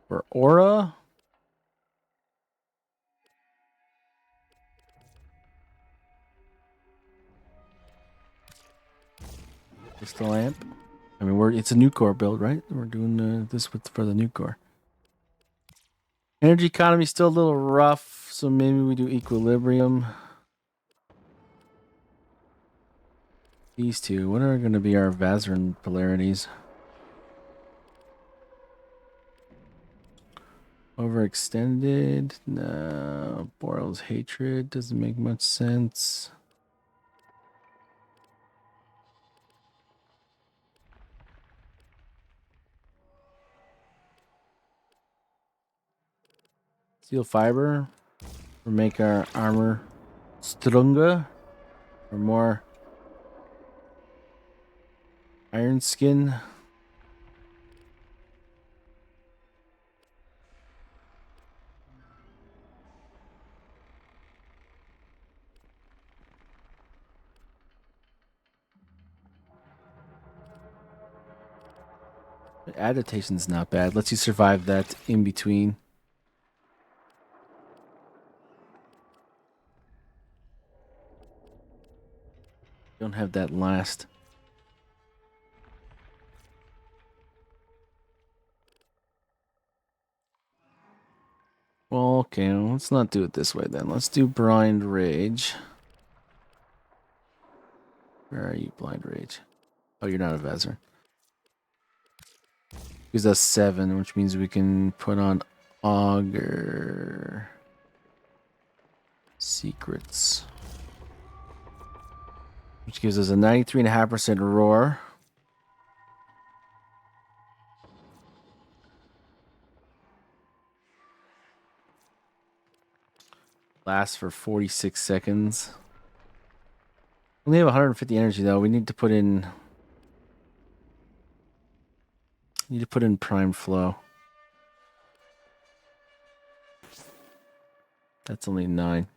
For aura, crystal lamp. I mean, it's a Nukor build, right? We're doing this for the Nukor. Energy economy still a little rough, so maybe we do equilibrium. These two. What are going to be our Vazarin polarities? Overextended. No. Boral's hatred doesn't make much sense. Steel fiber. Or make our armor stronger. Or more iron skin. Adaptation's not bad. Lets you survive that in between. Don't have that last. Well, okay, let's not do it this way then. Let's do Blind Rage. Where are you, Blind Rage? Oh, you're not a Vezir. Gives us 7, which means we can put on Augur. Secrets. Which gives us a 93.5% roar. Lasts for 46 seconds. We only have 150 energy though. We need to put in prime flow. That's only 9.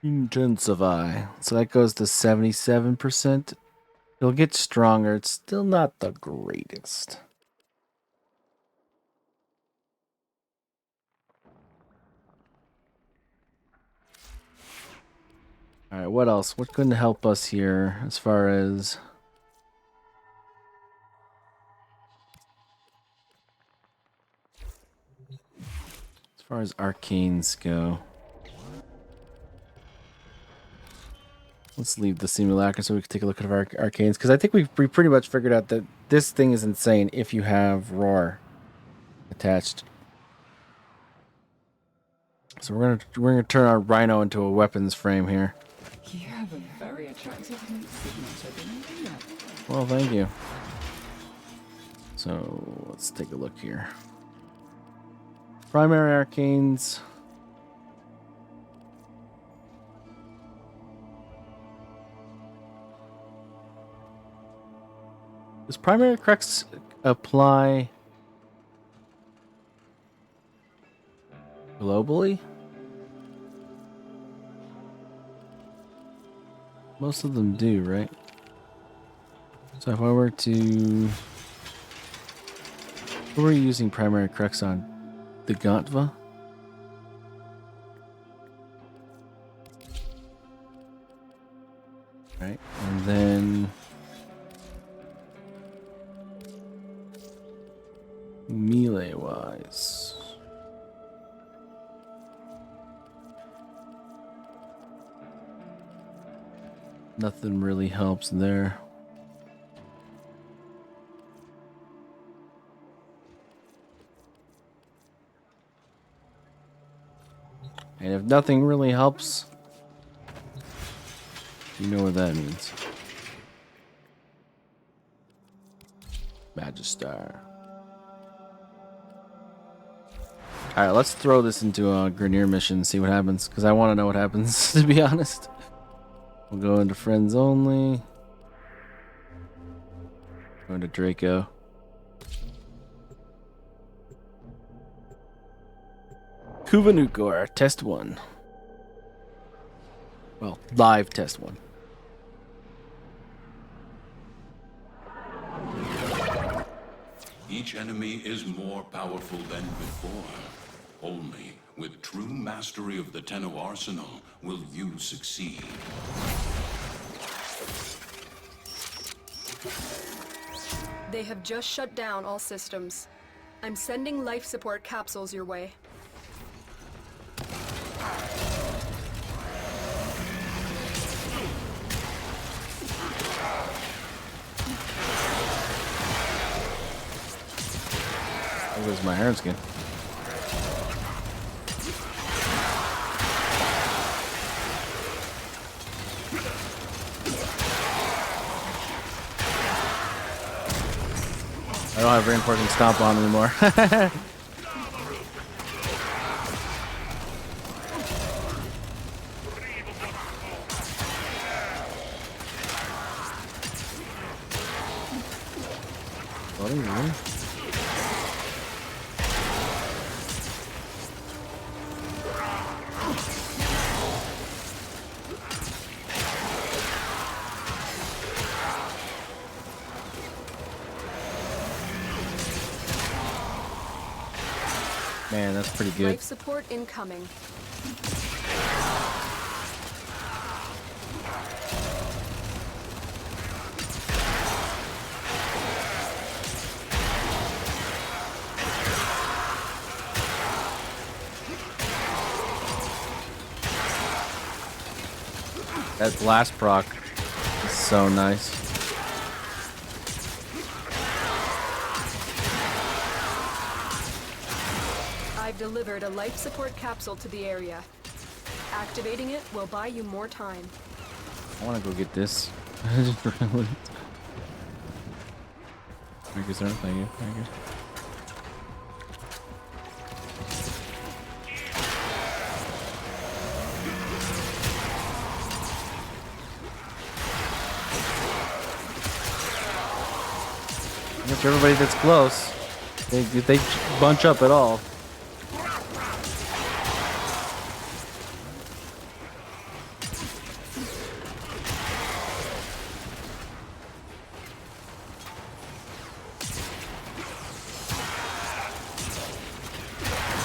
Intensify. So that goes to 77%. It'll get stronger. It's still not the greatest. Alright, what else? What can help us here as far as... As far as arcanes go. Let's leave the simulacra so we can take a look at our arcanes. Because I think we pretty much figured out that this thing is insane if you have roar attached. So we're gonna turn our rhino into a weapons frame here. You have a very attractive new signature, didn't you? Well, thank you. So let's take a look here. Primary arcanes. Does primary crux apply globally? Most of them do, right? So if I were to... What were you using primary crux on? The Gantva? Right, and then... Melee-wise... Nothing really helps there. And if nothing really helps, you know what that means. Magister. Alright, let's throw this into a Grenier mission and see what happens, because I want to know what happens, to be honest. We'll go into friends only. Go into Draco. Kuva Nukor, test 1. Well, live test 1. Each enemy is more powerful than before. Only with true mastery of the Tenno arsenal will you succeed. They have just shut down all systems. I'm sending life support capsules your way. There goes my iron skin. I don't have reinforcing stomp on anymore. Buddy, really? Man, that's pretty good. Life support incoming. That blast proc is so nice. I've delivered a life support capsule to the area. Activating it will buy you more time. I want to go get this. Thank you, sir. Thank you. Thank you. Look, everybody that's close, they bunch up at all.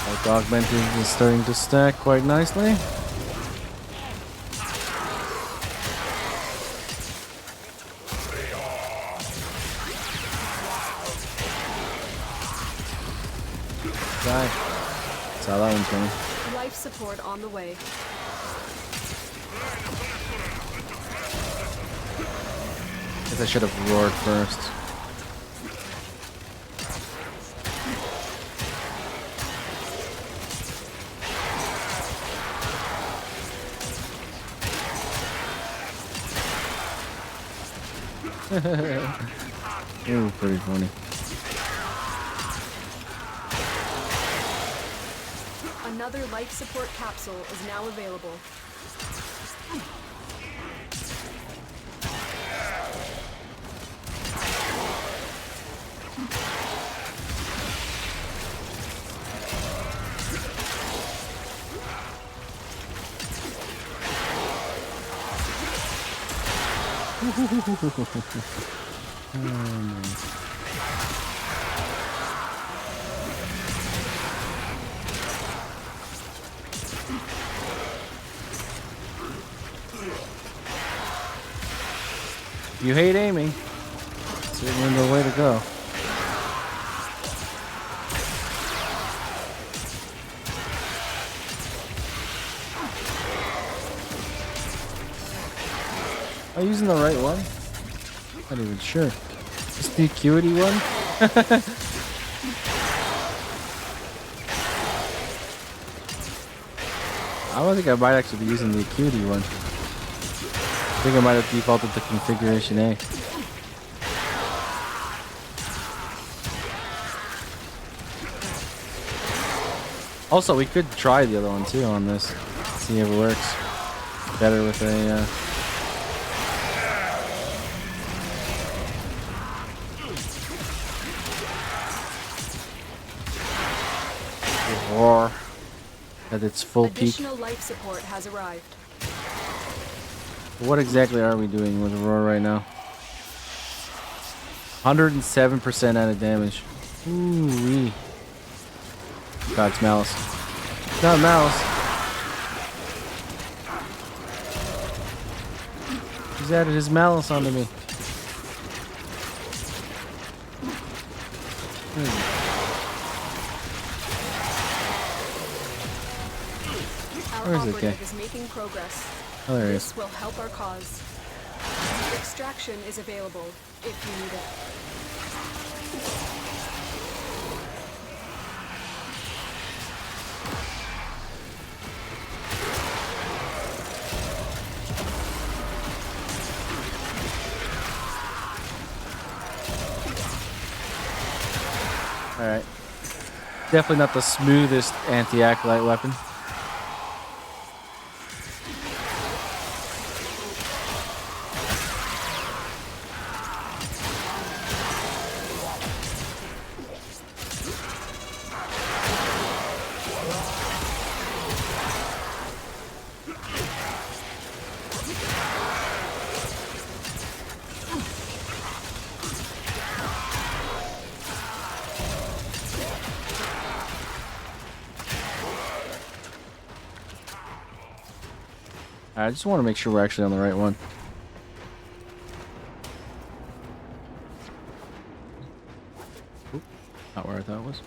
Like augmented is starting to stack quite nicely. Die. That's how that one's going. Life support on the way. Guess I should have roared first. Ooh, pretty funny. Another life support capsule is now available. You hate aiming. Certainly the way to go. Am I using the right one? Not even sure. Just the acuity one? I don't think I might actually be using the acuity one. I think I might have defaulted to configuration A. Also, we could try the other one too on this. See if it works better with a roar at its full peak. Additional life support has arrived. What exactly are we doing with roar right now? 107% added damage. Ooh wee. God, it's Malice. It's not Malice. He's added his Malice onto me. Our Where is it, operative guy? is making progress. Oh, there he is. This will help our cause. Extraction is available if you need it. Alright. Definitely not the smoothest anti-acolyte weapon. I just want to make sure we're actually on the right one. Oop, not where I thought it was.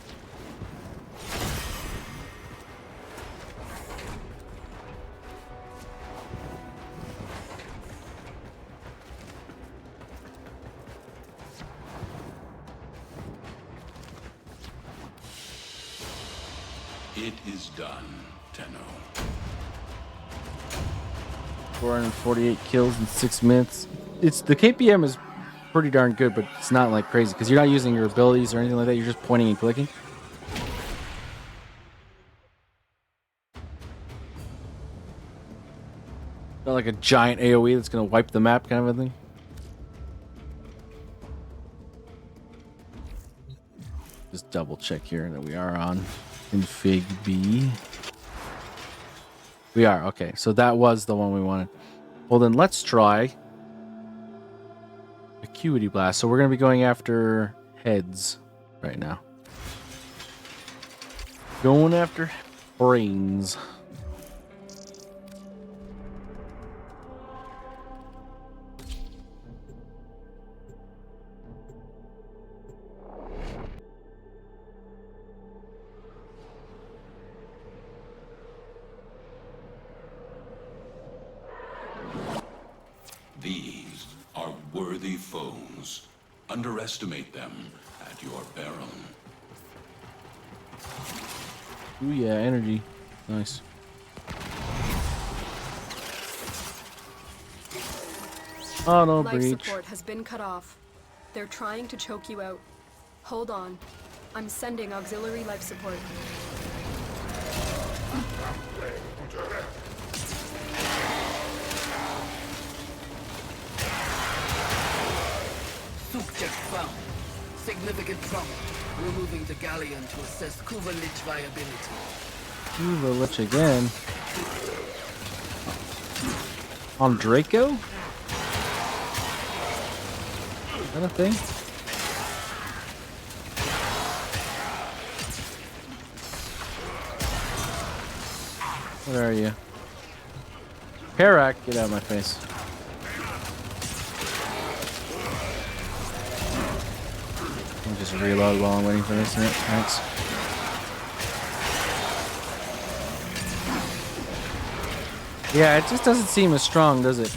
It is done, Tenno. 448 kills in 6 minutes. It's the KPM is pretty darn good, but it's not like crazy because you're not using your abilities or anything like that. You're just pointing and clicking. Not like a giant AOE that's gonna wipe the map kind of a thing. Just double check here that we are on config B. We are, okay. So that was the one we wanted. Well then let's try Acuity Blast. So we're gonna be going after heads right now. Going after brains. These are worthy foes. Underestimate them at your peril. Ooh yeah, energy. Nice. Oh no, Life breach. support has been cut off. They're trying to choke you out. Hold on. I'm sending auxiliary life support. Subject found. Significant trauma. Removing the galleon to assess Kuva Lich viability. Kuva Lich again. On Draco? Is that a thing? What are you? Karak, get out of my face. I'll just reload while I'm waiting for this. Yeah, thanks. Yeah, it just doesn't seem as strong, does it?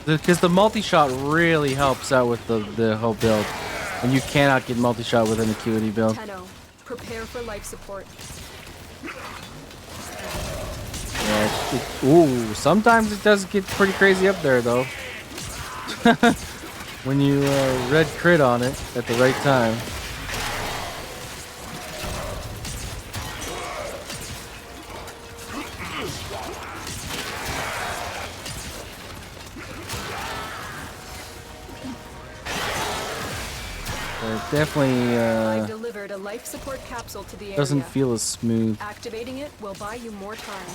Because the multi-shot really helps out with the whole build. And you cannot get multi-shot with an Acuity build. Tenno, prepare for life support. Yeah, ooh, sometimes it does get pretty crazy up there, though. When you red crit on it at the right time. It definitely I've delivered a life support capsule to the area. doesn't feel as smooth. Activating it will buy you more time.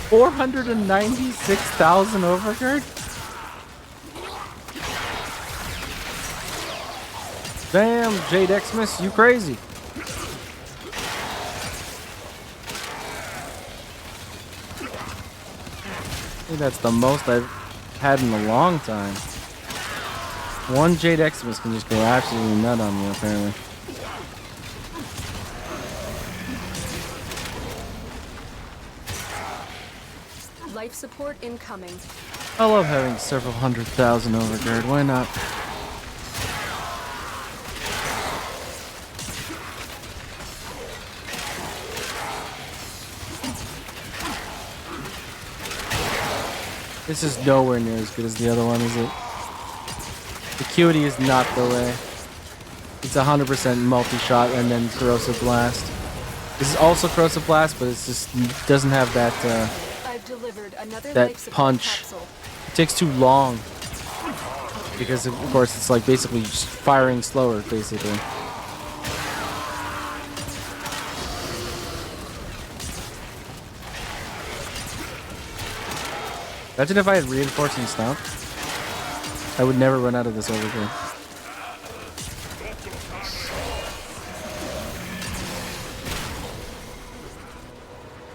496,000 overguard? Damn, Jade Xmas, you crazy. I think that's the most I've had in a long time. One Jade Xmas can just go absolutely nut on me, apparently. Life support incoming. I love having several 100,000 overguard. Why not? This is nowhere near as good as the other one, is it? Acuity is not the way. It's 100% multi-shot and then Corrosive Blast. This is also Corrosive Blast, but it's just doesn't have that I've delivered another that life support punch. capsule. It takes too long. because of course it's like basically just firing slower, basically. Imagine if I had reinforcing stomp. I would never run out of this overkill.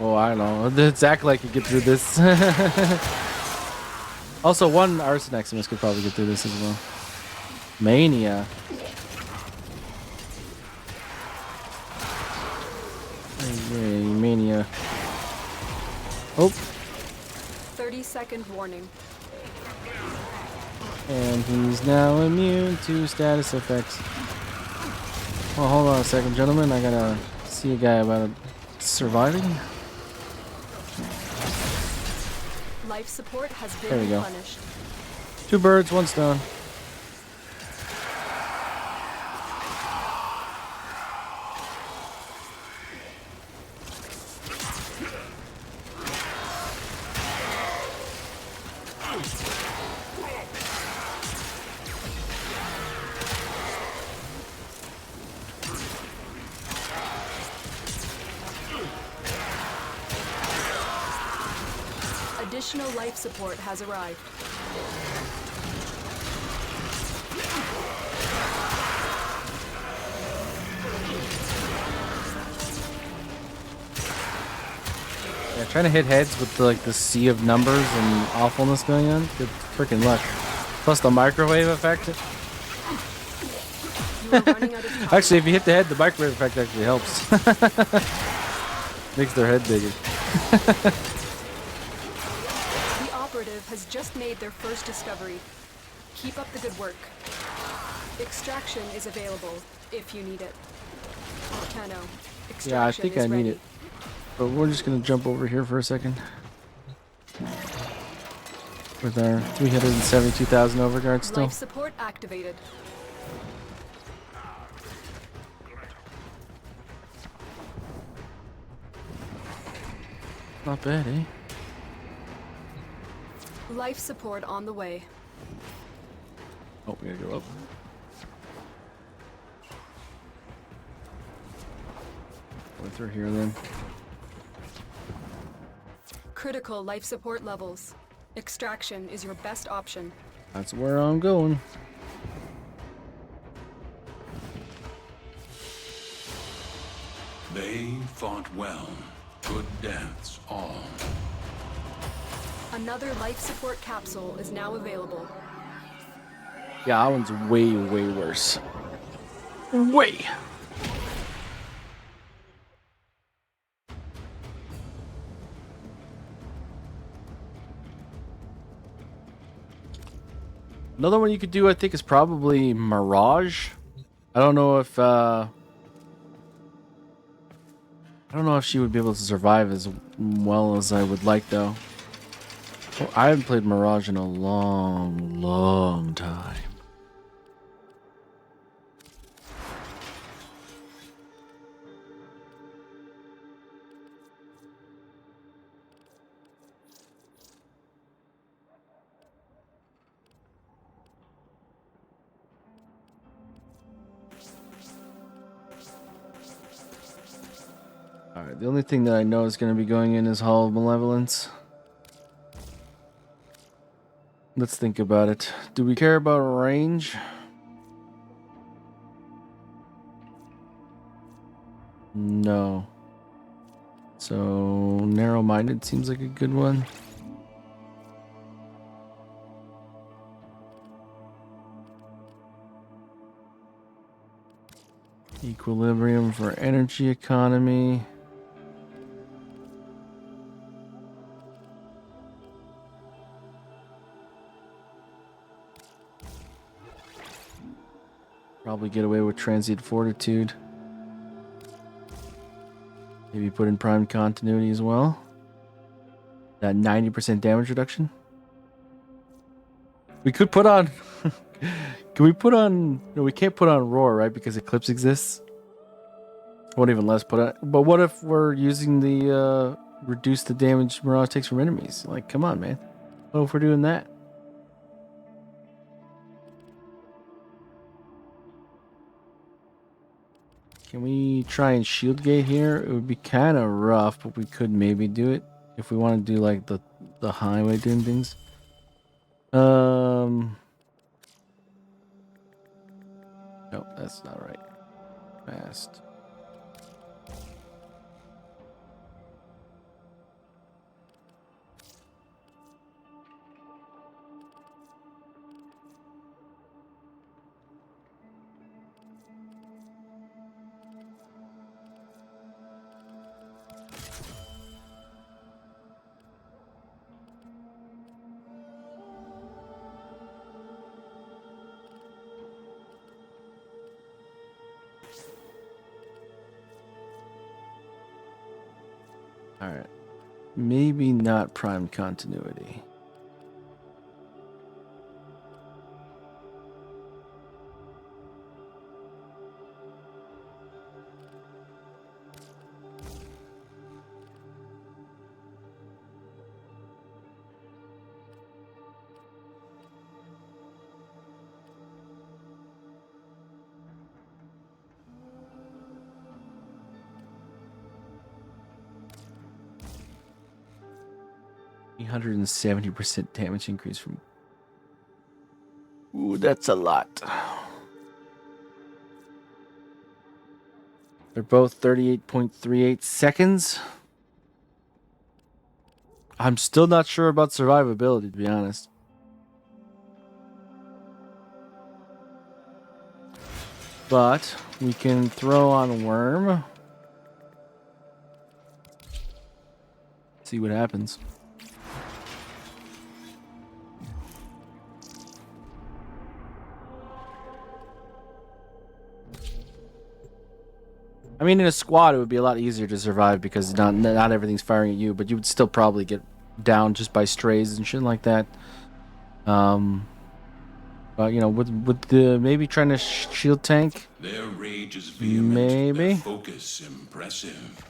Oh, I don't know. Zach like could get through this. Also, one Arson Maximus could probably get through this as well. Mania. Hey, Mania. Oh. 30-second warning. And he's now immune to status effects. Well, hold on a second, gentlemen. I gotta see a guy about surviving. Life support has been There we go. replenished. 2 birds, 1 stone. Additional life support has arrived. Yeah, trying to hit heads with like the sea of numbers and awfulness going on. Good freaking luck. Plus the microwave effect. You are running out of time. Actually, if you hit the head, the microwave effect actually helps. Makes their head bigger. The operative has just made their first discovery. Keep up the good work. Extraction is available if you need it. Tano, extraction Yeah, I think is I need ready. it. But we're just gonna jump over here for a second. With our 372,000 overguard still. Life support activated. Not bad, eh? Life support on the way. Oh, we gotta go up. Go through here then. Critical life support levels. Extraction is your best option. That's where I'm going. They fought well. Good deaths, all. Another life support capsule is now available. Yeah, that one's way, way worse. Way. Another one you could do, I think, is probably Mirage. I don't know if she would be able to survive as well as I would like, though. Well, I haven't played Mirage in a long, long time. Alright, the only thing that I know is going to be going in is Hall of Malevolence. Let's think about it. Do we care about range? No. So, narrow-minded seems like a good one. Equilibrium for energy economy. Probably get away with transient fortitude. Maybe put in prime continuity as well. That 90% damage reduction. We could put on... Can we put on... No, we can't put on Roar, right? Because Eclipse exists. Won't even let us put on... But what if we're using the... reduce the damage Mirage takes from enemies? Like, come on, man. What if we're doing that? Can we try and shield gate here? It would be kind of rough, but we could maybe do it if we want to do like the highway doing things. No, that's not right. Fast. All right. Maybe not prime continuity. %70 damage increase from. Ooh, that's a lot. They're both 38.38 seconds. I'm still not sure about survivability, to be honest. But we can throw on Worm. See what happens. I mean, in a squad, it would be a lot easier to survive because not everything's firing at you, but you would still probably get down just by strays and shit like that. But you know, with the maybe trying to shield tank. Their rage is vehement, Maybe. their focus impressive.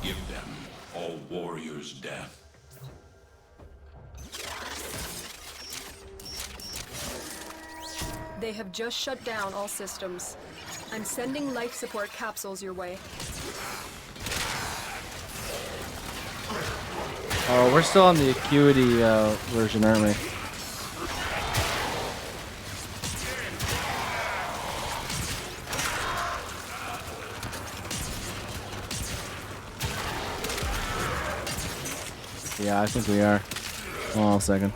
Give them all warriors' death. They have just shut down all systems. I'm sending life support capsules your way. Oh, we're still on the Acuity version, aren't we? Yeah, I think we are. Hold on a second.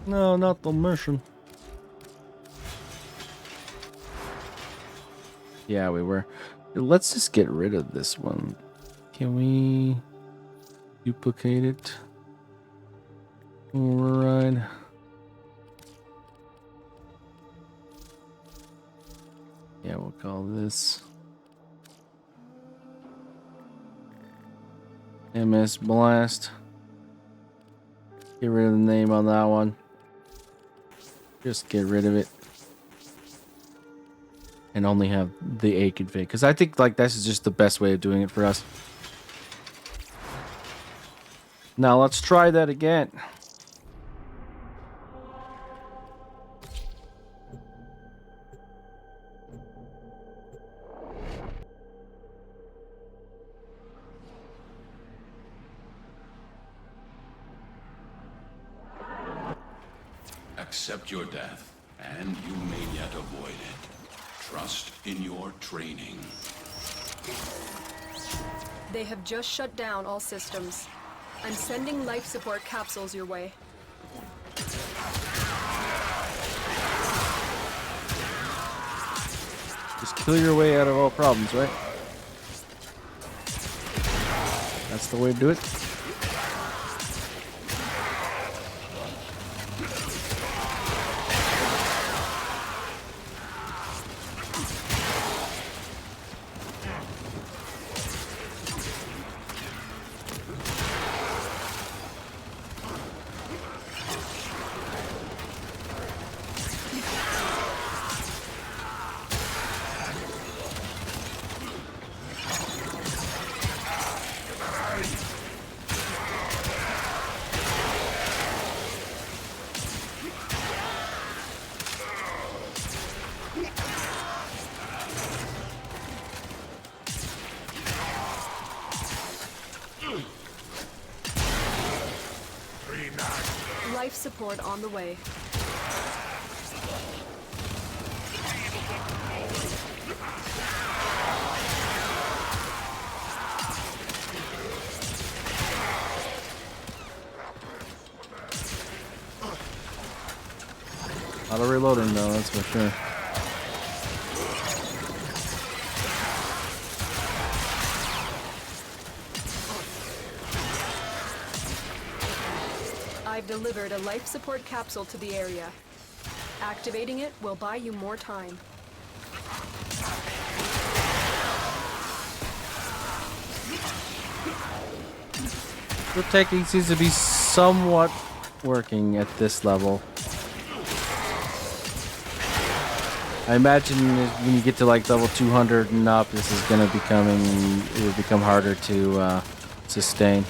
No, not the mission. Yeah, we were. Let's just get rid of this one. Can we duplicate it? Override. Yeah, we'll call this MS Blast. Get rid of the name on that one. Just get rid of it. And only have the A config. Because I think like this is just the best way of doing it for us. Now let's try that again. Accept your death, and you may yet avoid it. Trust in your training. They have just shut down all systems. I'm sending life support capsules your way. Just kill your way out of all problems, right? That's the way to do it. Life support on the way. A lot of reloading though, that's for sure. I've delivered a life support capsule to the area. Activating it will buy you more time. The technique seems to be somewhat working at this level. I imagine when you get to like level 200 and up, this is gonna it will become harder to sustain.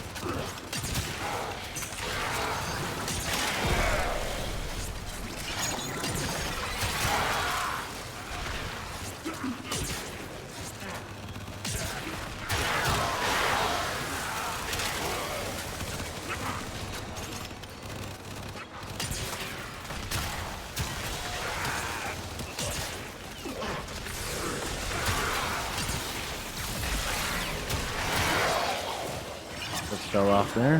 Fell off there.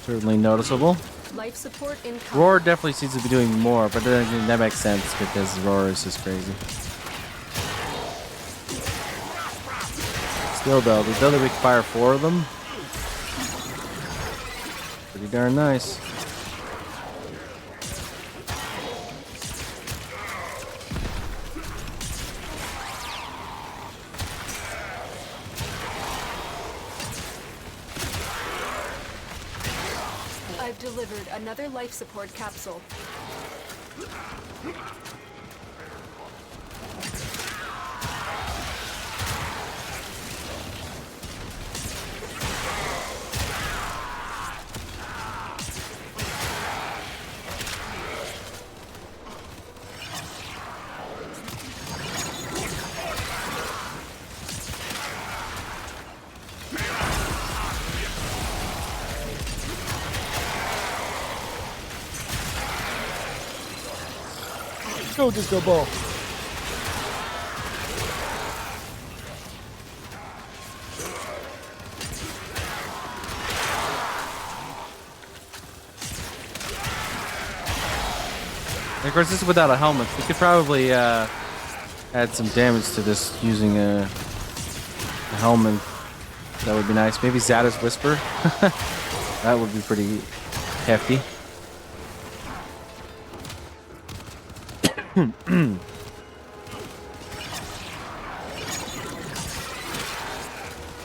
Certainly noticeable. Life support incoming. Roar definitely seems to be doing more, but then that makes sense because Roar is just crazy. Still though, the ability we can fire 4 of them. Pretty darn nice. I've delivered another life support capsule. Go, Disco Ball. Of course, this is without a helmet. We could probably add some damage to this using a helmet. That would be nice. Maybe Zada's Whisper. That would be pretty hefty.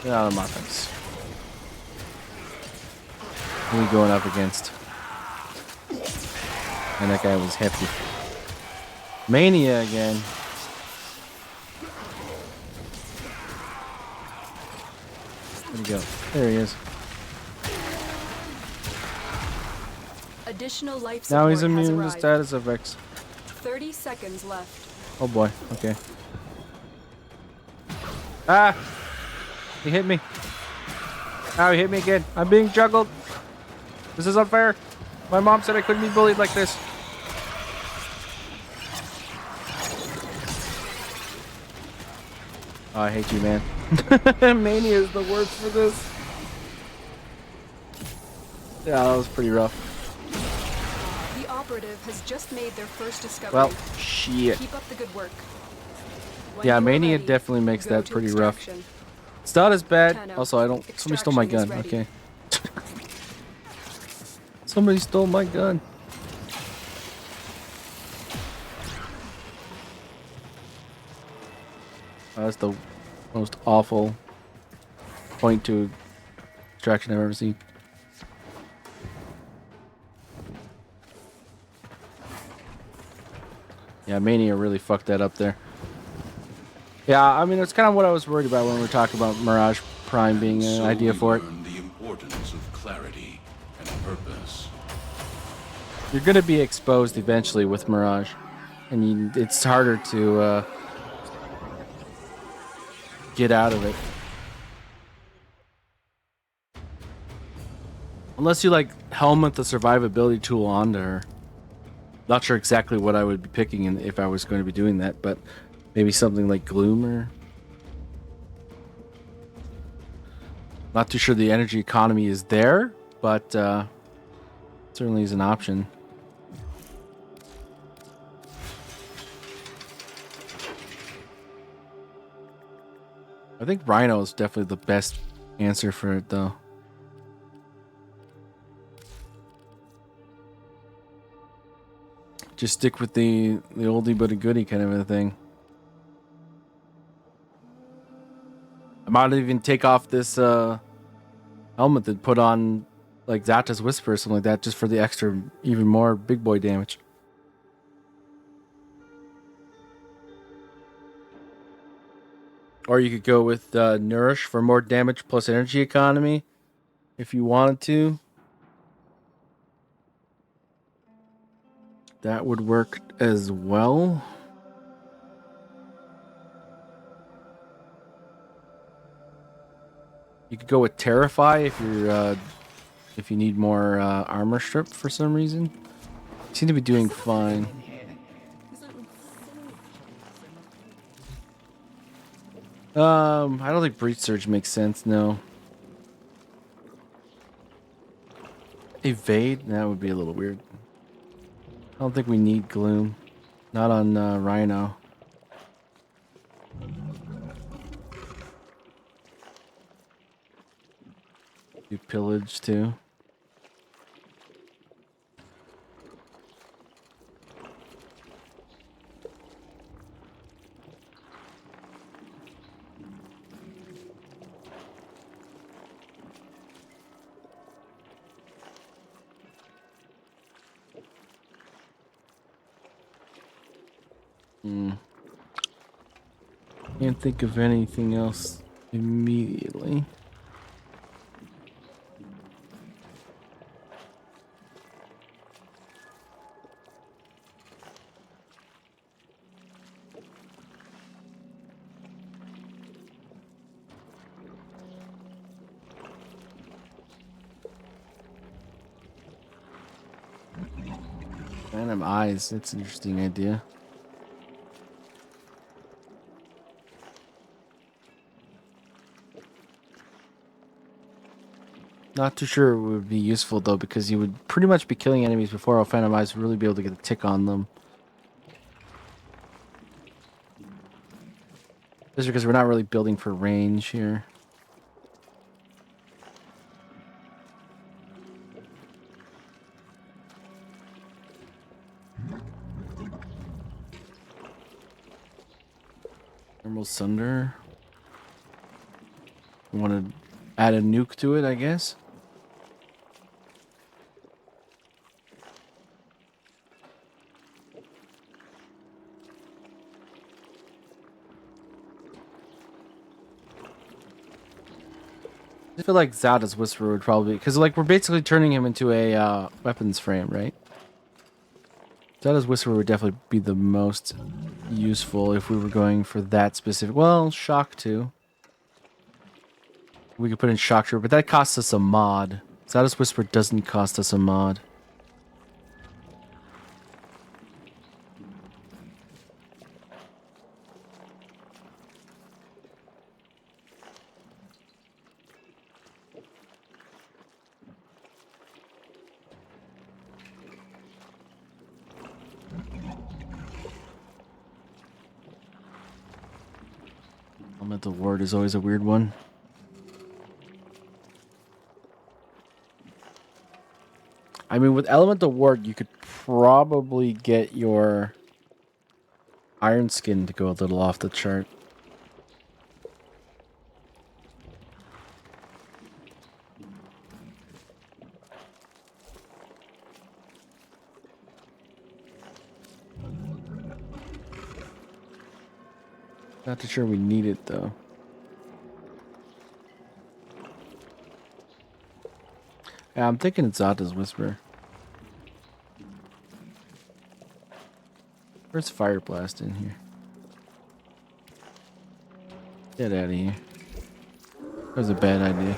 Get out of my face. Who are we going up against? And that guy was hefty. Mania again. Where'd he go? There he is. Additional life Now support he's has immune to arrived. status effects. 30 seconds left. Oh boy, okay. Ah! He hit me. Ow, he hit me again. I'm being juggled. This is unfair. My mom said I couldn't be bullied like this. Oh, I hate you, man. Mania is the worst for this. Yeah, that was pretty rough. The operative has just made their first discovery. Well, shit. Keep up the good work. When Yeah, you are Mania ready, definitely makes go that to pretty rough. extraction. It's not as bad. Tenno, Also, I don't. Somebody stole my gun. extraction is Okay. Somebody stole my gun. Oh, that's the most awful point to extraction I've ever seen. Yeah, Mania really fucked that up there. Yeah, I mean, it's kind of what I was worried about when we were talking about Mirage Prime being an So idea we for it. learn the importance of clarity and purpose. You're going to be exposed eventually with Mirage. And it's harder to get out of it. Unless you like helmet the survivability tool onto her. Not sure exactly what I would be picking if I was going to be doing that, but maybe something like Gloomer. Not too sure the energy economy is there, but certainly is an option. I think Rhino is definitely the best answer for it, though. Just stick with the oldie but a goodie kind of a thing. I might even take off this helmet and put on like Zata's Whisper or something like that, just for the extra, even more big boy damage. Or you could go with Nourish for more damage plus energy economy, if you wanted to. That would work as well. You could go with Terrify if you need more armor strip for some reason. You seem to be doing fine. I don't think Breach Surge makes sense, no. Evade? That would be a little weird. I don't think we need Gloom. Not on Rhino. Do Pillage too. Can't think of anything else immediately. Phantom Eyes, that's an interesting idea. Not too sure it would be useful though, because you would pretty much be killing enemies before our Phantom Eyes would really be able to get a tick on them. Just because we're not really building for range here. Thermal Sunder. We want to add a nuke to it, I guess. I feel like Zata's Whisper would probably, because like we're basically turning him into a weapons frame, right? Zata's Whisper would definitely be the most useful if we were going for that specific. Well, Shock too. We could put in Shock Trooper, but that costs us a mod. Zata's Whisper doesn't cost us a mod. Elemental Ward is always a weird one. I mean, with Elemental Ward, you could probably get your Iron Skin to go a little off the chart. Not too sure we need it though. Yeah, I'm thinking it's Zata's Whisper. Where's Fire Blast in here? Get out of here. That was a bad idea.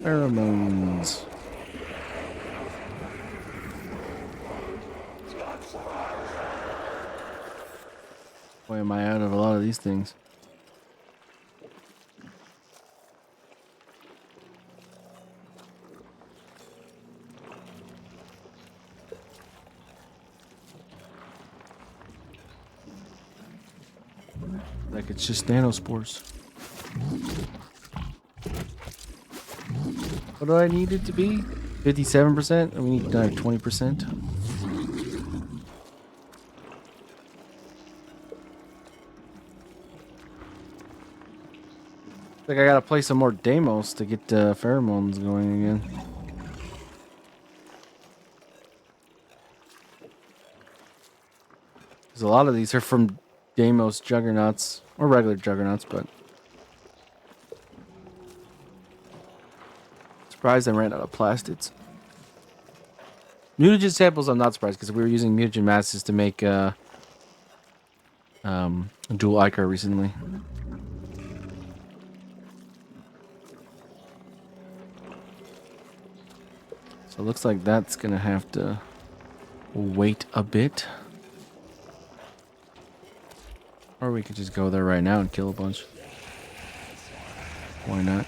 Pheromones. Boy, am I out of a lot of these things. Like it's just nanospores. What do I need it to be? 57%? We need another 20%. Like I gotta play some more Deimos to get pheromones going again. Because a lot of these are from Deimos juggernauts or regular juggernauts, but surprised I ran out of plastids. Mutagen samples, I'm not surprised because we were using mutagen masses to make dual Ichor recently. So it looks like that's gonna have to wait a bit. Or we could just go there right now and kill a bunch. Why not?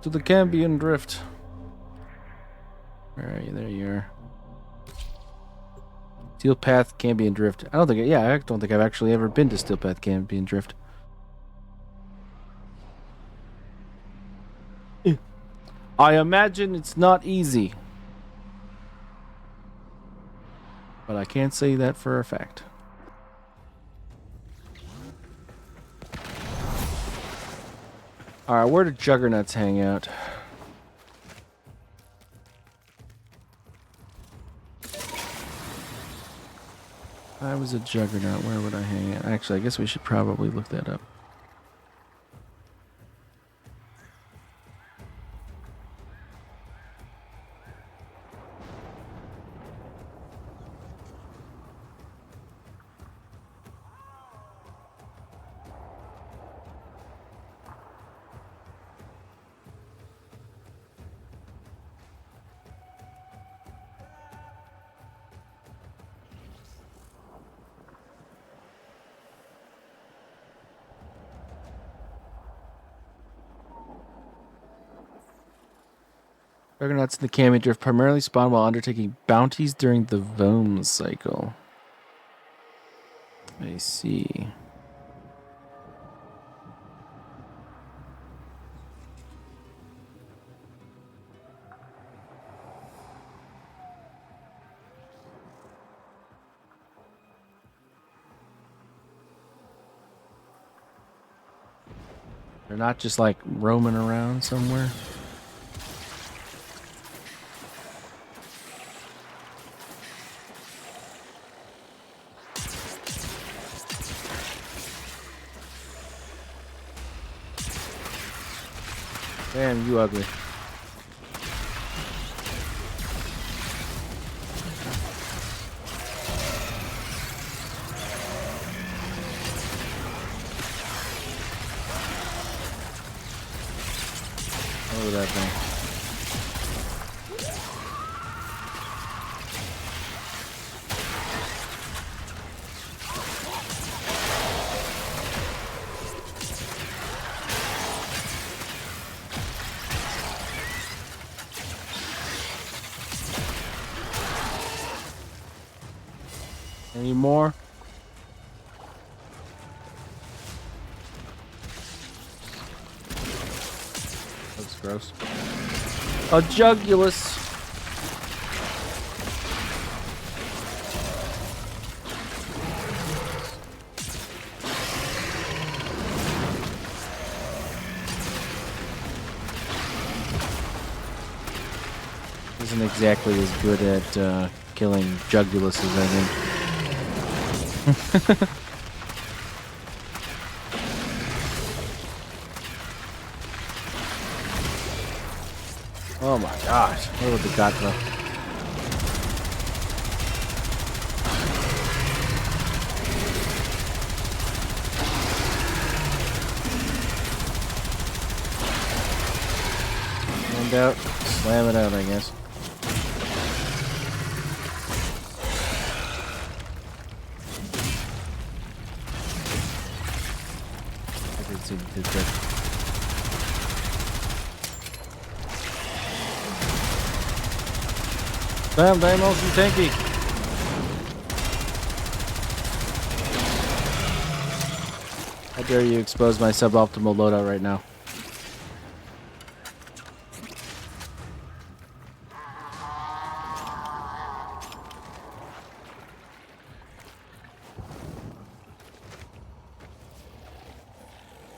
To the Cambion Drift. Where are you? There you are. Steel Path Cambion Drift. I don't think I've actually ever been to Steel Path Cambion Drift. I imagine it's not easy. But I can't say that for a fact. Alright, where do juggernauts hang out? If I was a juggernaut, where would I hang out? Actually, I guess we should probably look that up. Juggernauts in the Cambion Drift primarily spawn while undertaking bounties during the Vohm cycle. I see. They're not just like roaming around somewhere. Damn, you ugly. Oh, that thing. Any more? That's gross. A Jugulus. Isn't exactly as good at killing Jugulus as I think. Oh my gosh, what would the got though? out. Slam it out, I guess. I did see the trick. Bam, Deimos and Tanky. How dare you expose my suboptimal loadout right now?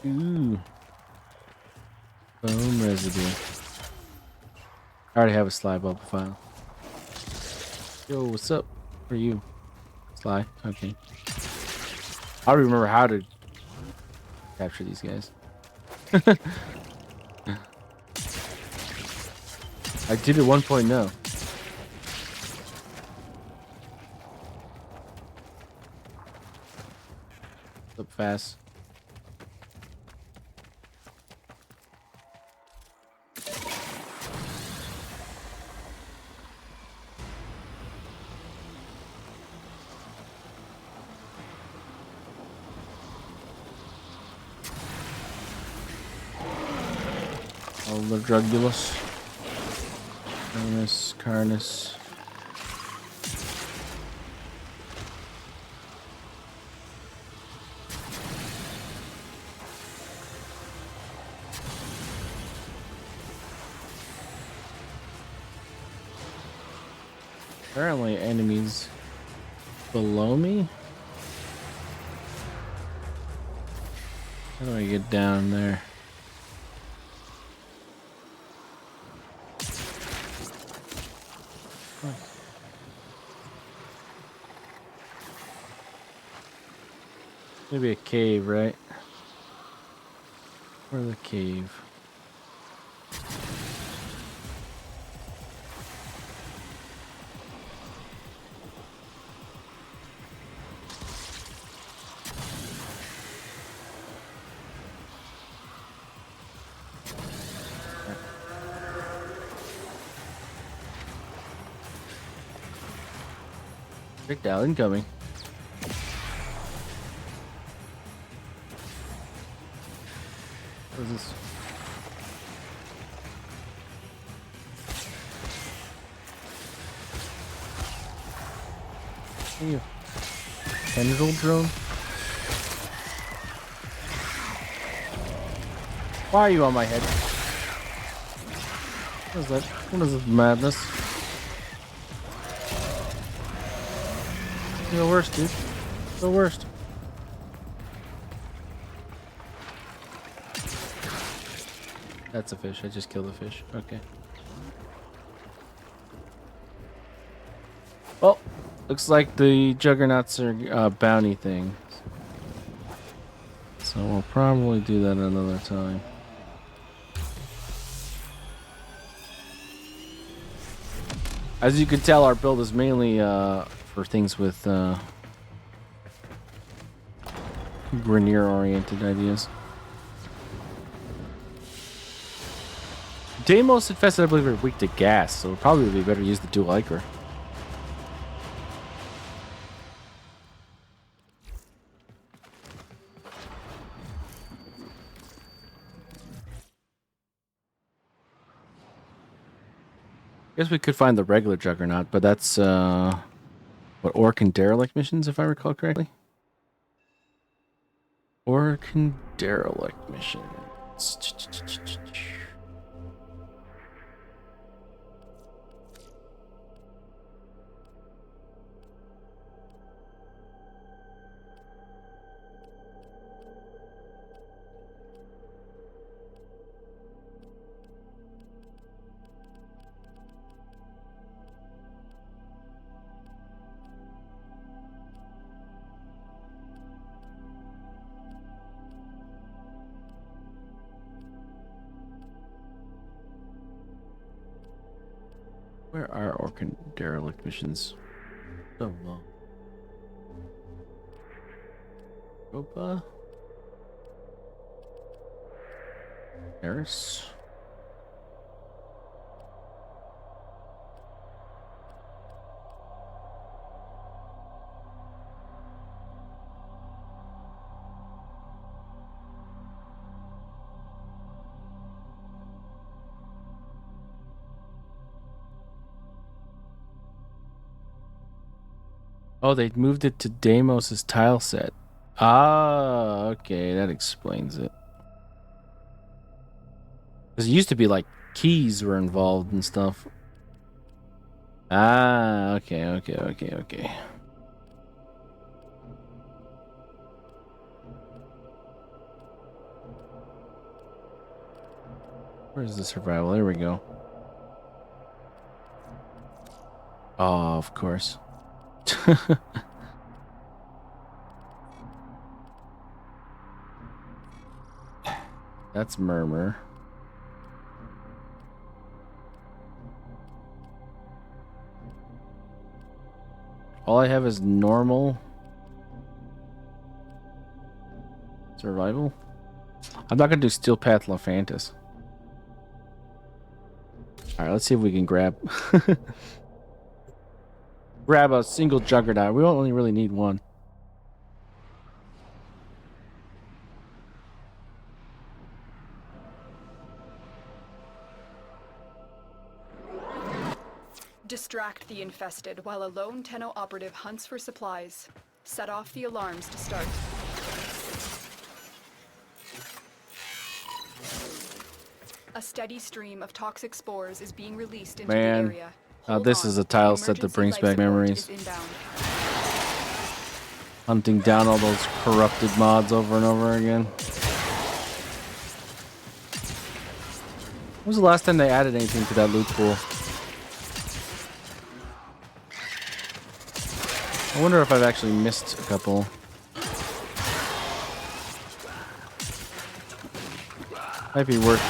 Ooh. Bone residue. I already have a Sly bubble file. Yo, what's up? For you? Sly? Okay. I don't remember how to capture these guys. I did at one point, no. Up fast. All the drugulus. Carnus. Apparently enemies below me. How do I get down there? Maybe a cave, right? Where's the cave? Big Dal incoming. What is this? Are you tendril drone? Why are you on my head? What is that? What is this madness? You're the worst, dude. The worst. That's a fish. I just killed a fish. Okay. Well, looks like the juggernauts are bounty thing. So we'll probably do that another time. As you can tell, our build is mainly for things with Grenier-oriented ideas. Deimos infested, I believe, are weak to gas, so it probably would be better to use the dual Ichor. Guess we could find the regular Juggernaut, but that's what, Orc and Derelict missions, if I recall correctly. Orc and Derelict missions. Where are Orc and Derelict missions? So low. Europa? Paris? Oh, they moved it to Deimos's tile set. Ah, okay, that explains it. Because it used to be like keys were involved and stuff. Ah, okay. Where's the survival? There we go. Oh, of course. That's Murmur. All I have is normal survival. I'm not gonna do Steel Path Lephantis. Alright, let's see if we can grab grab a single Juggernaut. We only really need one. Distract the infested while a lone Tenno operative hunts for supplies. Set off the alarms to start. A steady stream of toxic spores is being released into the area. Hold this on. is a tile set that Emergency brings life back support memories. is inbound. Hunting down all those corrupted mods over and over again. When was the last time they added anything to that loot pool? I wonder if I've actually missed a couple. Might be worth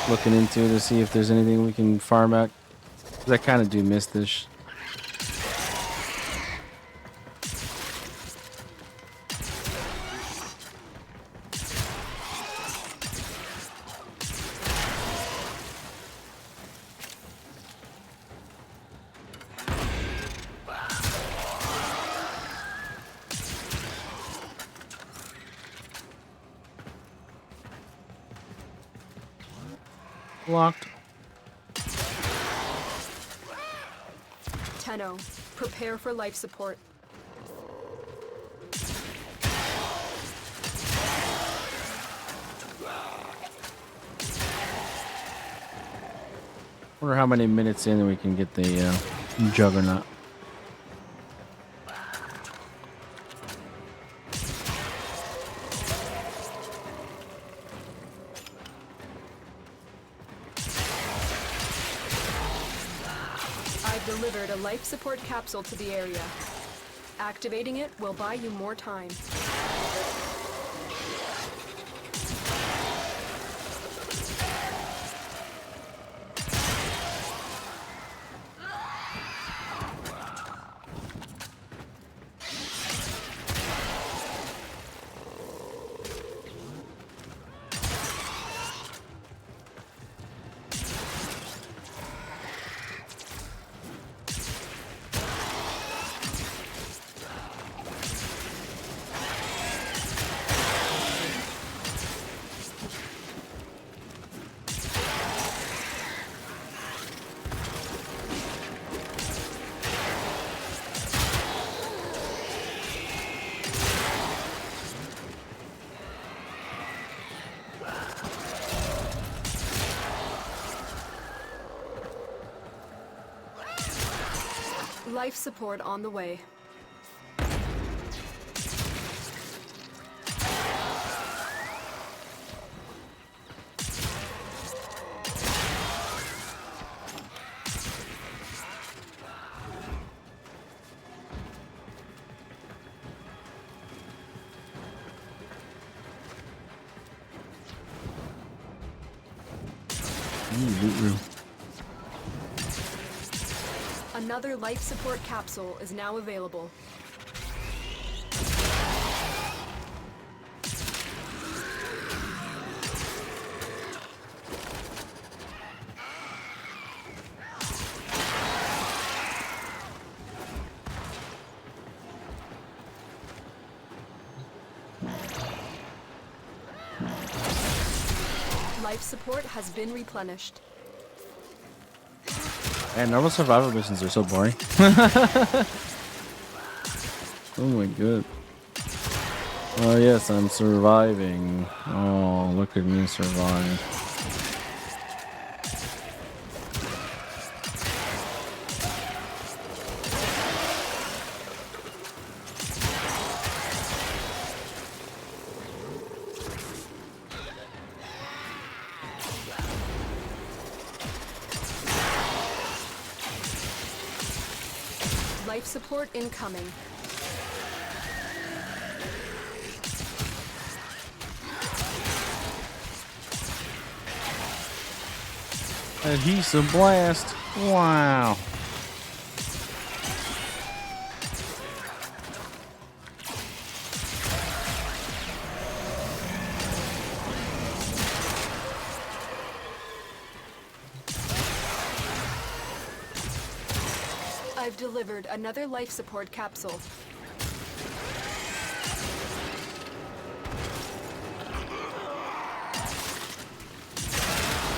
looking into to see if there's anything we can farm out. 'Cause I kind of do miss this. Locked. Tenno, prepare for life support. Wonder how many minutes in we can get the Juggernaut. I've delivered a life support capsule to the area. Activating it will buy you more time. Life support on the way. Loot room. Another life support capsule is now available. Life support has been replenished. And normal survival missions are so boring. Oh my god. Oh yes, I'm surviving. Oh, look at me survive. Life support incoming. Adhesive blast. Wow. I've delivered another life support capsule.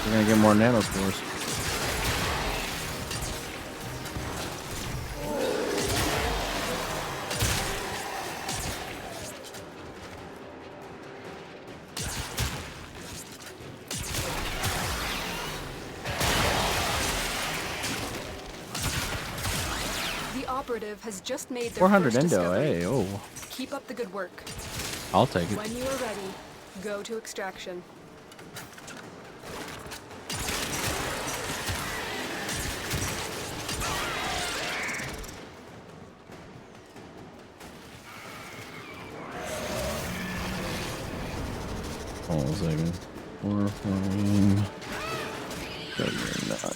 We're gonna get more nanospores. The operative has just made their 400 first endo, discovery. hey, oh. Keep up the good work. I'll take it. When you are ready, go to extraction. Hold on a second. Warframe. Juggernaut.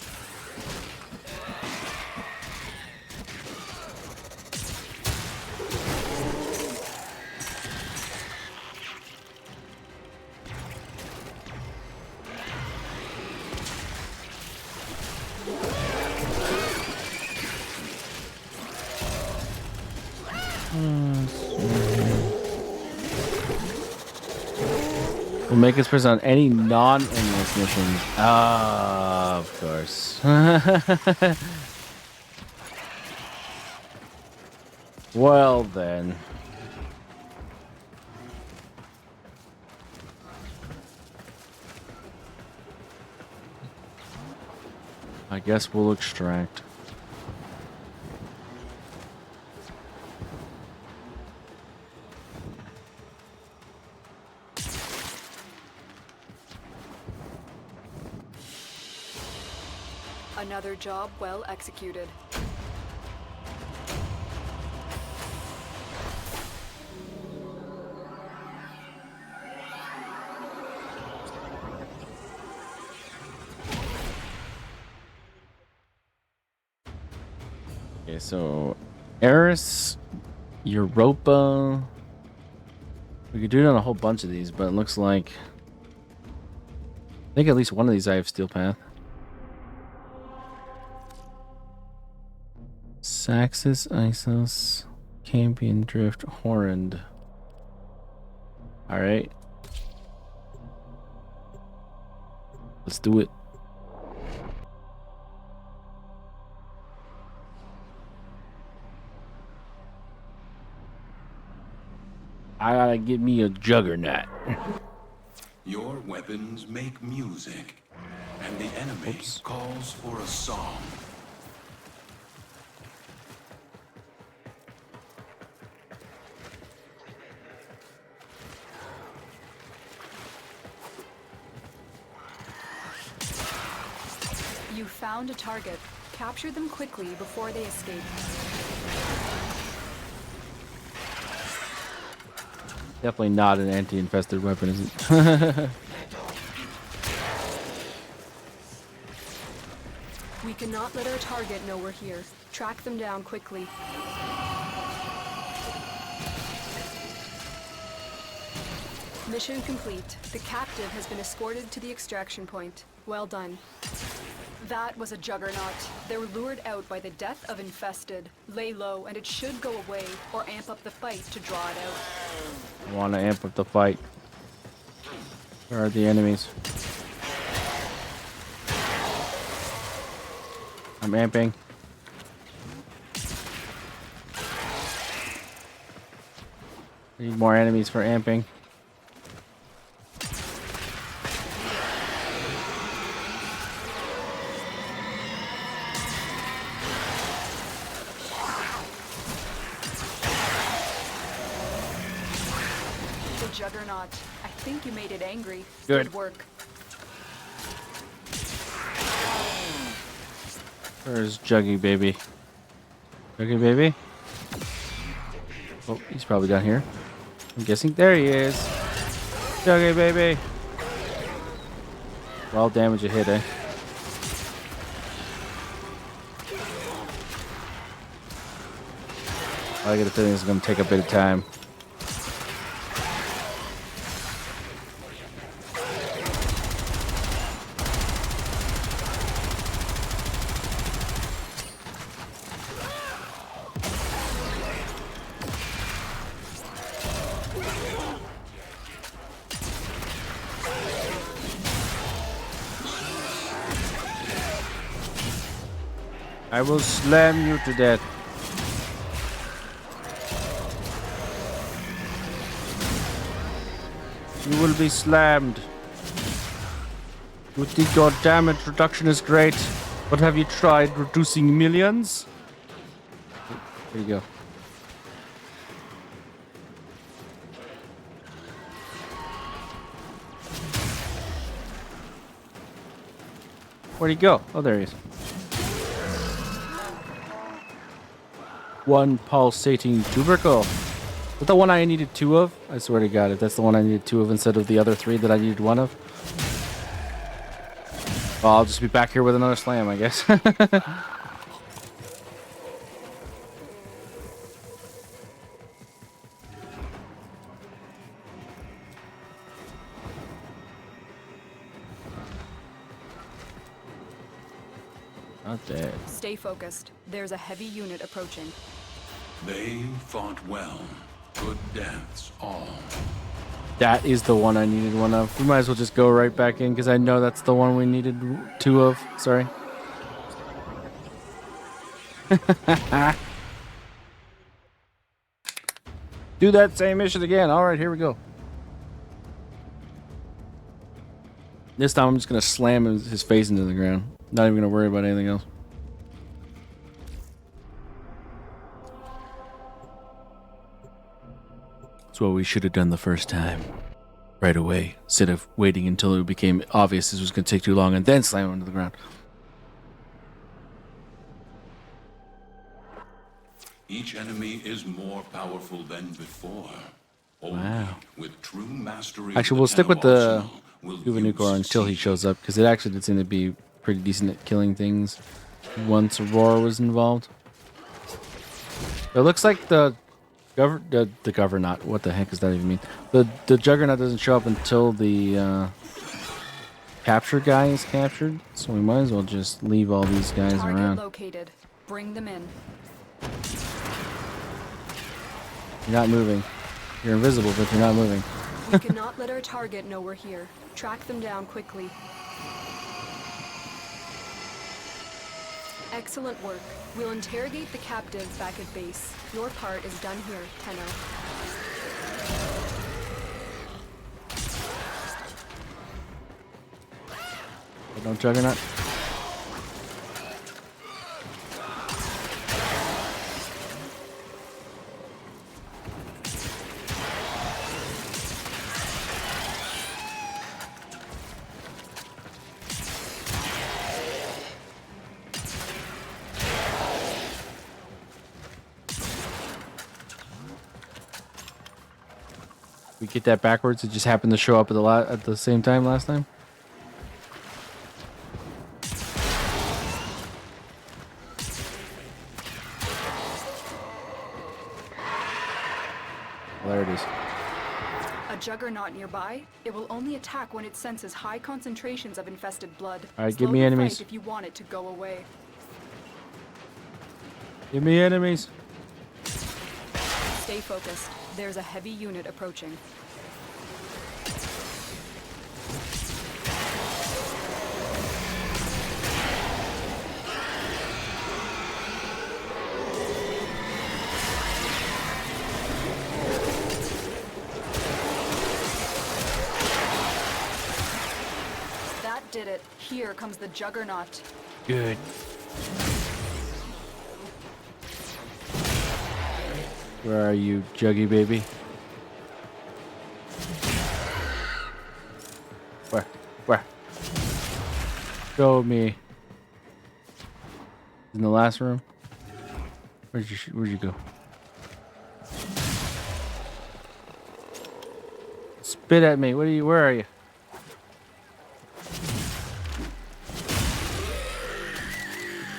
We'll make us present on any non-endless missions. Ah, of course. Well then. I guess we'll extract. Another job well executed. Okay, so Eris, Europa. We could do it on a whole bunch of these, but it looks like I think at least one of these I have Steel Path. Saxus, Isos, Campion Drift, Horrend. Alright. Let's do it. I gotta get me a Juggernaut. Your weapons make music, and the enemy calls for a song. You found a target. Capture them quickly before they escape. Definitely not an anti-infested weapon, is it? We cannot let our target know we're here. Track them down quickly. Mission complete. The captive has been escorted to the extraction point. Well done. That was a juggernaut. They were lured out by the death of infested. Lay low and it should go away, or amp up the fight to draw it out. I want to amp up the fight. Where are the enemies? I'm amping. Need more enemies for amping. The Juggernaut. I think you made it angry. Good. work. Where's Juggy baby? Juggy baby? Oh, he's probably down here. I'm guessing there he is. Juggy baby. All damage a hit, eh? I get a feeling this is gonna take a bit of time. I will slam you to death. You will be slammed. You think your damage reduction is great, but have you tried reducing millions? There you go. Where'd he go? Oh, there he is. One pulsating tubercle. Is that the one I needed 2 of? I swear to God, if that's the one I needed 2 of instead of the other 3 that I needed 1 of. Well, I'll just be back here with another slam, I guess. Not dead. Stay focused. There's a heavy unit approaching. They fought well. Good deaths, all. That is the one I needed 1 of. We might as well just go right back in because I know that's the one we needed 2 of. Sorry. Do that same mission again. All right, here we go. This time I'm just going to slam his face into the ground. Not even going to worry about anything else. That's what we should have done the first time. Right away. Instead of waiting until it became obvious this was going to take too long and then slam him into the ground. Each enemy is more powerful than before. Only Wow. with true mastery. Actually, we'll stick with the Kuva Nukor until he shows up, because it actually did seem to be pretty decent at killing things once Aurora was involved. It looks like the Governot. What the heck does that even mean? The Juggernaut doesn't show up until the capture guy is captured, so we might as well just leave all these guys Target around. located. Bring them in. You're not moving. You're invisible, but you're not moving. We cannot let our target know we're here. Track them down quickly. Excellent work. We'll interrogate the captives back at base. Your part is done here, Tenno. No Juggernaut. We get that backwards. It just happened to show up at the same time last time. Well, there it is. A Juggernaut nearby? It will only attack when it senses high concentrations of infested blood. All right, give Slow me the enemies. fight if you want it to go away. Give me enemies. Stay focused. There's a heavy unit approaching. That did it. Here comes the juggernaut. Good. Where are you, Juggy baby? Where? Where? Show me. In the last room? Where'd you go? Spit at me. Where are you?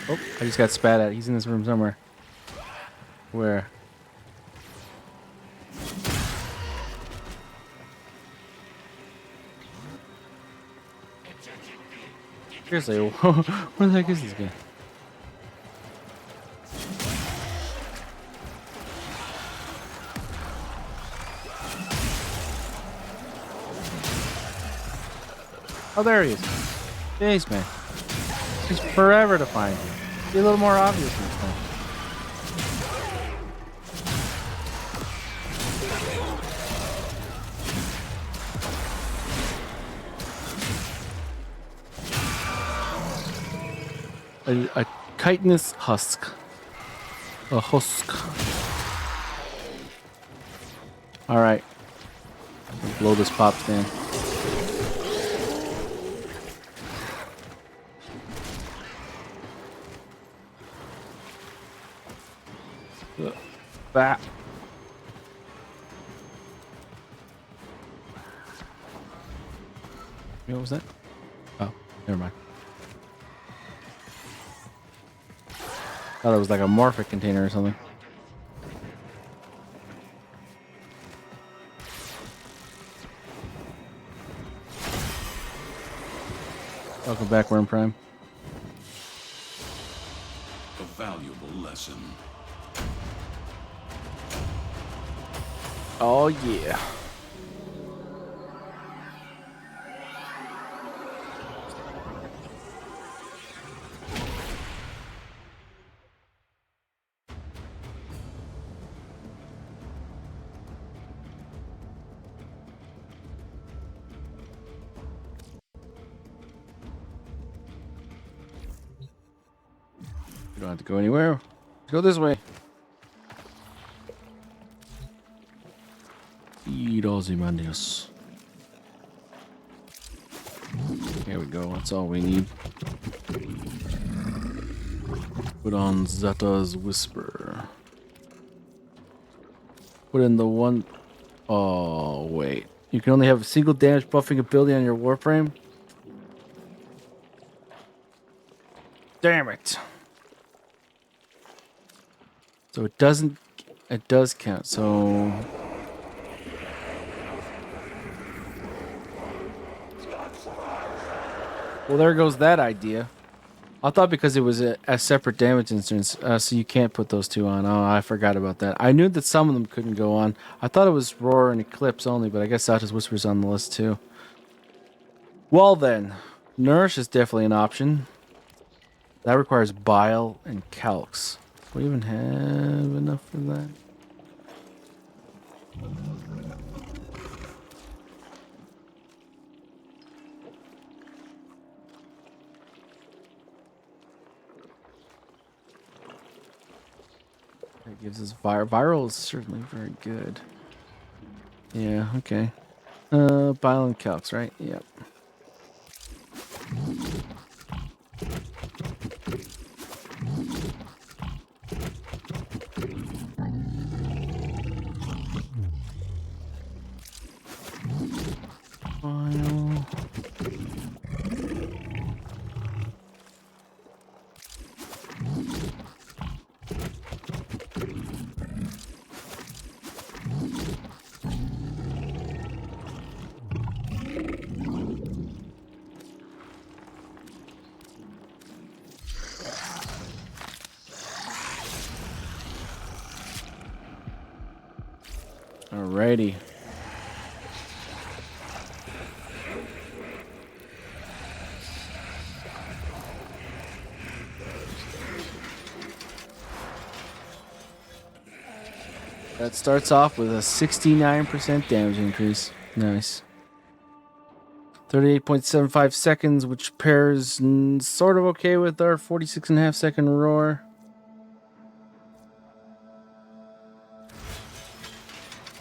Oh, I just got spat at. He's in this room somewhere. Where? Seriously, where the heck is this guy? Oh, there he is. Jeez, man. It's forever to find you. Be a little more obvious next time. A chitinous husk. A husk. Alright. Blow this pop stand. That. What was that? Oh, never mind. Thought it was like a morphic container or something. Welcome back, Worm Prime. A valuable lesson. Oh yeah. You don't have to go anywhere. Go this way. Ozymandias. Here we go. That's all we need. Put on Zeta's Whisper. Put in the one... Oh, wait. You can only have a single damage buffing ability on your Warframe? Damn it. So it doesn't... It does count, so... Well, there goes that idea. I thought because it was a separate damage instance, so you can't put those two on. Oh, I forgot about that. I knew that some of them couldn't go on. I thought it was Roar and Eclipse only, but I guess Zeta's Whisper's on the list too. Well then, Nourish is definitely an option. That requires Bile and Calx. Do we even have enough for that? It gives us viral is certainly very good. Yeah, okay. Bile and Calx, right? Yep. Bile. Alrighty. That starts off with a 69% damage increase. Nice. 38.75 seconds, which pairs sort of okay with our 46.5 second roar.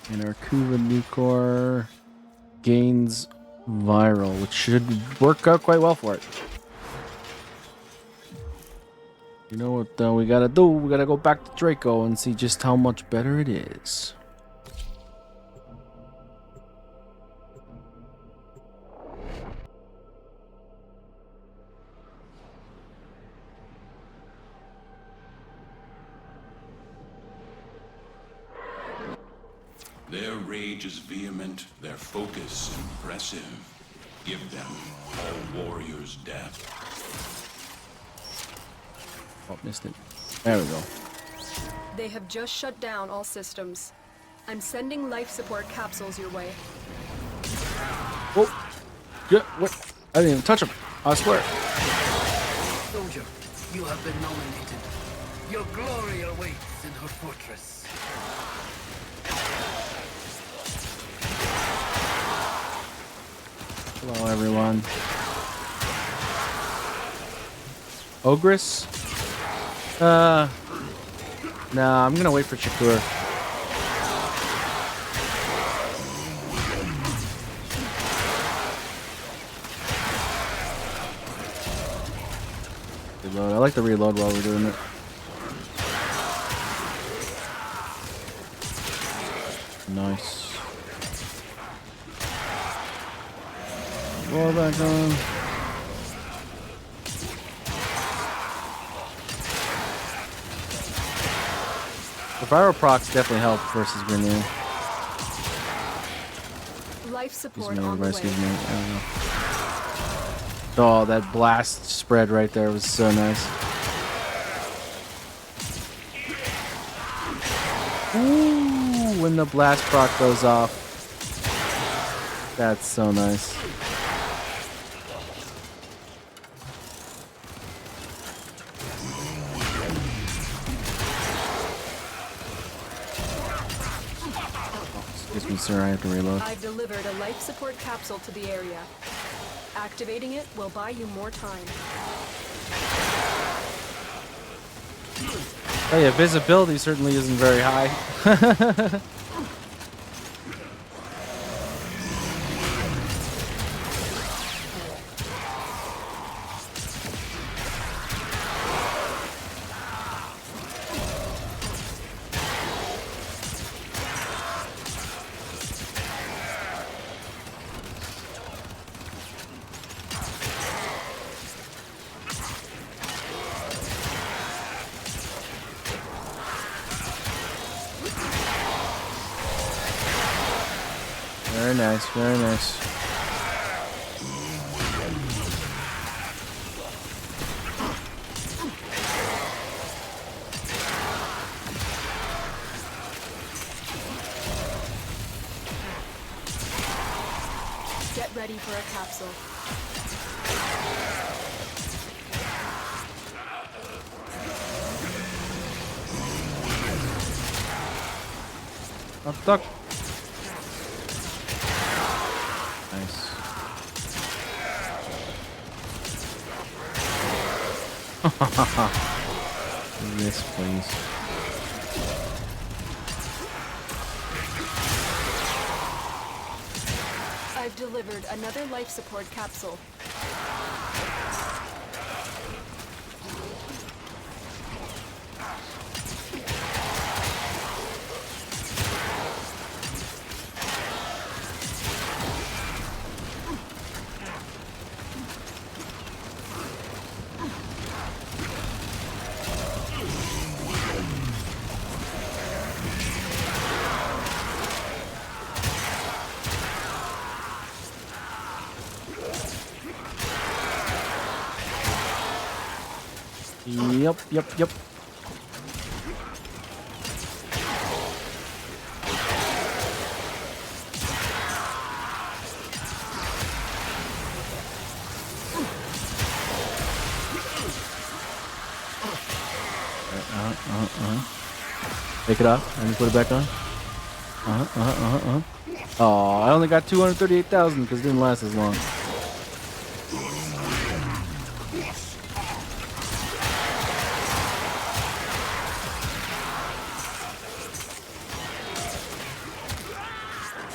And our Kuva Nukor gains viral, which should work out quite well for it. You know what we gotta do? We gotta go back to Draco and see just how much better it is. Their rage is vehement, their focus impressive. Give them all warriors' death. Oh, missed it. There we go. They have just shut down all systems. I'm sending life support capsules your way. Oh, yeah, what? I didn't even touch him. I swear. Soldier, you have been nominated. Your glory awaits in her fortress. Hello, everyone. Ogress? Nah, I'm gonna wait for Shakur. Reload. I like to reload while we're doing it. Nice. Roll back on. The viral procs definitely help versus Grenade. Life support Excuse me, on the way. excuse me. I don't know. Oh, that blast spread right there was so nice. Ooh, when the blast proc goes off. That's so nice. Excuse me, sir, I have to reload. I've delivered a life support capsule to the area. Activating it will buy you more time. Oh yeah, visibility certainly isn't very high. Very nice, very nice. Get ready for a capsule. I'm stuck. Nice. This, please. I've delivered another life support capsule. Yep. Take it off and put it back on. Oh, I only got 238,000 because it didn't last as long.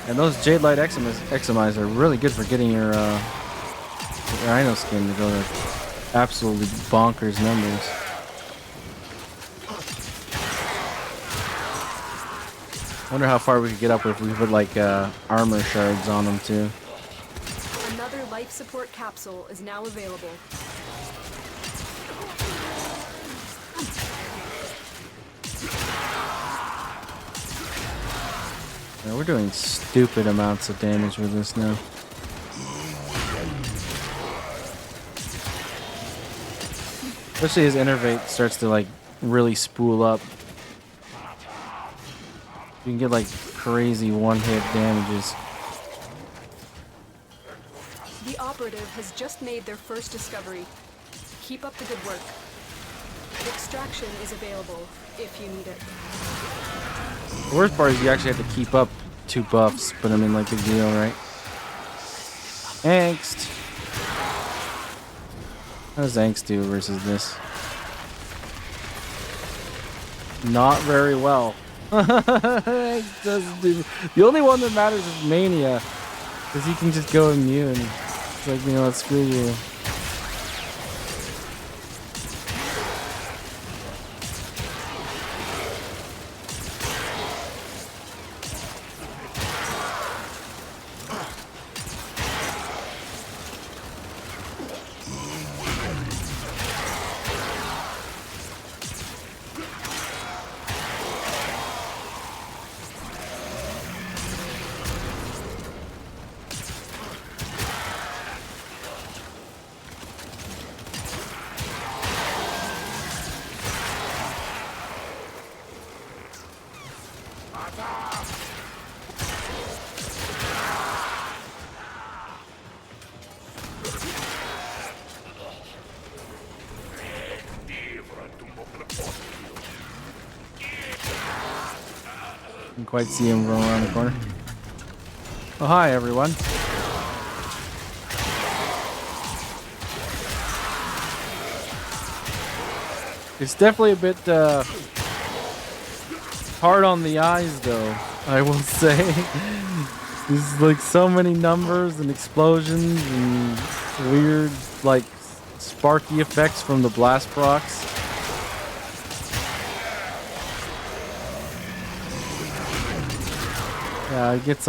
And those Jade Light XMIs are really good for getting your Rhino skin to go to absolutely bonkers numbers. Wonder how far we could get up if we put like armor shards on them too. Another life support capsule is now available. Yeah, we're doing stupid amounts of damage with this now. Especially his innervate starts to like really spool up. You can get like crazy one-hit damages. The operative has just made their first discovery. Keep up the good work. Extraction is available if you need it. The worst part is you actually have to keep up 2 buffs, but I mean, like, big deal, right? Angst. How does Angst do versus this? Not very well. Angst doesn't do. The only one that matters is Mania, because he can just go immune. It's like, you know what, screw you. You can quite see him roll around the corner. Oh, hi, everyone. It's definitely a bit hard on the eyes, though, I will say. There's like so many numbers and explosions and weird, like, sparky effects from the blast procs. Yeah, it gets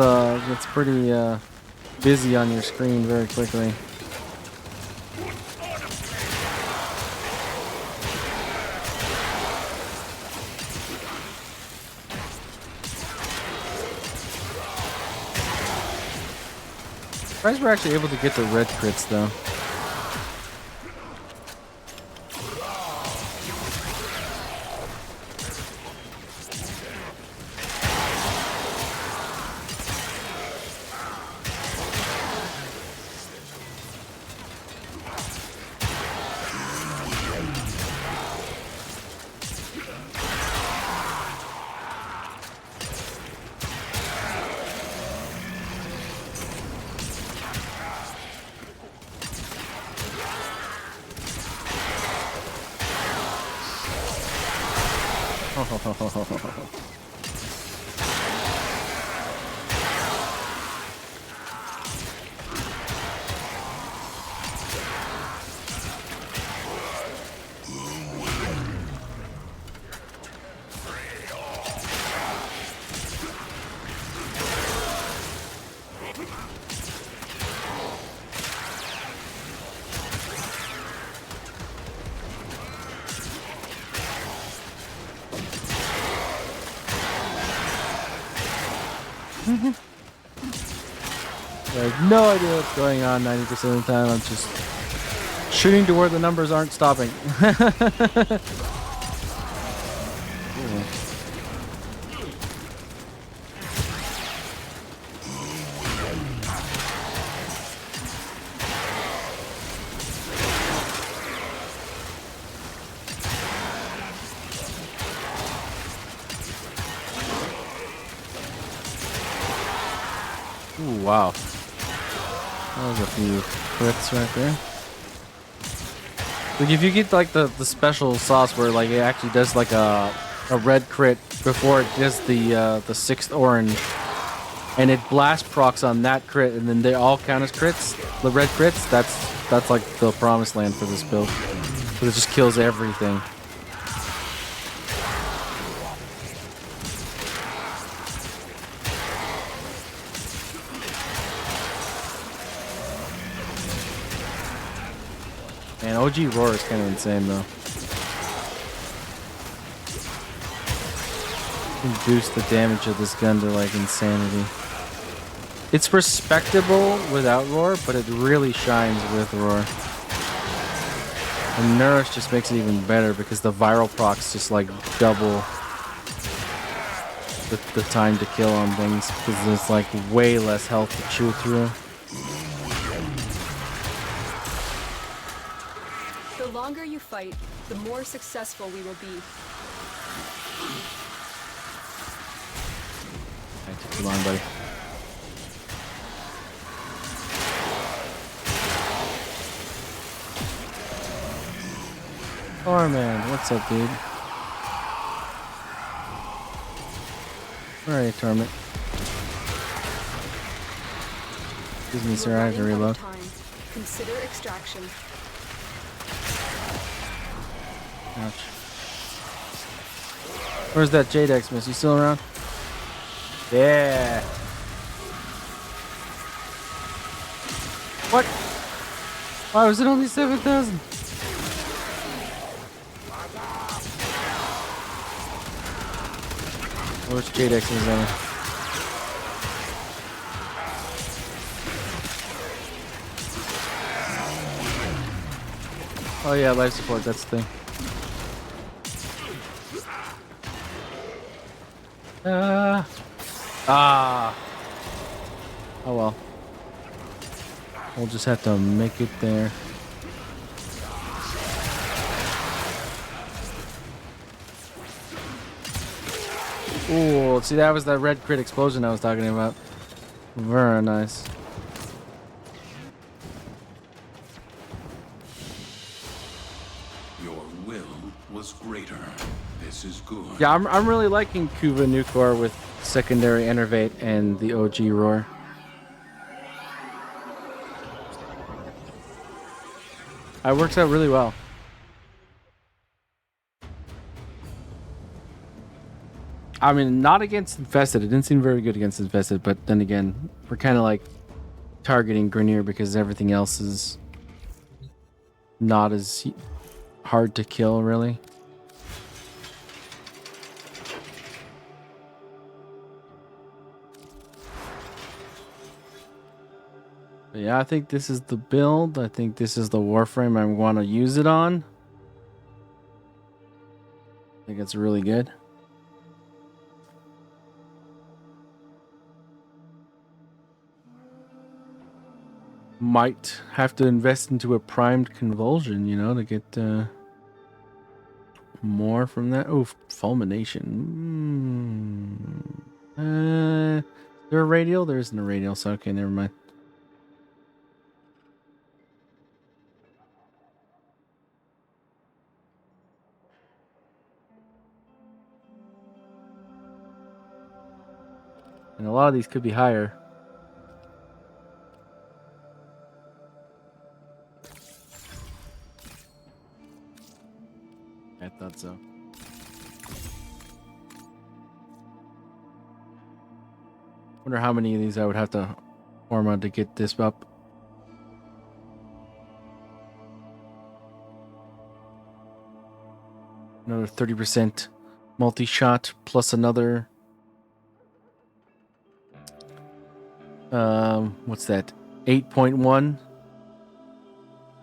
pretty busy on your screen very quickly. Surprised we're actually able to get the red crits though. I have no idea what's going on 90% of the time. I'm just shooting to where the numbers aren't stopping. Ooh, wow. That was a few crits right there. Like if you get like the special sauce where like it actually does like a red crit before it does the 6th orange, and it blast procs on that crit, and then they all count as crits. The red crits. That's like the promised land for this build. But it just kills everything. Man, OG Roar is kind of insane though. You can boost the damage of this gun to like insanity. It's respectable without Roar, but it really shines with Roar. And Nourish just makes it even better because the viral procs just like double the time to kill on things because there's like way less health to chew through. The longer you fight, the more successful we will be. I took too long, buddy. Oh man, what's up, dude? Where are you, Torment? Excuse me, sir, I have to Running out reload. of time. Consider extraction. Ouch. Where's that Jadex, miss? You still around? Yeah. What? Why was it only 7,000? Where's Jadex in his ammo? Oh yeah, life support, that's the thing. Oh well. We'll just have to make it there. Ooh, see that was that red crit explosion I was talking about. Very nice. Your will was greater. This is good. Yeah, I'm really liking Kuva Nukor with secondary Enervate and the OG Roar. It works out really well. I mean, not against Infested. It didn't seem very good against Infested, but then again, we're kind of like targeting Grineer because everything else is not as hard to kill, really. But yeah, I think this is the build. I think this is the Warframe I want to use it on. I think it's really good. Might have to invest into a primed convulsion, you know, to get more from that. Oh, fulmination. Is there a radial? There isn't a radial, so okay, never mind. And a lot of these could be higher. I thought so. Wonder how many of these I would have to form on to get this up. Another 30% multi-shot plus another. What's that? 8.1.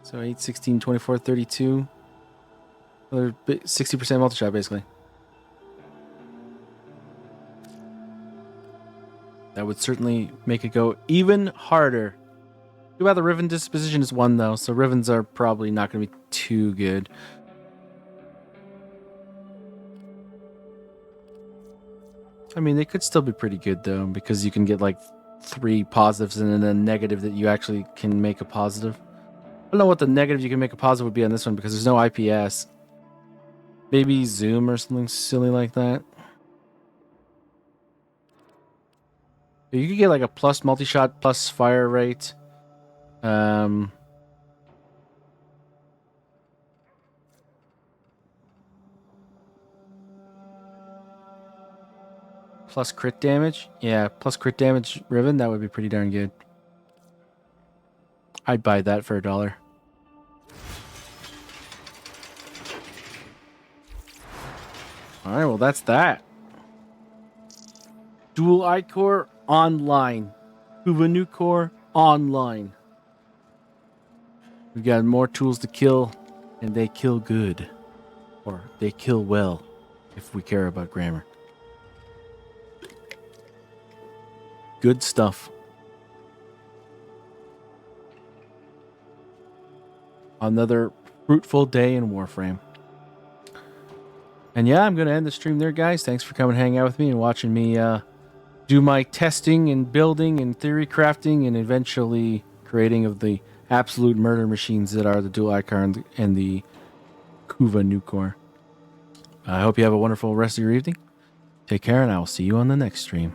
So 8, 16, 24, 32. Another 60% multi-shot, basically. That would certainly make it go even harder. Too bad the Riven disposition is 1, though, so Rivens are probably not going to be too good. I mean, they could still be pretty good, though, because you can get, like, 3 positives and then a negative that you actually can make a positive. I don't know what the negative you can make a positive would be on this one, because there's no IPS. Maybe Zoom or something silly like that. You could get like a plus multi-shot, plus fire rate. Plus crit damage. Yeah, plus crit damage Riven. That would be pretty darn good. I'd buy that for $1. Alright, well that's that. Dual Ichor online. Kuva Nukor online. We've got more tools to kill, and they kill good. Or they kill well, if we care about grammar. Good stuff. Another fruitful day in Warframe. And yeah, I'm going to end the stream there, guys. Thanks for coming and hanging out with me and watching me do my testing and building and theory crafting and eventually creating of the absolute murder machines that are the Dual Ichor and the Kuva Nukor. I hope you have a wonderful rest of your evening. Take care, and I will see you on the next stream.